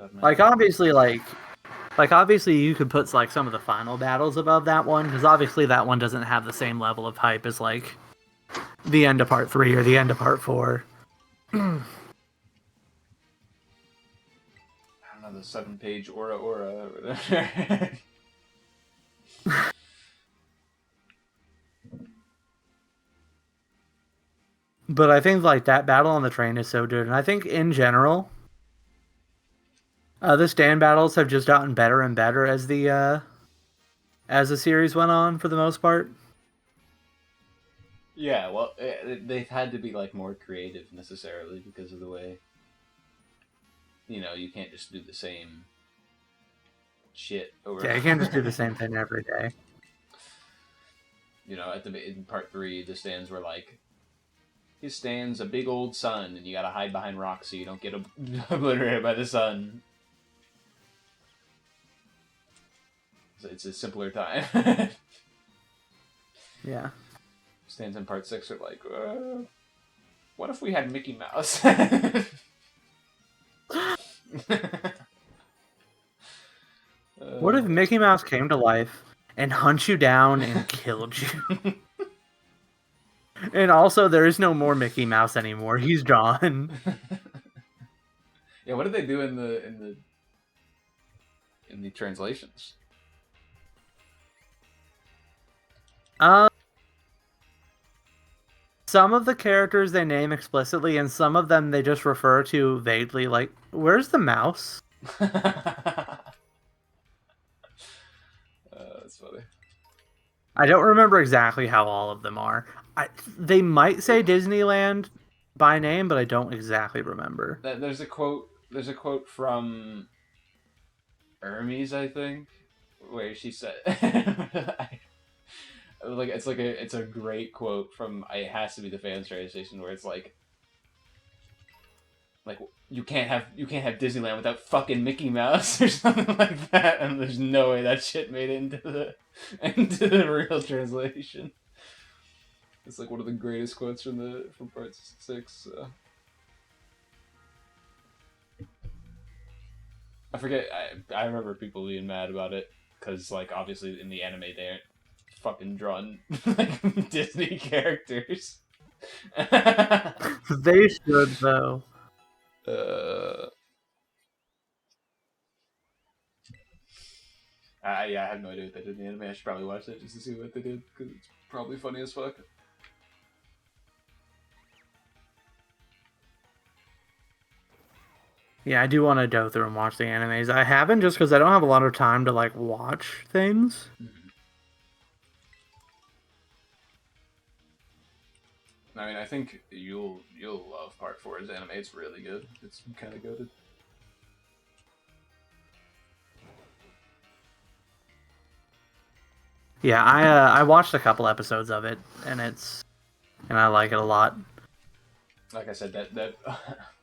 S1: like obviously you could put like some of the final battles above that one, because obviously that one doesn't have the same level of hype as like the end of Part 3 or the end of Part 4.
S2: I don't know, the 7-page Aura or whatever.
S1: But I think like that battle on the train is so good, and I think in general, the stand battles have just gotten better and better as the series went on, for the most part.
S2: Yeah, well, they've had to be like more creative necessarily because of the way, you know, you can't just do the same shit over.
S1: Yeah, you can't just do the same thing every day.
S2: You know, in Part 3, the stands were like, his stand's a big old sun, and you gotta hide behind rocks so you don't get obliterated by the sun. So it's a simpler time.
S1: Yeah.
S2: Stands in Part 6 are like, what if we had Mickey Mouse?
S1: What if Mickey Mouse came to life and hunt you down and killed you? And also, there is no more Mickey Mouse anymore. He's gone.
S2: Yeah, what did they do in the translations?
S1: Some of the characters they name explicitly, and some of them they just refer to vaguely. Like, where's the mouse?
S2: That's funny.
S1: I don't remember exactly how all of them are. They might say Disneyland by name, but I don't exactly remember.
S2: There's a quote. There's a quote from Hermes, I think, where she said, it's a great quote from. It has to be the fans translation where it's like you can't have Disneyland without fucking Mickey Mouse or something like that, and there's no way that shit made it into the real translation. It's like one of the greatest quotes from part 6. So. I forget. I remember people being mad about it because, like, obviously in the anime they aren't fucking drawn like Disney characters.
S1: They should though.
S2: I have no idea what they did in the anime. I should probably watch that just to see what they did because it's probably funny as fuck.
S1: Yeah, I do want to go through and watch the animes. I haven't just because I don't have a lot of time to like watch things.
S2: I mean, I think you'll love Part 4's anime. It's really good. It's kind of goated.
S1: Yeah, I watched a couple episodes of it, and I like it a lot.
S2: Like I said, that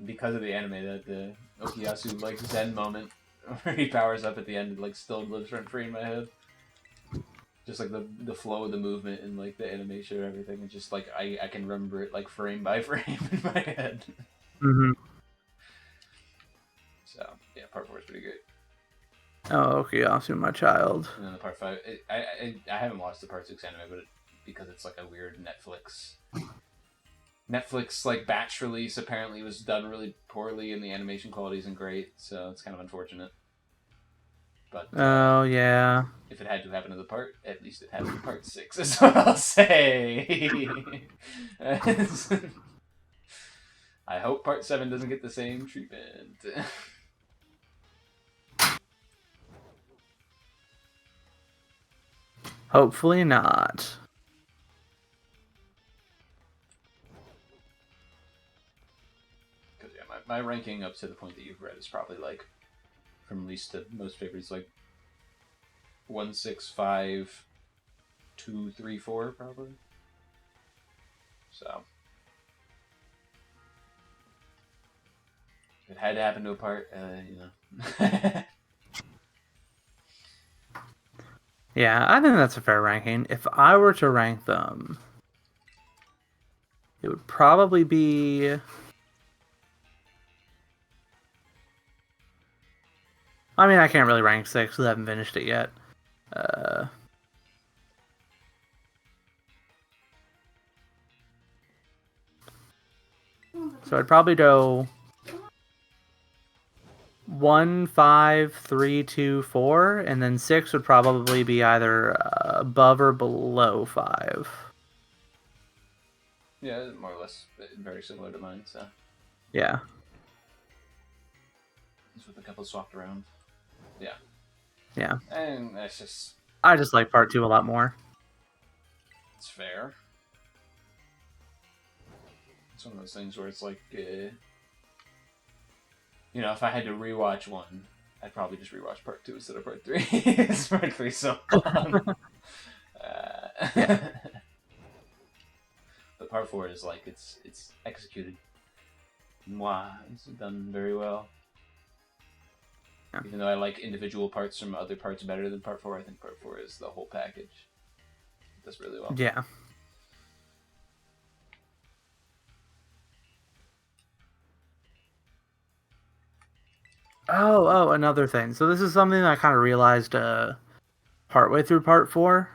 S2: because of the anime, that the Okuyasu like Zen moment where he powers up at the end, like still lives rent free in my head. Just like the flow of the movement and like the animation and everything, and just like I can remember it like frame by frame in my head.
S1: Mm-hmm.
S2: So yeah, Part 4 is pretty great.
S1: Oh, Okuyasu, my child.
S2: And then the Part 5, I haven't watched the Part 6 anime, but because it's like a weird Netflix like batch release apparently was done really poorly and the animation quality isn't great, so it's kind of unfortunate. But
S1: oh yeah,
S2: if it had to happen to the part, at least it happened in Part 6. Is what I'll say. I hope Part 7 doesn't get the same treatment.
S1: hopefully not.
S2: Because yeah, my ranking up to the point that you've read is probably like from least to most favorites, like 1, 6, 5, 2, 3, 4, probably. So if it had to happen to a part, you know.
S1: Yeah, I think that's a fair ranking. If I were to rank them, it would probably be. I mean, I can't really rank 6 because I haven't finished it yet. So I'd probably go 1, 5, 3, 2, 4, and then 6 would probably be either above or below 5.
S2: Yeah, more or less very similar to mine, so.
S1: Yeah.
S2: Just with a couple swapped around. Yeah.
S1: Yeah.
S2: And that's just.
S1: I just like part 2 a lot more.
S2: It's fair. It's one of those things where it's like, you know, if I had to rewatch one, I'd probably just rewatch part 2 instead of part 3. It's part 3 so long.
S1: Yeah.
S2: But part 4 is like it's executed. Mwah, it's done very well.
S1: Yeah.
S2: Even though I like individual parts from other parts better than part 4, I think part 4 is the whole package. It does really well.
S1: Yeah. Another thing. So this is something I kind of realized partway through part 4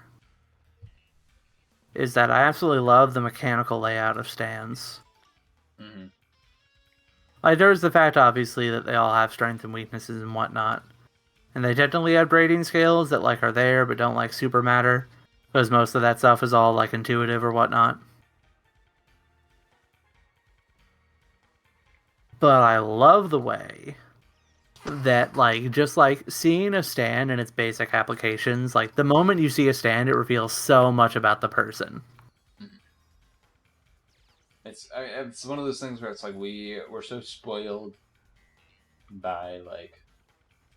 S1: is that I absolutely love the mechanical layout of stands.
S3: Mm-hmm.
S1: Like, there's the fact, obviously, that they all have strengths and weaknesses and whatnot. And they technically have braiding scales that, like, are there but don't, like, super matter. Because most of that stuff is all, like, intuitive or whatnot. But I love the way that, like, just, like, seeing a stand and its basic applications, like, the moment you see a stand, it reveals so much about the person.
S2: It's one of those things where it's like we're so spoiled by like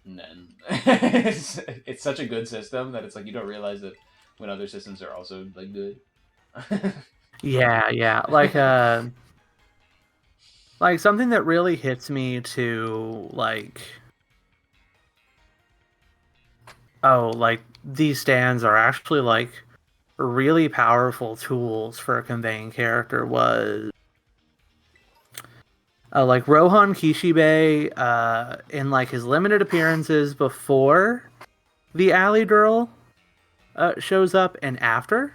S2: Nen. It's such a good system that it's like you don't realize that when other systems are also like good.
S1: Yeah. Like something that really hits me to like these stands are actually like really powerful tools for a conveying character was like Rohan Kishibe in like his limited appearances before the Alley Girl shows up and after.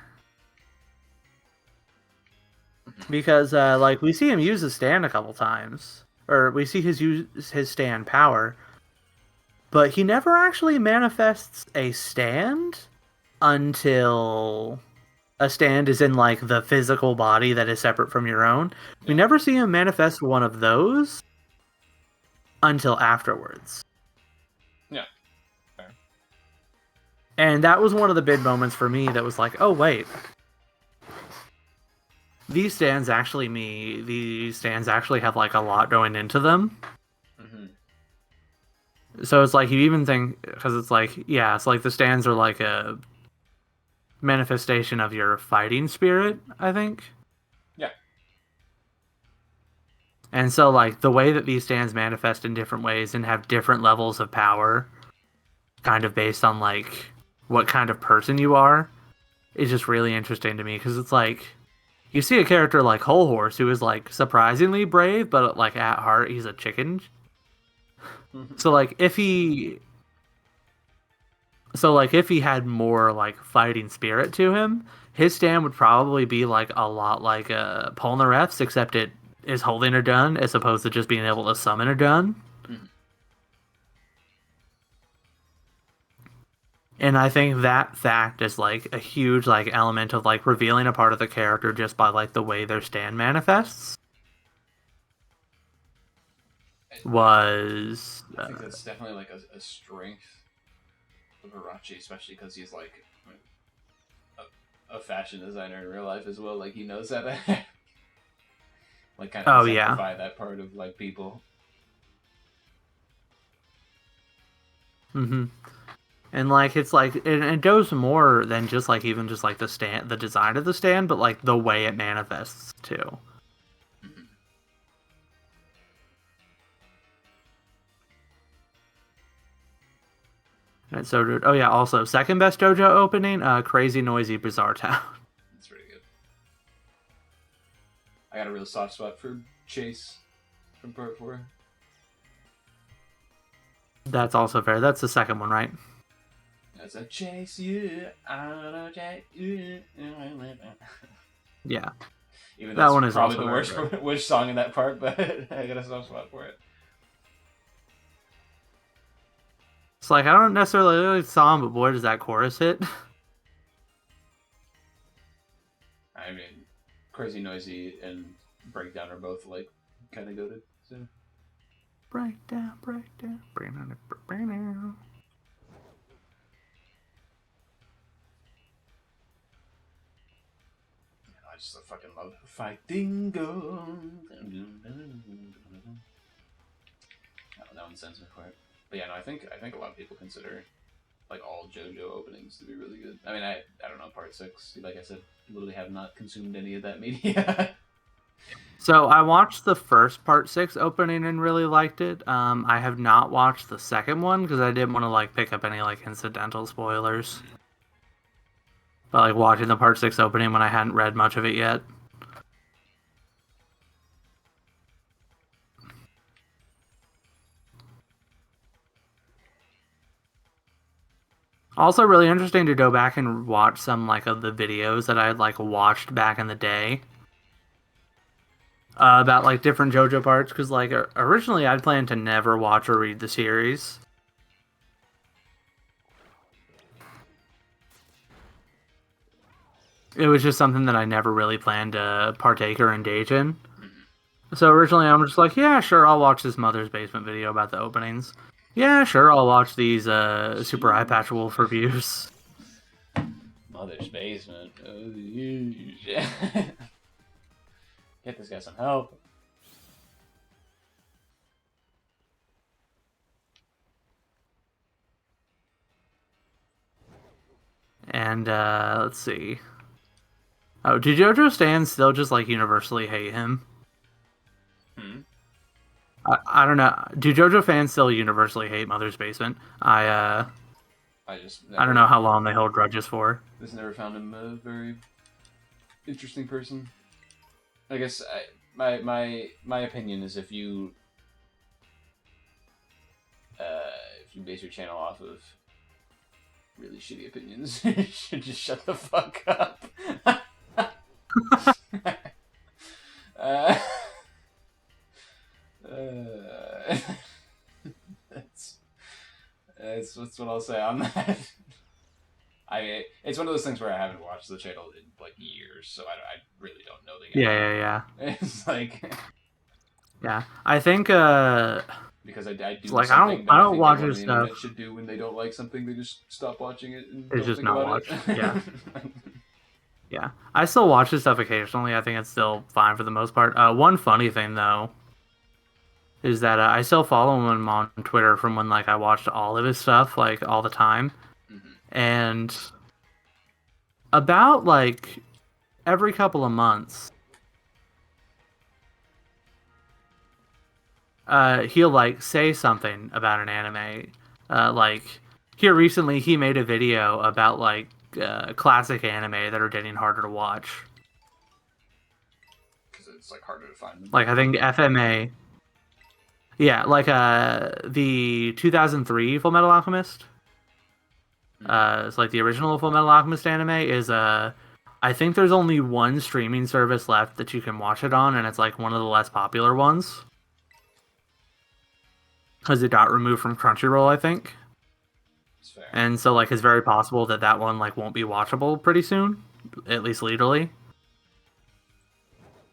S1: Because like we see him use his stand a couple times, or we see his stand power, but he never actually manifests a stand until a stand is in like the physical body that is separate from your own.
S2: Yeah.
S1: We never see him manifest one of those until afterwards.
S2: Yeah. Fair.
S1: And that was one of the big moments for me that was like, oh wait. These stands actually have like a lot going into them.
S2: Mm-hmm.
S1: So it's like you even think, because it's like, yeah, it's like the stands are like a manifestation of your fighting spirit, I think.
S2: Yeah.
S1: And so like the way that these stands manifest in different ways and have different levels of power, kind of based on like what kind of person you are, is just really interesting to me, because it's like you see a character like Whole Horse who is like surprisingly brave, but like at heart he's a chicken. So like if he had more like fighting spirit to him, his stand would probably be like a lot like Polnareff's, except it is holding a gun as opposed to just being able to summon a gun.
S2: Mm-hmm.
S1: And I think that fact is like a huge like element of like revealing a part of the character just by like the way their stand manifests. Was
S2: I think that's definitely like a strength of Hirachi, especially because he's like a fashion designer in real life as well. Like he knows how to like kind of exemplify that part of like people.
S1: Mm-hmm. And like it's like it goes more than just like even just like the design of the stand, but like the way it manifests too. And so, oh yeah, also second best dojo opening, Crazy Noisy Bizarre Town.
S2: That's pretty good. I got a real soft spot for Chase from part 4.
S1: That's also fair. That's the second one, right?
S2: That's a chase you, I don't chase you.
S1: Yeah.
S2: Even
S1: that one is
S2: probably
S1: also
S2: the worst song in that part, but I got a soft spot for it.
S1: It's like I don't necessarily like the song, but boy, does that chorus hit.
S2: I mean, Crazy Noisy and Breakdown are both like kind of goated. So.
S1: Breakdown.
S2: I just fucking love fighting go. That one sends me for it. But yeah, no, I think a lot of people consider like all JoJo openings to be really good. I mean, I don't know, part 6, like I said, literally have not consumed any of that media.
S1: So I watched the first part 6 opening and really liked it. I have not watched the second one because I didn't want to like pick up any like incidental spoilers. But like watching the part 6 opening when I hadn't read much of it yet. Also, really interesting to go back and watch some like of the videos that I had like watched back in the day about like different JoJo parts. Because like originally, I'd planned to never watch or read the series. It was just something that I never really planned to partake or engage in. So originally, I'm just like, yeah, sure, I'll watch this Mother's Basement video about the openings. Yeah, sure, I'll watch these Super Eye Patch Wolf reviews.
S2: Mother's Basement. Get this guy some help.
S1: And let's see. Oh, do JoJo stands still just like universally hate him? I don't know. Do JoJo fans still universally hate Mother's Basement? I don't know how long they hold grudges for.
S2: Just never found him a very interesting person. I guess my opinion is if you base your channel off of really shitty opinions, you should just shut the fuck up. That's what I'll say on that. It's one of those things where I haven't watched the channel in like years, so I really don't know the guy.
S1: Yeah.
S2: It's like,
S1: yeah, I think
S2: because I do
S1: like
S2: something
S1: I
S2: that
S1: don't
S2: think
S1: watch
S2: everyone
S1: his
S2: on the internet
S1: stuff.
S2: should do when they don't like something. They just stop watching it and
S1: It's
S2: don't
S1: just
S2: think
S1: not
S2: about
S1: watch.
S2: it.
S1: Yeah. Yeah, I still watch his stuff occasionally. I think it's still fine for the most part. One funny thing though is that I still follow him on Twitter from when like I watched all of his stuff like all the time, and about like every couple of months, he'll like say something about an anime. Like here recently, he made a video about like classic anime that are getting harder to watch.
S2: Because it's like harder to find them.
S1: Like I think FMA. Yeah, like the 2003 Full Metal Alchemist. It's like the original Full Metal Alchemist anime is I think there's only one streaming service left that you can watch it on, and it's like one of the less popular ones because it got removed from Crunchyroll, I think.
S2: It's fair.
S1: And so like it's very possible that that one like won't be watchable pretty soon, at least legally.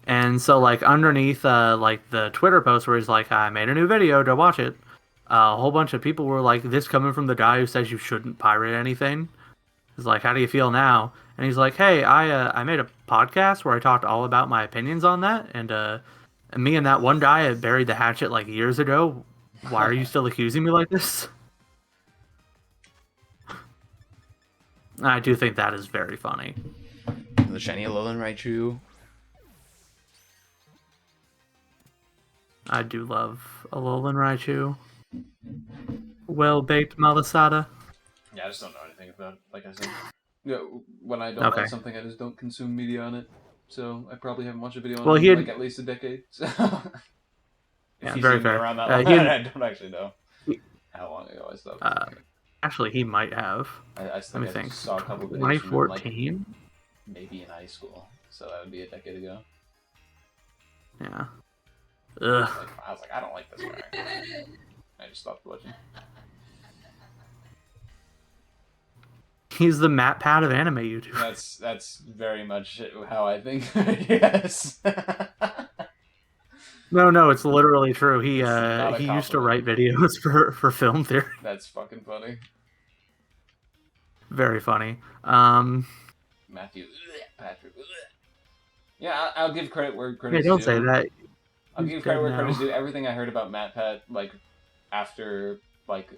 S1: And so like underneath like the Twitter post where he's like, I made a new video to watch it, a whole bunch of people were like, this coming from the guy who says you shouldn't pirate anything. He's like, how do you feel now? And he's like, hey, I made a podcast where I talked all about my opinions on that, and me and that one guy had buried the hatchet like years ago. Why are you still accusing me like this? I do think that is very funny.
S3: The shiny Alolan Raichu.
S1: I do love Alolan Raichu. Well-baked Malasada.
S2: Yeah, I just don't know anything about it, like I said. Yeah, when I don't like something, I just don't consume media on it. So I probably haven't watched a video on it in like at least a decade. So
S1: yeah, very fair.
S2: Around that long, I don't actually know how long ago I stopped.
S1: Actually, he might have.
S2: Let
S1: me think.
S2: Saw a couple videos
S1: 2014?
S2: Like, maybe in high school. So that would be a decade ago.
S1: Yeah.
S2: Ugh. I was like, I don't like this guy. I just stopped watching.
S1: He's the MatPat of anime YouTube.
S2: That's very much how I think. Yes.
S1: No, it's literally true. He used to write videos for film theory.
S2: That's fucking funny.
S1: Very funny.
S2: Matthew, Patrick. Yeah, I'll give credit where credit's due.
S1: Don't say that.
S2: I'll give credit where credit's due. Everything I heard about MatPat, like after like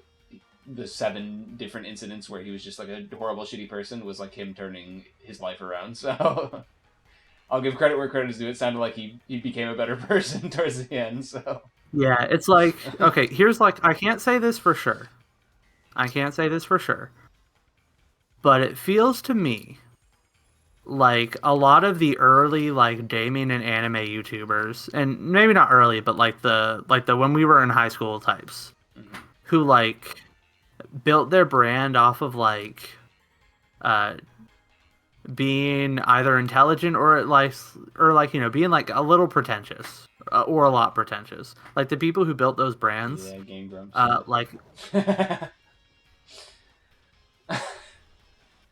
S2: the 7 different incidents where he was just like a horrible, shitty person, was like him turning his life around. So I'll give credit where credit is due. It sounded like he became a better person towards the end. So
S1: yeah, it's like, okay, here's like, I can't say this for sure, but it feels to me like a lot of the early like gaming and anime YouTubers, and maybe not early, but like the when we were in high school types, who like built their brand off of like uh being either intelligent or being like a little pretentious or a lot pretentious. Like the people who built those brands,
S3: Yeah, Game Grumps.
S1: like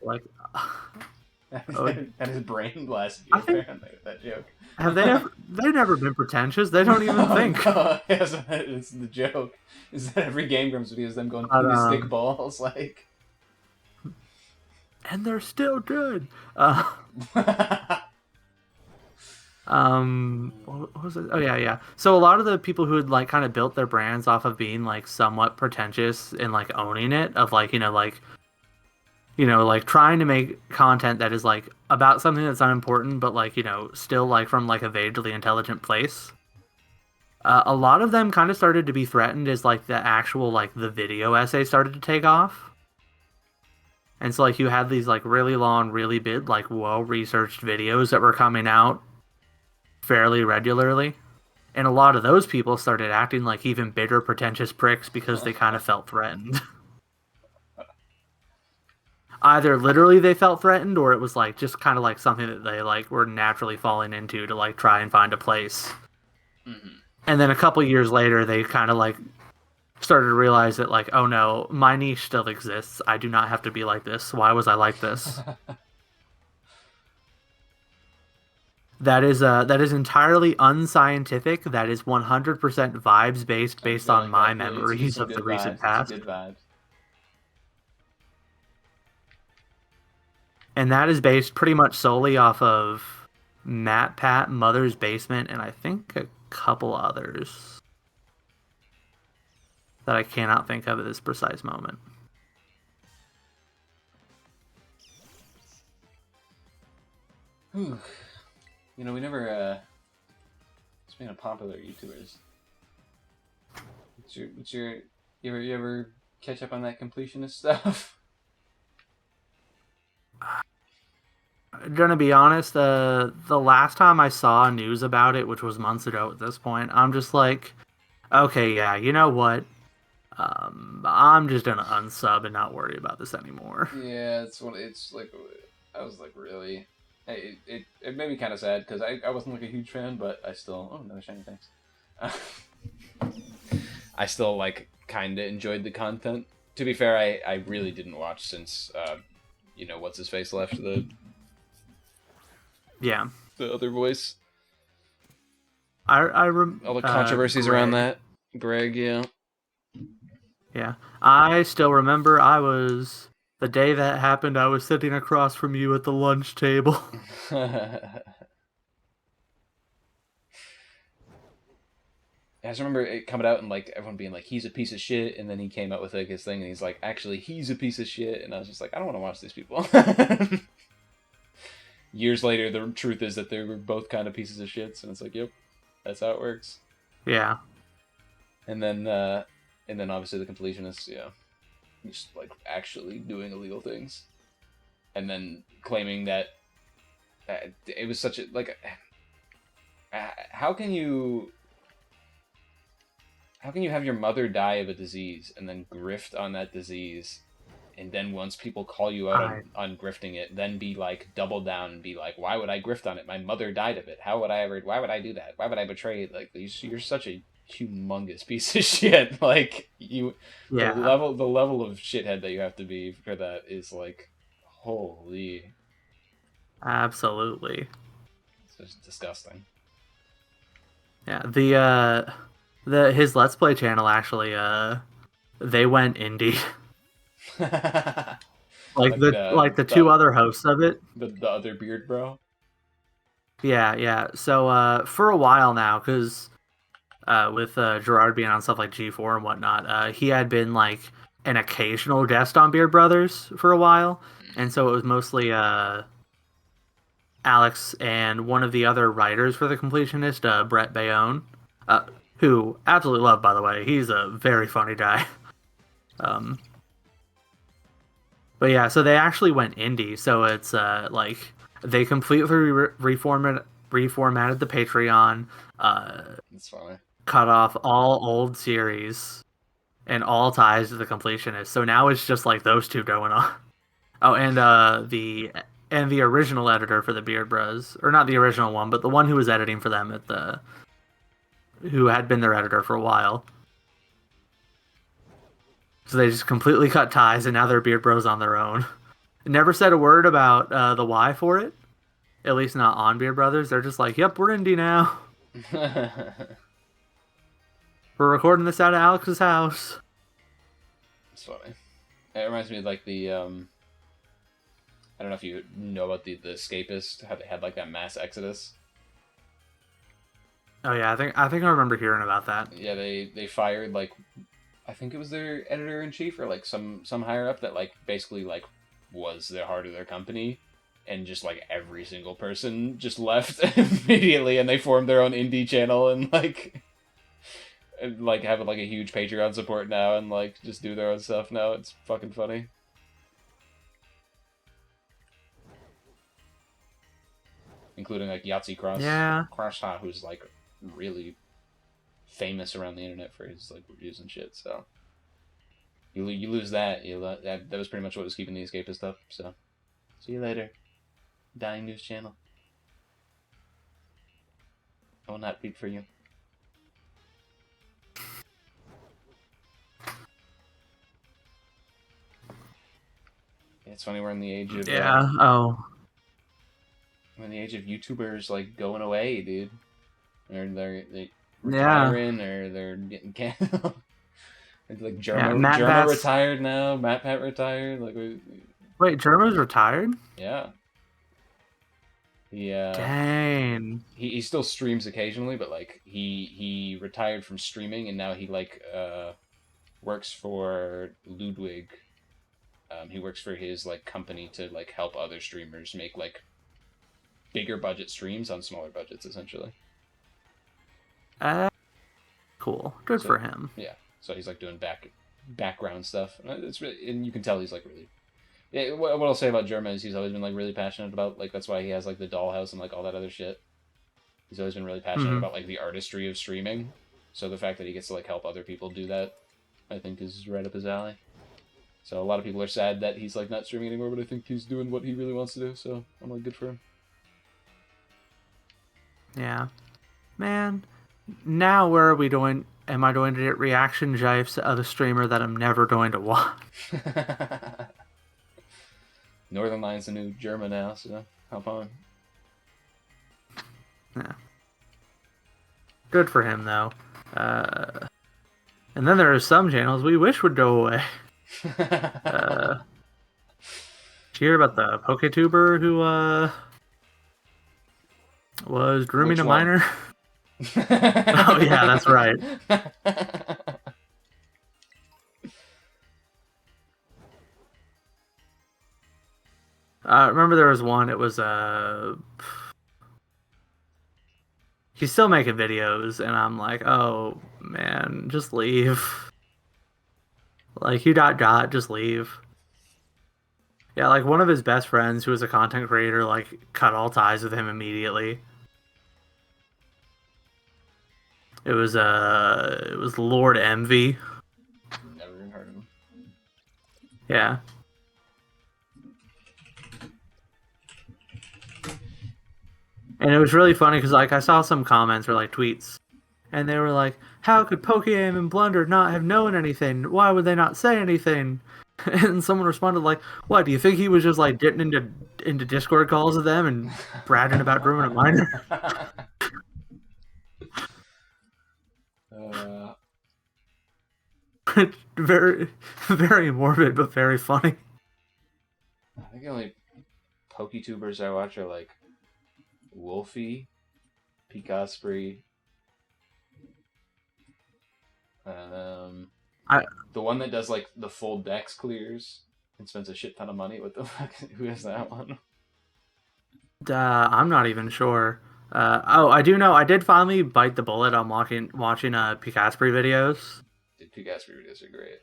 S1: like
S2: That is brain blasted
S1: I
S2: you
S1: think
S2: apparently with that joke.
S1: have they ever? They've never been pretentious. They don't even think.
S2: No, yes, it's the joke. Is that every Game Grumps video is them going
S1: But,
S2: stick balls like.
S1: and they're still good. What was it? Oh yeah. So a lot of the people who had like kind of built their brands off of being like somewhat pretentious and like owning it, of like like trying to make content that is like about something that's unimportant, but like still like from like a vaguely intelligent place. A lot of them kind of started to be threatened as like the actual like the video essay started to take off. And so like you had these like really long, really big, like well-researched videos that were coming out fairly regularly. And a lot of those people started acting like even bigger pretentious pricks because they kind of felt threatened. Either literally they felt threatened, or it was like just kind of like something that they like were naturally falling into to like try and find a place.
S2: Mm-hmm.
S1: And then a couple years later, they kind of like started to realize that like, oh no, my niche still exists. I do not have to be like this. Why was I like this? That is entirely unscientific. That is 100% vibes based on my memories of the recent past.
S2: Good vibes.
S1: And that is based pretty much solely off of Matt Pat, Mother's Basement, and I think a couple others that I cannot think of at this precise moment.
S2: Whew. You know, we never, speaking of popular YouTubers, you ever catch up on that completionist stuff?
S1: Gonna be honest, the last time I saw news about it, which was months ago at this point, I'm just like, okay, yeah, you know what? I'm just gonna unsub and not worry about this anymore.
S2: Yeah, it's like, I was like, really? It made me kind of sad because I wasn't like a huge fan, but I still another shiny, thanks.
S3: I still like kind of enjoyed the content. To be fair, I really didn't watch since what's his face left the other voice.
S1: All
S3: the controversies around that. Greg, yeah.
S1: Yeah, I still remember the day that happened, I was sitting across from you at the lunch table.
S3: I just remember it coming out and like everyone being like, he's a piece of shit, and then he came out with like his thing and he's like, actually he's a piece of shit, and I was just like, I don't want to watch these people. Years later, the truth is that they were both kind of pieces of shits, and it's like, yep, that's how it works.
S1: Yeah.
S3: And then obviously the completionists, yeah, just like actually doing illegal things, and then claiming that it was such a like, how can you have your mother die of a disease and then grift on that disease, and then once people call you out on grifting it, then be like double down and be like, why would I grift on it? My mother died of it. Why would I do that? Why would I betray it? Like, you're such a humongous piece of shit. Like, the level of shithead that you have to be for that is like, holy.
S1: Absolutely.
S3: It's just disgusting.
S1: Yeah, his Let's Play channel actually they went indie. like the two other hosts of it.
S3: The other beard bro.
S1: Yeah. So for a while now, because with Gerard being on stuff like G4 and whatnot, he had been like an occasional guest on Beard Brothers for a while, and so it was mostly Alex and one of the other writers for The Completionist, Brett Bayonne, who absolutely love, by the way. He's a very funny guy. But yeah, so they actually went indie. So it's like they completely reformatted the Patreon.
S3: That's funny.
S1: Cut off all old series, and all ties to the completionist. So now it's just like those two going on. Oh, and the original editor for the Beard Bros, or not the original one, but the one who was editing for them who had been their editor for a while. So they just completely cut ties, and now they're Beard Bros on their own. Never said a word about the why for it. At least not on Beard Brothers. They're just like, yep, we're indie now. We're recording this out of Alex's house.
S3: It's funny. It reminds me of like the I don't know if you know about the Escapist, how they had like that mass exodus.
S1: Oh yeah, I think I remember hearing about that.
S3: Yeah, they fired like, I think it was their editor in chief or like some higher up that like basically like was the heart of their company, and just like every single person just left immediately, and they formed their own indie channel and like have like a huge Patreon support now and like just do their own stuff now. It's fucking funny. Including like Yahtzee Cross, who's like really famous around the internet for his like reviews and shit. So you lose that. That was pretty much what was keeping the Escapist up. So see you later, dying news channel. I will not read for you. It's funny, we're in the age of we're in the age of YouTubers like going away, dude. They retiring or they're getting canceled. Like Germa retired now. MatPat retired. Like
S1: wait, Germa's retired?
S3: Yeah. Yeah.
S1: Dang.
S3: He still streams occasionally, but like he retired from streaming and now he like works for Ludwig. He works for his like company to like help other streamers make like bigger budget streams on smaller budgets, essentially.
S1: Cool. Good for him.
S3: Yeah. So he's like doing background stuff. It's really, and you can tell he's like really. Yeah. What I'll say about Germa is he's always been like really passionate about like that's why he has like the dollhouse and like all that other shit. He's always been really passionate about like the artistry of streaming. So the fact that he gets to like help other people do that, I think, is right up his alley. So a lot of people are sad that he's like not streaming anymore, but I think he's doing what he really wants to do. So I'm like, good for him.
S1: Yeah, man. Now where are we doing? Am I going to get reaction gifs of a streamer that I'm never going to watch?
S3: Northern Line's the new Germa now, so hop on.
S1: Yeah. Good for him though. And then there are some channels we wish would go away. Did you hear about the PokeTuber who was grooming a minor? Oh yeah, that's right. Remember there was one, it was he's still making videos and I'm like, oh man, just leave. Like, you just leave. Yeah, like, one of his best friends, who was a content creator, like, cut all ties with him immediately. It was Lord Envy.
S3: Never even heard of him.
S1: Yeah. And it was really funny, because, like, I saw some comments or, like, tweets, and they were like, how could Pokeaim and Blunder not have known anything? Why would they not say anything? And someone responded like, what, do you think he was just like getting into Discord calls with them and bragging about grooming a minor? Very, very morbid, but very funny.
S3: I think the only PokeTubers I watch are like Wolfie, Picaspree, the one that does like the full dex clears and spends a shit ton of money. What the fuck? Who is that one?
S1: I'm not even sure. I do know. I did finally bite the bullet on watching Picaspree videos.
S3: Dude, Picaspree videos are great.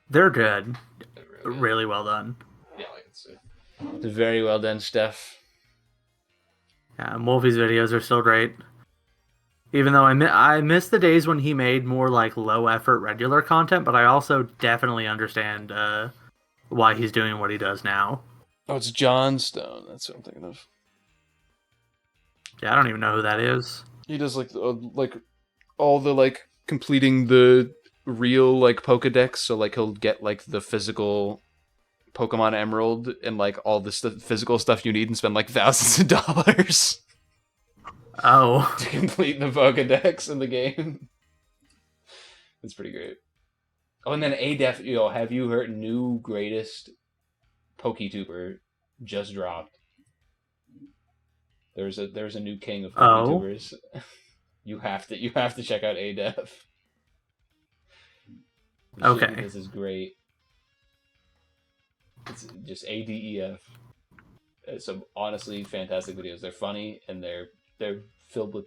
S1: They're good.
S3: They're
S1: really well done.
S3: Yeah, like it's very well done stuff.
S1: Yeah, Wolfie's videos are still great. Even though I miss the days when he made more like low effort regular content, but I also definitely understand why he's doing what he does now.
S3: Oh, it's John Stone. That's what I'm thinking of.
S1: Yeah, I don't even know who that is.
S3: He does like all the like completing the real like Pokedex. So like he'll get like the physical Pokemon Emerald and like all the physical stuff you need and spend like thousands of dollars
S1: Oh,
S3: to complete the Pokedex in the game. It's pretty great. Oh, and then A-Def, have you heard new greatest PokeTuber just dropped? There's a new king of PokeTubers. You have to check out A-Def.
S1: Okay.
S3: This is great. It's just ADEF. Some honestly fantastic videos. They're funny and they're filled with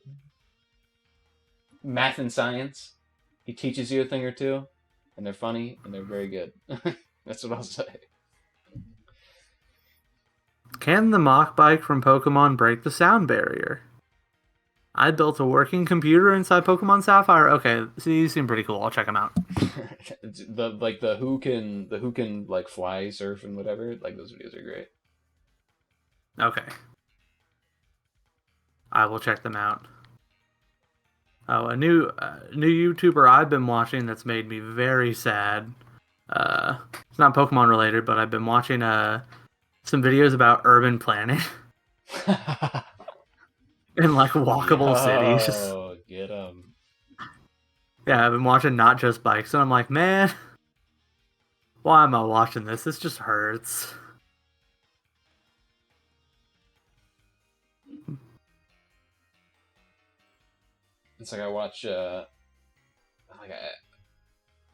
S3: math and science. He teaches you a thing or two, and they're funny and they're very good. That's what I'll say.
S1: Can the Mach Bike from Pokemon break the sound barrier? I built a working computer inside Pokemon Sapphire. Okay, so these seem pretty cool. I'll check them out.
S3: the who can like fly, surf, and whatever. Like those videos are great.
S1: Okay, I will check them out. Oh, a new YouTuber I've been watching that's made me very sad. It's not Pokemon related, but I've been watching some videos about urban planning in like walkable cities.
S3: Oh, get them.
S1: Yeah, I've been watching Not Just Bikes, and I'm like, man, why am I watching this? This just hurts.
S3: It's like I watch I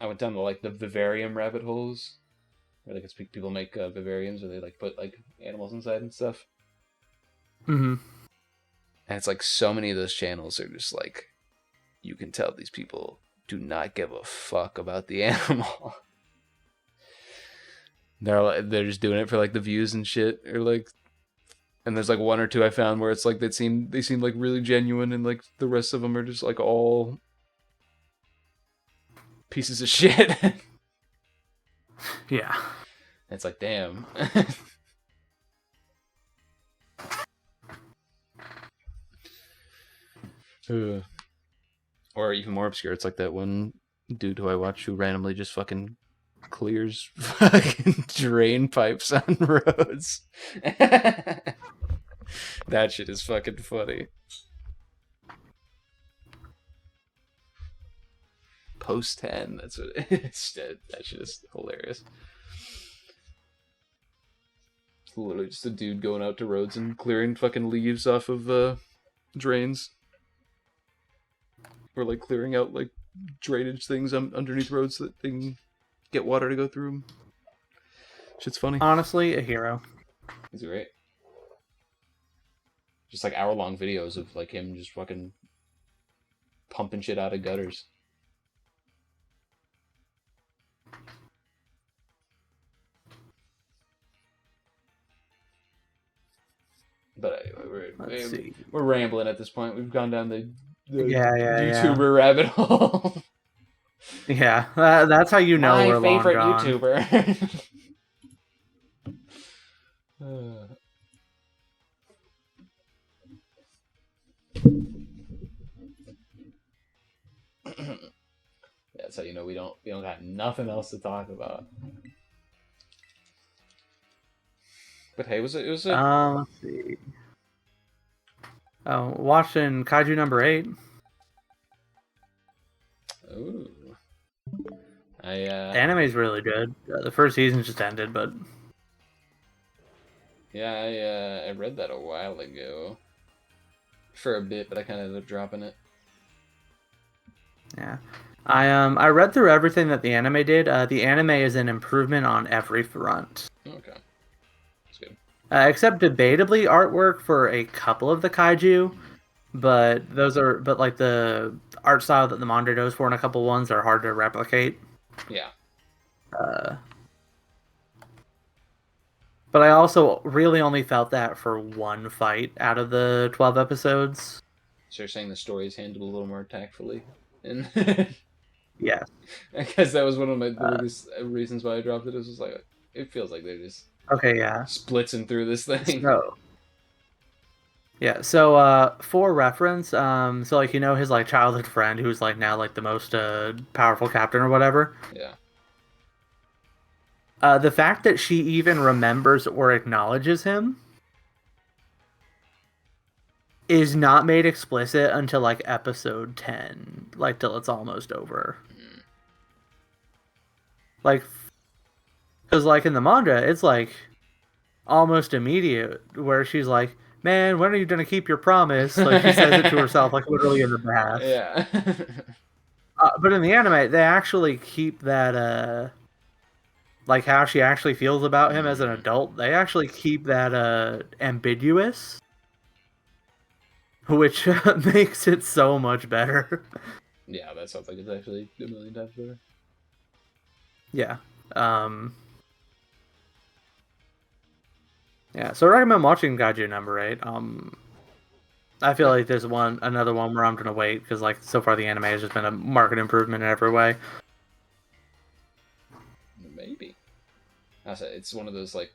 S3: went down to like the vivarium rabbit holes where like people make vivariums where they like put like animals inside and stuff.
S1: Mm-hmm.
S3: And it's like so many of those channels are just like, you can tell these people do not give a fuck about the animal. They're just doing it for like the views and shit, or like, and there's like one or two I found where it's like they seem like really genuine, and like the rest of them are just like all pieces of shit.
S1: Yeah.
S3: It's like, damn. Or even more obscure, it's like that one dude who I watch who randomly just fucking clears fucking drain pipes on roads. That shit is fucking funny. Post 10, that's what it is. That shit is hilarious. It's literally just a dude going out to roads and clearing fucking leaves off of drains. Or like clearing out like drainage things underneath roads so that they can get water to go through them. Shit's funny.
S1: Honestly, a hero.
S3: He's great. Just like hour-long videos of like him just fucking pumping shit out of gutters. But anyway, we're rambling at this point. We've gone down the YouTuber rabbit hole.
S1: Yeah, that's how you know we're
S3: my favorite
S1: long gone.
S3: YouTuber. That's how you know we don't got nothing else to talk about. But hey, it was a
S1: let's see. Oh, watching Kaiju number 8.
S3: Ooh. The
S1: anime's really good. The first season just ended, but
S3: yeah, I read that a while ago for a bit, but I kind of ended up dropping it.
S1: Yeah, I read through everything that the anime did. The anime is an improvement on every front.
S3: Okay, that's good.
S1: Except debatably artwork for a couple of the kaiju, but like the art style that the manga goes for in a couple ones are hard to replicate.
S3: Yeah.
S1: But I also really only felt that for one fight out of the 12 episodes.
S3: So you're saying the story is handled a little more tactfully, and
S1: Yeah.
S3: I guess that was one of the biggest reasons why I dropped it. It was just like it feels like they're just
S1: Okay, yeah.
S3: splitzing through this thing.
S1: So, yeah, so for reference, so like his like childhood friend who's like now like the most powerful captain or whatever.
S3: Yeah.
S1: The fact that she even remembers or acknowledges him is not made explicit until like episode 10, like till it's almost over. Like, because like in the manga, it's like almost immediate where she's like, "Man, when are you gonna keep your promise?" Like she says it to herself, like literally in the bath.
S3: Yeah.
S1: But in the anime, they actually keep that like how she actually feels about him as an adult. They actually keep that ambiguous, which makes it so much better.
S3: Yeah, that sounds like it's actually a million times better.
S1: Yeah. Yeah, so I recommend watching Gaiju number 8. I feel like there's another one where I'm gonna wait because like so far the anime has just been a market improvement in every way.
S3: Maybe. I said it's one of those like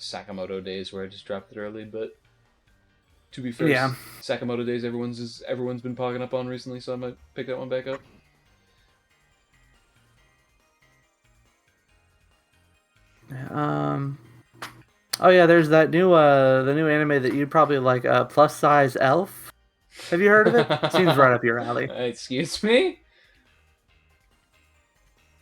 S3: Sakamoto days where I just dropped it early, but to be fair,
S1: Yeah.
S3: Sakamoto days everyone's been pogging up on recently, so I might pick that one back up.
S1: Oh yeah, there's that new the new anime that you'd probably like, Plus Size Elf. Have you heard of it? Seems right up your alley.
S3: Excuse me?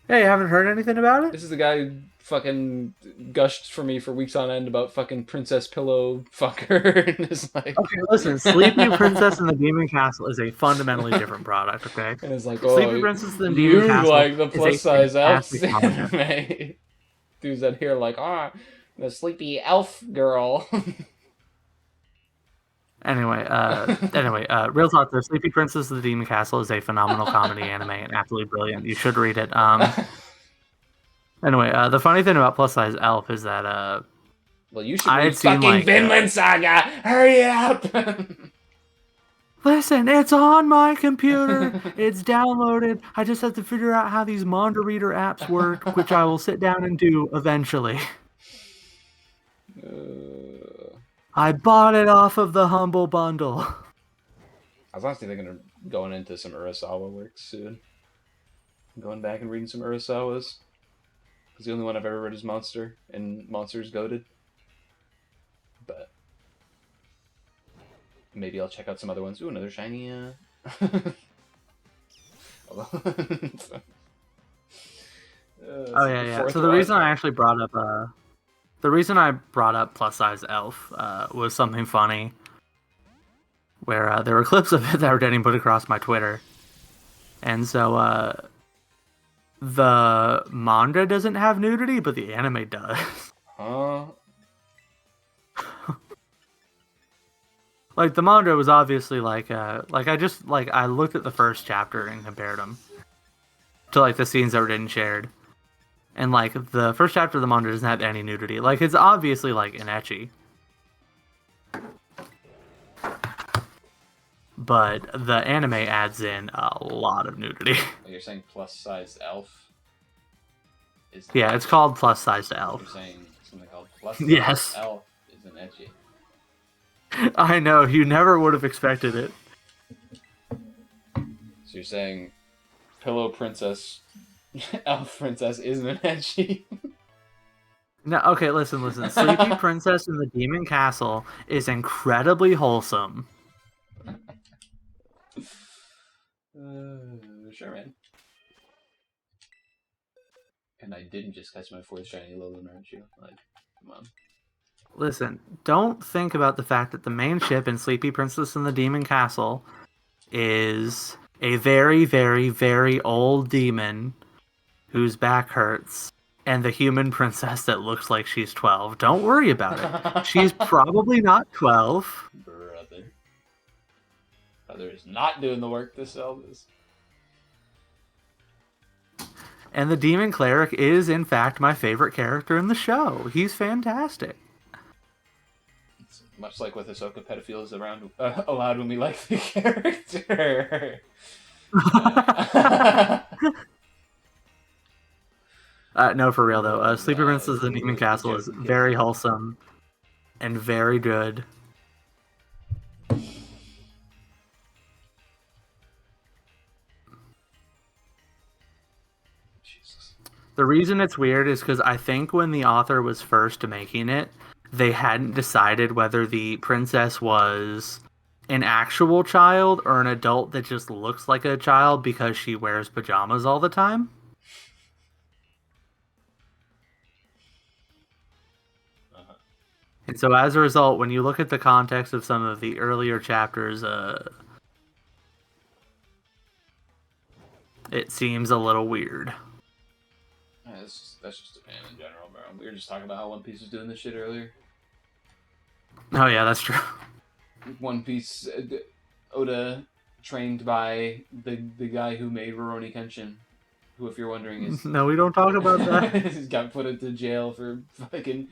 S1: Yeah, you haven't heard anything about it?
S3: This is the guy who fucking gushed for me for weeks on end about fucking Princess Pillow fucker. And it's like...
S1: Okay, listen, Sleepy Princess in the Demon Castle is a fundamentally different product, okay?
S3: And it's like,
S1: Sleepy Princess in the
S3: you
S1: Demon Castle
S3: like the
S1: is
S3: plus
S1: a
S3: size elf
S1: fantastic comic.
S3: anime. Dudes out here like, the sleepy elf girl.
S1: Anyway, real talk though, Sleepy Princess of the Demon Castle is a phenomenal comedy anime and absolutely brilliant. You should read it. Anyway, the funny thing about Plus Size Elf is that
S3: well, you should
S1: I
S3: read
S1: had seen,
S3: fucking
S1: like,
S3: Vinland Saga. Hurry up!
S1: listen, it's on my computer. It's downloaded. I just have to figure out how these Manga Reader apps work, which I will sit down and do eventually. I bought it off of the Humble Bundle.
S3: I was honestly thinking of going into some Urasawa works soon. Going back and reading some Urasawas. Because the only one I've ever read is Monster, and Monster's goated. But maybe I'll check out some other ones. Ooh, another shiny,
S1: Oh yeah. So the reason I actually brought up Plus Size Elf was something funny, where there were clips of it that were getting put across my Twitter, and so the manga doesn't have nudity, but the anime does.
S3: Huh?
S1: Like the manga was obviously like I looked at the first chapter and compared them to like the scenes that were getting shared. And, like, the first chapter of the manga doesn't have any nudity. Like, it's obviously, like, an ecchi. But the anime adds in a lot of nudity.
S3: You're saying plus-sized elf?
S1: Yeah, it's called Plus-Sized Elf.
S3: You're saying something called plus-sized
S1: Yes.
S3: elf is an ecchi.
S1: I know, you never would have expected it.
S3: So you're saying Pillow Princess... Elf Princess isn't an ecchi.
S1: No, okay, listen. Sleepy Princess in the Demon Castle is incredibly wholesome.
S3: Sure, man. And I didn't just catch my fourth shiny Alolan, aren't you? Like, come on.
S1: Listen, don't think about the fact that the main ship in Sleepy Princess in the Demon Castle is a very, very, very old demon whose back hurts, and the human princess that looks like she's 12. Don't worry about it. She's probably not 12.
S3: Brother is not doing the work to sell this.
S1: And the demon cleric is, in fact, my favorite character in the show. He's fantastic.
S2: Much like with Ahsoka, pedophilia is around allowed when we like the character.
S1: No, for real though.
S2: Oh,
S1: Sleepy
S2: God.
S1: Princess and
S2: We're
S1: Demon
S2: with the
S1: Castle is
S2: joking kids
S1: very
S2: now.
S1: wholesome and very good.
S2: Jesus.
S1: The reason it's weird is because I think when the author was first making it, they hadn't decided whether the princess was an actual child or an adult that just looks like a child because she wears pajamas all the time.
S2: Uh-huh.
S1: And so as a result, when you look at the context of some of the earlier chapters, it seems a little weird.
S2: Yeah, that's just a fan in general, bro. We were just talking about how One Piece was doing this shit earlier.
S1: Oh yeah, that's true.
S2: One Piece, Oda trained by the guy who made Rurouni Kenshin, who, if you're wondering, is
S1: No, we don't talk about that.
S2: got put into jail for fucking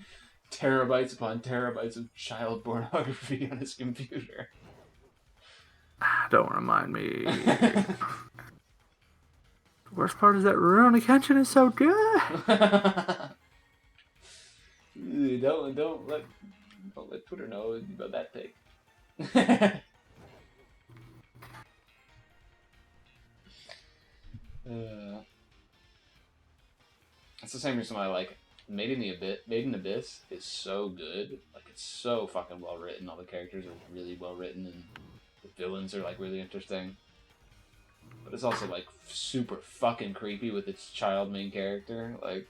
S2: terabytes upon terabytes of child pornography on his computer.
S1: Don't remind me. The worst part is that Rurouni Kenshin is so good.
S2: Don't let Twitter know about that take. It's the same reason why I like Made in Abyss is so good. Like, it's so fucking well written. All the characters are really well written, and the villains are like really interesting. But it's also like super fucking creepy with its child main character. Like,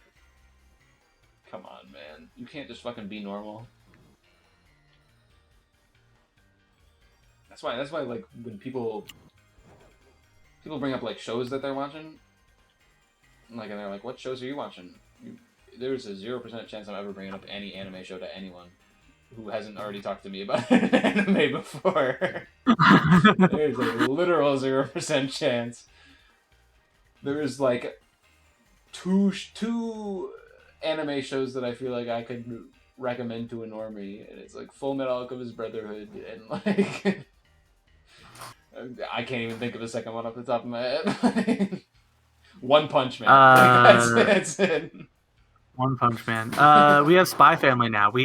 S2: come on, man, you can't just fucking be normal. That's why like when people bring up like shows that they're watching, like, and they're like, "What shows are you watching?" There's a 0% chance I'm ever bringing up any anime show to anyone who hasn't already talked to me about an anime before. There's a literal 0% chance. There's like two anime shows that I feel like I could recommend to a normie, and it's like Full Metal Alchemist Brotherhood and like I can't even think of a second one off the top of my head. One Punch Man. That's it.
S1: One Punch Man. We have Spy Family now.
S2: I'm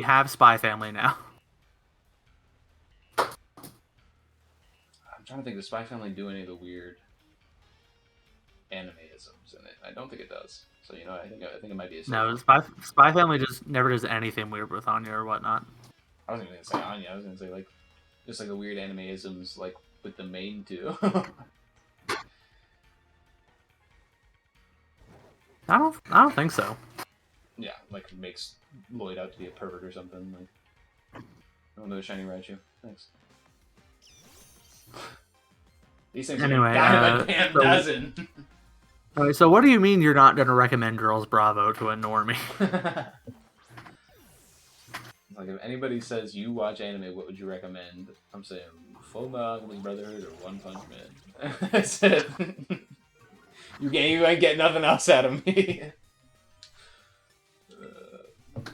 S2: trying to think, does Spy Family do any of the weird animeisms in it? I don't think it does. So, you know, I think it might be a
S1: No, Spy Family just never does anything weird with Anya or whatnot.
S2: I wasn't even gonna say Anya. I was gonna say like just like the weird animeisms like with the main two.
S1: I don't think so.
S2: Yeah, like makes Lloyd out to be a pervert or something. Like, oh, another shiny Raichu. Thanks. These things
S1: Anyway,
S2: are a damn dozen.
S1: All right, so what do you mean you're not going to recommend Girls Bravo to a normie?
S2: Like, if anybody says you watch anime, what would you recommend? I'm saying Full Metal Alchemist Brotherhood or One Punch Man. That's it. You ain't get nothing else out of me.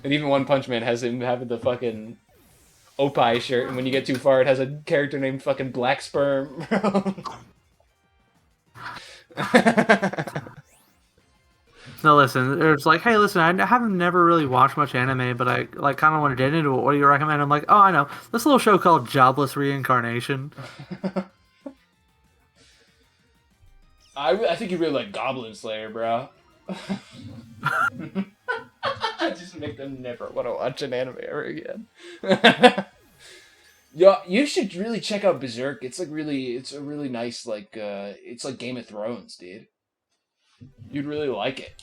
S2: And even One Punch Man has him having the fucking Opie shirt, and when you get too far, it has a character named fucking Black Sperm.
S1: No, listen, it's like, hey, listen, I haven't never really watched much anime, but I like kind of want to get into it. What do you recommend? I'm like, oh, I know this little show called Jobless Reincarnation.
S2: I think you really like Goblin Slayer, bro. Just make them never want to watch an anime ever again. Yo, you should really check out Berserk. It's a really nice, like, it's like Game of Thrones, dude. You'd really like it.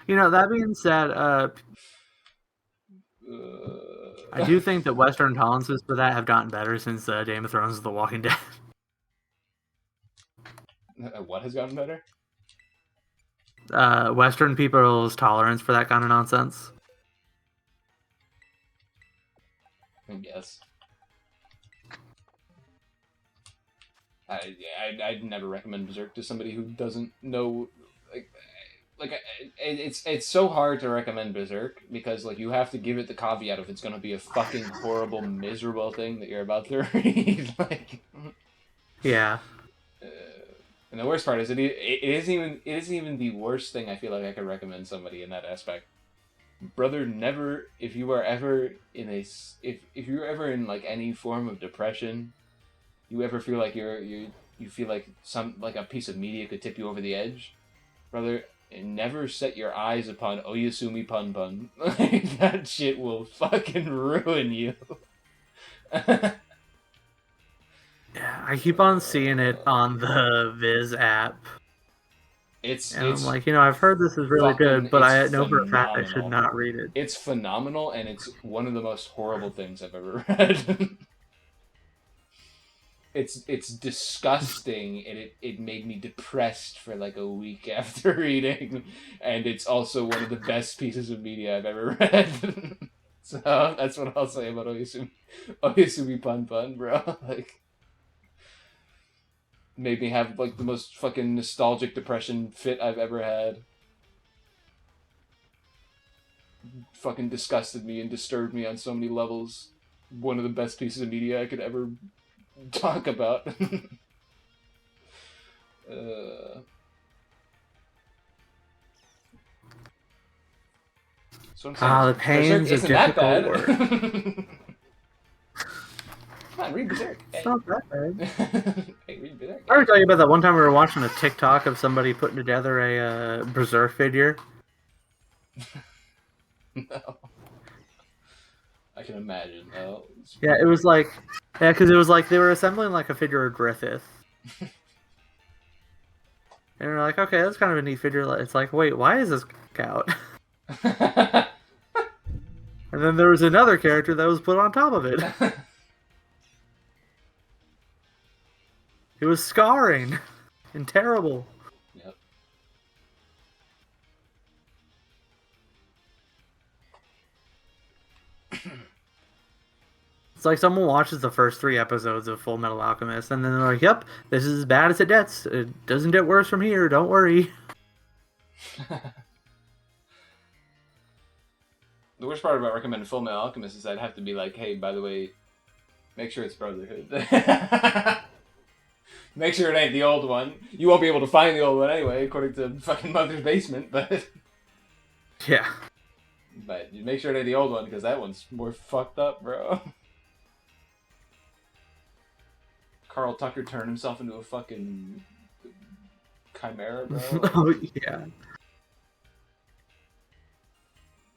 S1: You know, that being said, I do think that Western tolerances for that have gotten better since Game of Thrones: The Walking Dead.
S2: What has gotten better?
S1: Western people's tolerance for that kind of nonsense.
S2: I guess. I'd never recommend Berserk to somebody who doesn't know, like it's so hard to recommend Berserk because like you have to give it the caveat of it's gonna be a fucking horrible, miserable thing that you're about to read. Like,
S1: Yeah.
S2: and the worst part is it isn't even the worst thing I feel like I could recommend somebody in that aspect. Brother, never if you are ever in if you're ever in like any form of depression, you ever feel like you feel like a piece of media could tip you over the edge, brother. And never set your eyes upon Oyasumi Pun Pun. Like, that shit will fucking ruin you.
S1: Yeah, I keep on seeing it on the Viz app.
S2: It's
S1: I'm like, I've heard this is really good, but I know for a fact I should not read it.
S2: It's phenomenal, and it's one of the most horrible things I've ever read. It's disgusting, and it made me depressed for like a week after reading, and it's also one of the best pieces of media I've ever read. So that's what I'll say about Oyasumi Pun Pun, bro. Like, made me have like the most fucking nostalgic depression fit I've ever had. Fucking disgusted me and disturbed me on so many levels. One of the best pieces of media I could ever talk about. So
S1: the pains of difficult work.
S2: Come on, read Berserk.
S1: It's not that bad.
S2: Hey, read Berserk.
S1: I was talking about that one time we were watching a TikTok of somebody putting together a Berserk figure.
S2: No. I can imagine. Oh,
S1: yeah, it was like, because it was like they were assembling like a figure of Griffith. And we're like, okay, that's kind of a neat figure. It's like, wait, why is this out? And then there was another character that was put on top of it. It was scarring and terrible.
S2: Yep.
S1: It's like someone watches the first 3 episodes of Full Metal Alchemist, and then they're like, yep, this is as bad as it gets. It doesn't get worse from here, don't worry.
S2: The worst part about recommending Full Metal Alchemist is I'd have to be like, hey, by the way, make sure it's Brotherhood. Make sure it ain't the old one. You won't be able to find the old one anyway, according to fucking Mother's Basement, but...
S1: Yeah.
S2: But make sure it ain't the old one, because that one's more fucked up, bro. Carl Tucker turned himself into a fucking chimera, bro.
S1: Oh, yeah.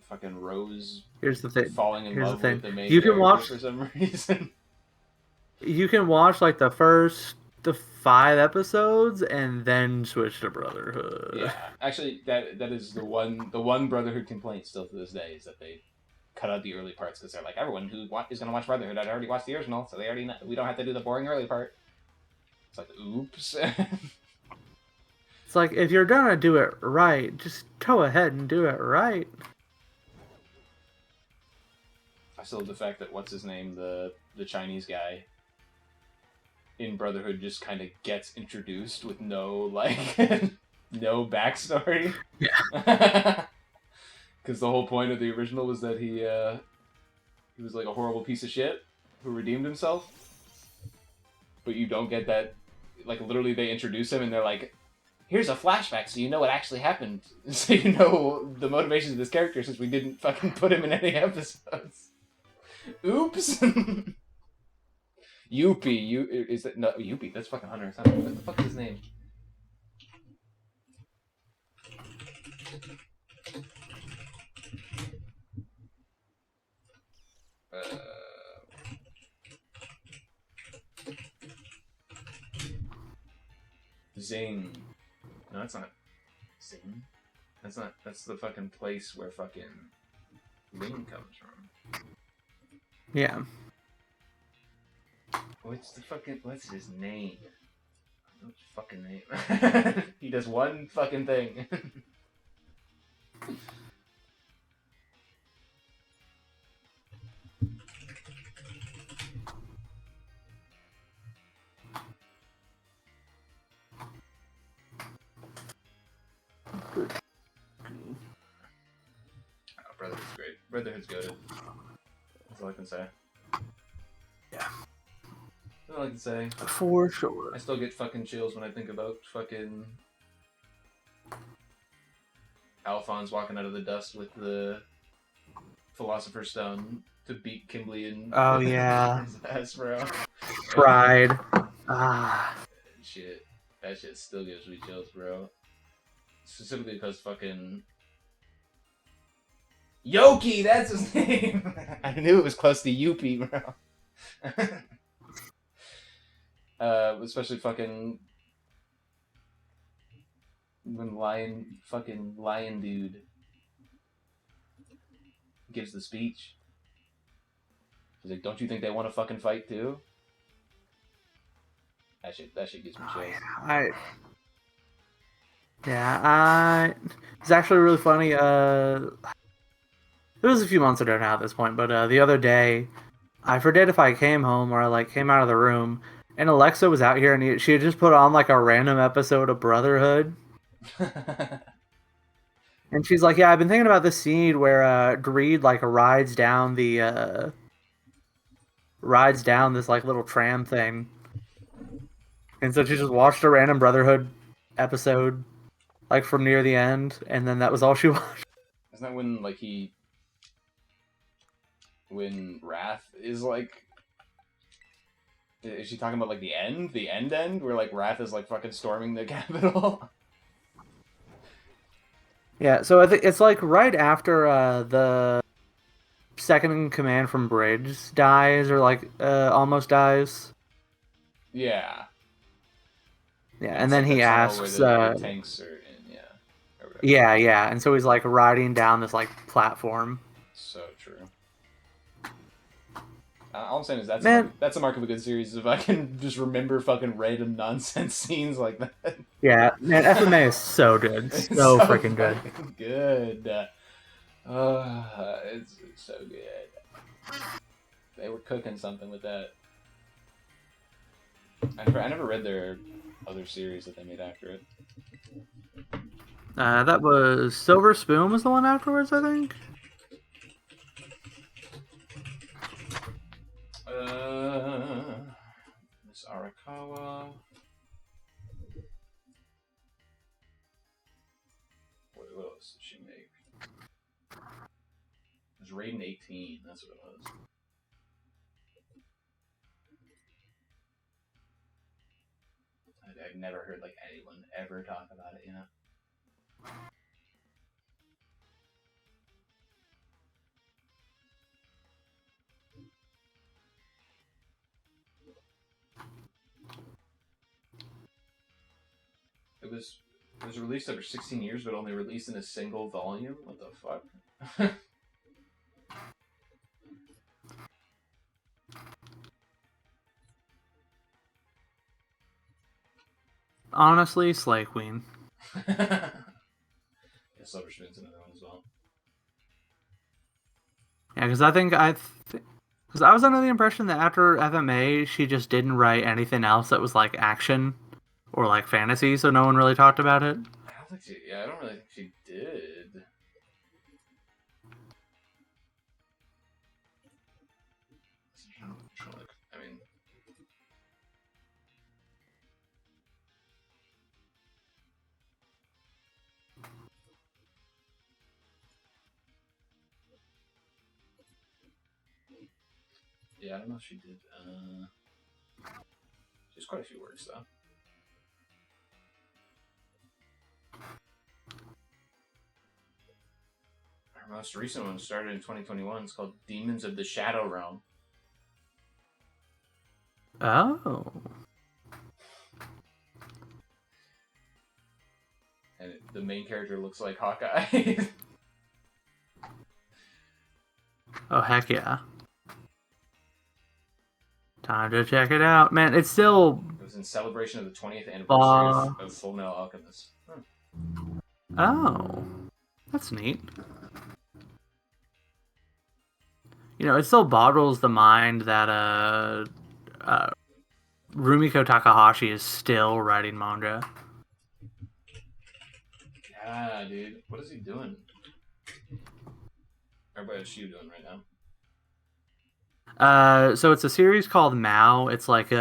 S2: Fucking Rose
S1: Here's the thing.
S2: falling in love with the main
S1: you can
S2: character
S1: watch
S2: for some reason.
S1: You can watch like the 5 episodes and then switch to Brotherhood.
S2: Yeah, actually, that is the one Brotherhood complaint still to this day is that they cut out the early parts because they're like, everyone who is going to watch Brotherhood had already watched the original, so they already know, we don't have to do the boring early part. It's like, oops.
S1: It's like, if you're gonna do it right, just go ahead and do it right.
S2: I still love the fact that what's his name, the Chinese guy in Brotherhood just kind of gets introduced with no like no backstory.
S1: Yeah.
S2: Because the whole point of the original was that he was like a horrible piece of shit who redeemed himself. But you don't get that. Like, literally, they introduce him and they're like, here's a flashback so you know what actually happened. So you know the motivations of this character since we didn't fucking put him in any episodes. Oops. Yuppie. Is that... No, Yuppie. That's fucking Hunter. What the fuck is his name? Zing. No, that's not Zing. That's the fucking place where fucking Ling comes from.
S1: Yeah.
S2: What's his name? What's his fucking name? He does one fucking thing. Brotherhood's great. Brotherhood's goated. That's all I can say.
S1: Yeah.
S2: That's all I can say.
S1: For sure.
S2: I still get fucking chills when I think about fucking Alphonse walking out of the dust with the Philosopher's Stone to beat Kimberly and
S1: Oh, yeah.
S2: his ass, bro.
S1: Pride. Ah.
S2: Shit. That shit still gives me chills, bro. Specifically because fucking Yoki, that's his name. I knew it was close to Yuppie, bro. Especially fucking when lion dude gives the speech. He's like, "Don't you think they want to fucking fight too?" That shit gives me chills.
S1: It's actually really funny. It was a few months ago now at this point, but the other day, I forget if I came home or I like came out of the room, and Alexa was out here, and she had just put on like a random episode of Brotherhood, and she's like, "Yeah, I've been thinking about this scene where Greed like rides down this like little tram thing," and so she just watched a random Brotherhood episode, like from near the end, and then that was all she watched.
S2: Isn't that when like when Wrath is like, is she talking about like the end where like Wrath is like fucking storming the Capitol?
S1: Yeah, so I think it's like right after the second in command from Bridge dies or like almost dies.
S2: Yeah.
S1: Yeah, and then he asks.
S2: Where the tanks are in, yeah. Or whatever.
S1: Yeah, and so he's like riding down this like platform.
S2: So true. All I'm saying is that's a mark of a good series if I can just remember fucking random nonsense scenes like that.
S1: Yeah, man, FMA is so good, so freaking good.
S2: Good. It's so good. They were cooking something with that. I never read their other series that they made after it.
S1: That was Silver Spoon was the one afterwards, I think.
S2: Miss Arakawa. What else did she make? It was Raiden 18, that's what it was. I've never heard like anyone ever talk about it, you know? It was released over 16 years, but only released in a single volume. What the fuck?
S1: Honestly, Slay Queen.
S2: Yeah, Silver Spoon's another one as well.
S1: Yeah, because because I was under the impression that after FMA, she just didn't write anything else that was like action or like fantasy, so no one really talked about it.
S2: I don't really think she did. I mean, yeah, I don't know if she did. She's quite a few works though. Our most recent one started in 2021. It's called Demons of the Shadow Realm.
S1: Oh.
S2: And the main character looks like Hawkeye.
S1: Oh, heck yeah. Time to check it out. Man, it's still...
S2: It was in celebration of the 20th anniversary of Full Metal Alchemist.
S1: Oh. That's neat. You know, it still boggles the mind that Rumiko Takahashi is still writing manga.
S2: Yeah, dude. What is he doing? Or what is you doing right now?
S1: So it's a series called Mao. It's like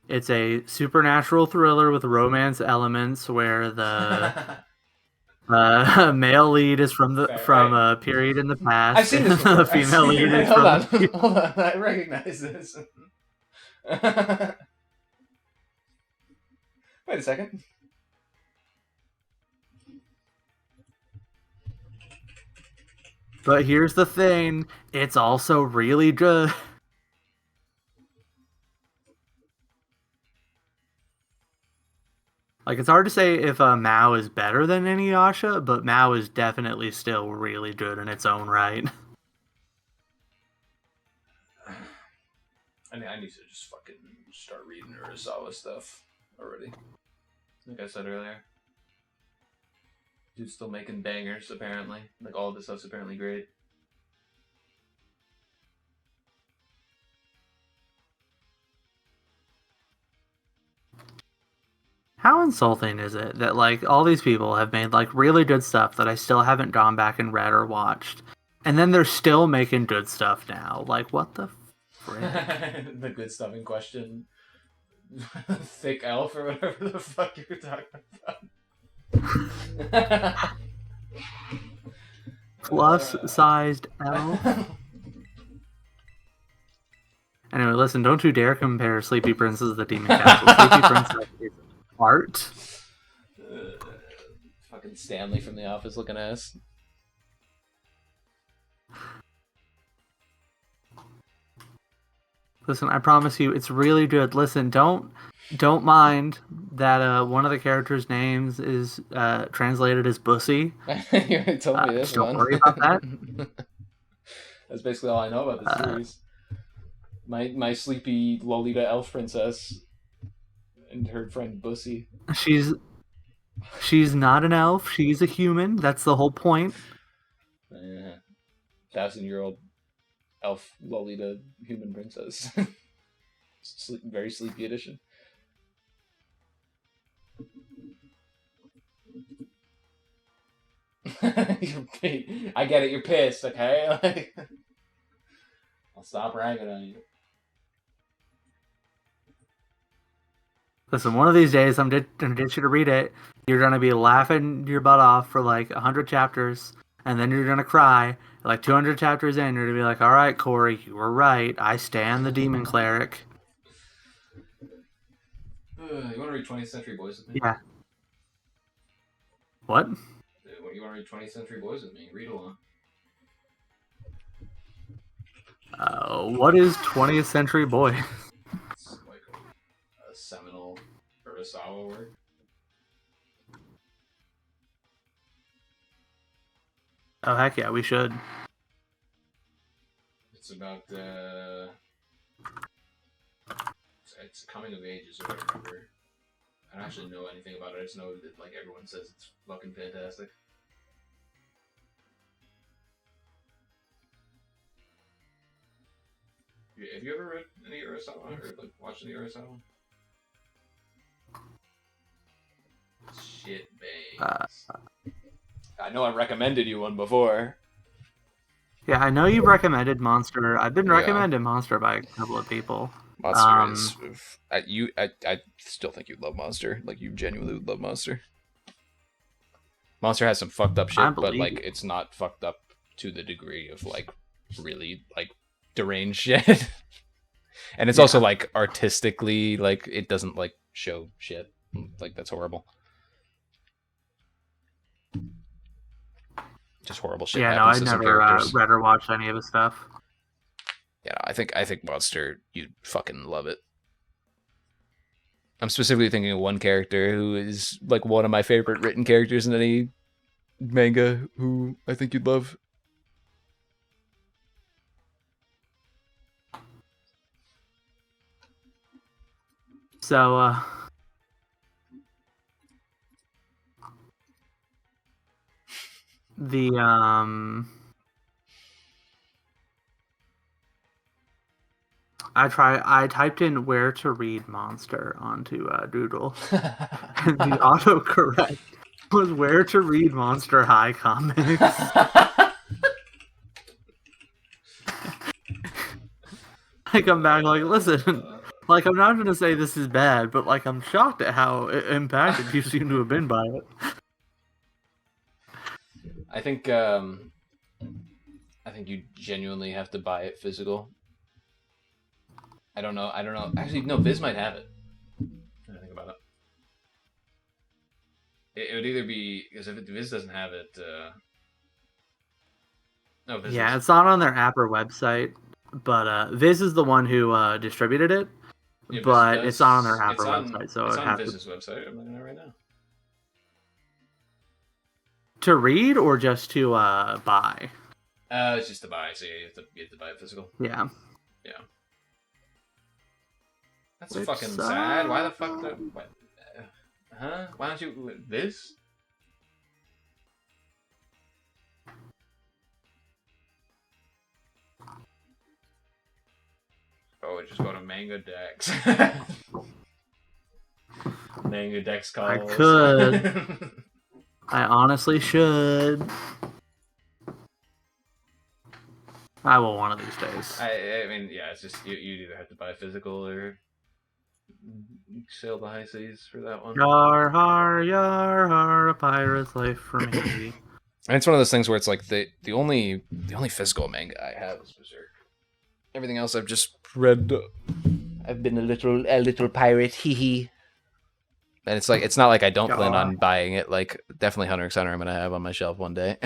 S1: it's a supernatural thriller with romance elements where the male lead is from a period in the past.
S2: I've seen this before.
S1: The female lead is
S2: Hold
S1: from
S2: on, hold on. I recognize this. Wait a second.
S1: But here's the thing, it's also really good. Like, it's hard to say if Mao is better than Inuyasha, but Mao is definitely still really good in its own right.
S2: I need to just fucking start reading Urasawa stuff already. Like I said earlier. Dude's still making bangers, apparently. Like, all of this stuff's apparently great.
S1: How insulting is it that, like, all these people have made, like, really good stuff that I still haven't gone back and read or watched, and then they're still making good stuff now? Like, what the frick?
S2: The good stuff in question. Thick elf or whatever the fuck you were talking about.
S1: Plus-sized elf? Anyway, listen, don't you dare compare Sleepy Princess to the Demon Castle. Sleepy Princess is art.
S2: Fucking Stanley from The Office looking ass.
S1: Listen, I promise you, it's really good. Listen, don't mind that one of the characters' names is translated as Bussy.
S2: You already told me this
S1: don't
S2: one.
S1: worry about that.
S2: That's basically all I know about the series. My sleepy Lolita elf princess and her friend Bussy.
S1: She's not an elf. She's a human. That's the whole point.
S2: 1,000-year-old elf Lolita human princess. Very sleepy edition. I get it. You're pissed, okay? I'll stop ragging on you.
S1: Listen, one of these days I'm gonna get you to read it. You're gonna be laughing your butt off for like 100 chapters, and then you're gonna cry. Like 200 chapters in, you're gonna be like, "All right, Cory, you were right. I stand the demon cleric."
S2: You want to read 20th Century Boys with me?
S1: Yeah. What?
S2: You want to read 20th Century Boys with me? Read along.
S1: What is 20th Century Boy?
S2: It's like a seminal Urasawa work.
S1: Oh, heck yeah, we should.
S2: It's about it's coming of age is what I remember. I don't actually know anything about it. I just know that like everyone says it's fucking fantastic. Have you ever read any Urasawa or like watched any Urasawa? Shit bangs. I know I recommended you one before.
S1: Yeah, I know you've recommended Monster. I've been recommended Monster by a couple of people.
S3: Monster is I still think you'd love Monster. Like, you genuinely would love Monster. Monster has some fucked up shit, but like it's not fucked up to the degree of like really like deranged shit. And it's also like artistically, like it doesn't like show shit. Like, that's horrible. Just horrible shit.
S1: Yeah, no, I never read or watched any of his stuff.
S3: Yeah, I think Monster, you'd fucking love it. I'm specifically thinking of one character who is like one of my favorite written characters in any manga, who I think you'd love.
S1: So, I typed in where to read Monster onto Doodle. And the autocorrect was where to read Monster High comics. I come back like, listen, like I'm not gonna say this is bad, but like I'm shocked at how impacted you seem to have been by it.
S2: I think you genuinely have to buy it physical. I don't know. Actually, no, Viz might have it. I think about it. It would either be because if Viz doesn't have it, no, Viz.
S1: Yeah, it's not on their app or website, but Viz is the one who distributed it.
S2: Yeah,
S1: but it's not on their app or website, so
S2: it's
S1: it
S2: on
S1: has
S2: Viz's website. I'm looking at it right now.
S1: to read or just to buy.
S2: It's just to buy. So yeah, you have to buy it physical.
S1: Yeah.
S2: Yeah. That's fucking sad. Why the fuck? Huh? Why don't you this? Oh, just go to Manga Dex. Manga Dex calls.
S1: I could. I honestly should. I will one of these days.
S2: I mean, yeah, it's just you either have to buy physical or sail the high seas for that one.
S1: Yar har, a pirate's life for me.
S3: And it's one of those things where it's like the only physical manga I have is Berserk. Everything else I've just read. I've been a little pirate, hee hee. And it's like it's not like I don't plan on buying it. Like definitely Hunter x Hunter I'm gonna have on my shelf one day.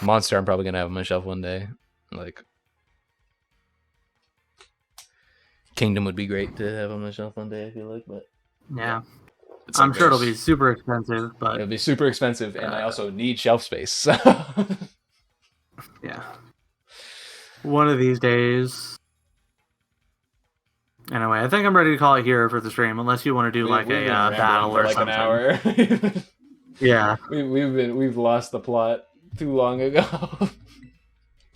S3: Monster I'm probably gonna have on my shelf one day. Like Kingdom would be great to have on my shelf one day, I feel like, but
S1: yeah.
S3: it's
S1: I'm
S3: like
S1: sure it'll be super expensive, but
S3: it'll be super expensive, and I also need shelf space. So.
S1: Yeah. One of these days. Anyway, I think I'm ready to call it here for the stream, unless you want to do like a battle or
S3: like
S1: something.
S3: an hour.
S1: Yeah.
S3: We've lost the plot too long ago.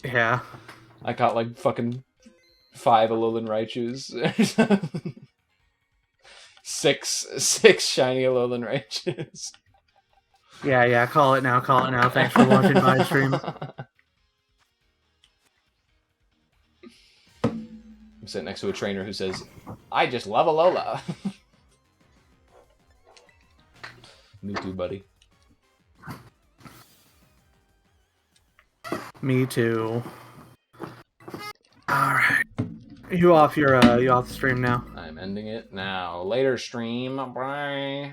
S1: Yeah.
S3: I caught like fucking 5 Alolan Raichus. 6 shiny Alolan Raichus.
S1: Yeah, call it now. Thanks for watching my stream.
S3: I'm sitting next to a trainer who says, I just love Alola. Me too, buddy.
S1: Me too. Alright. You off the stream now?
S3: I'm ending it now. Later, stream. Bye.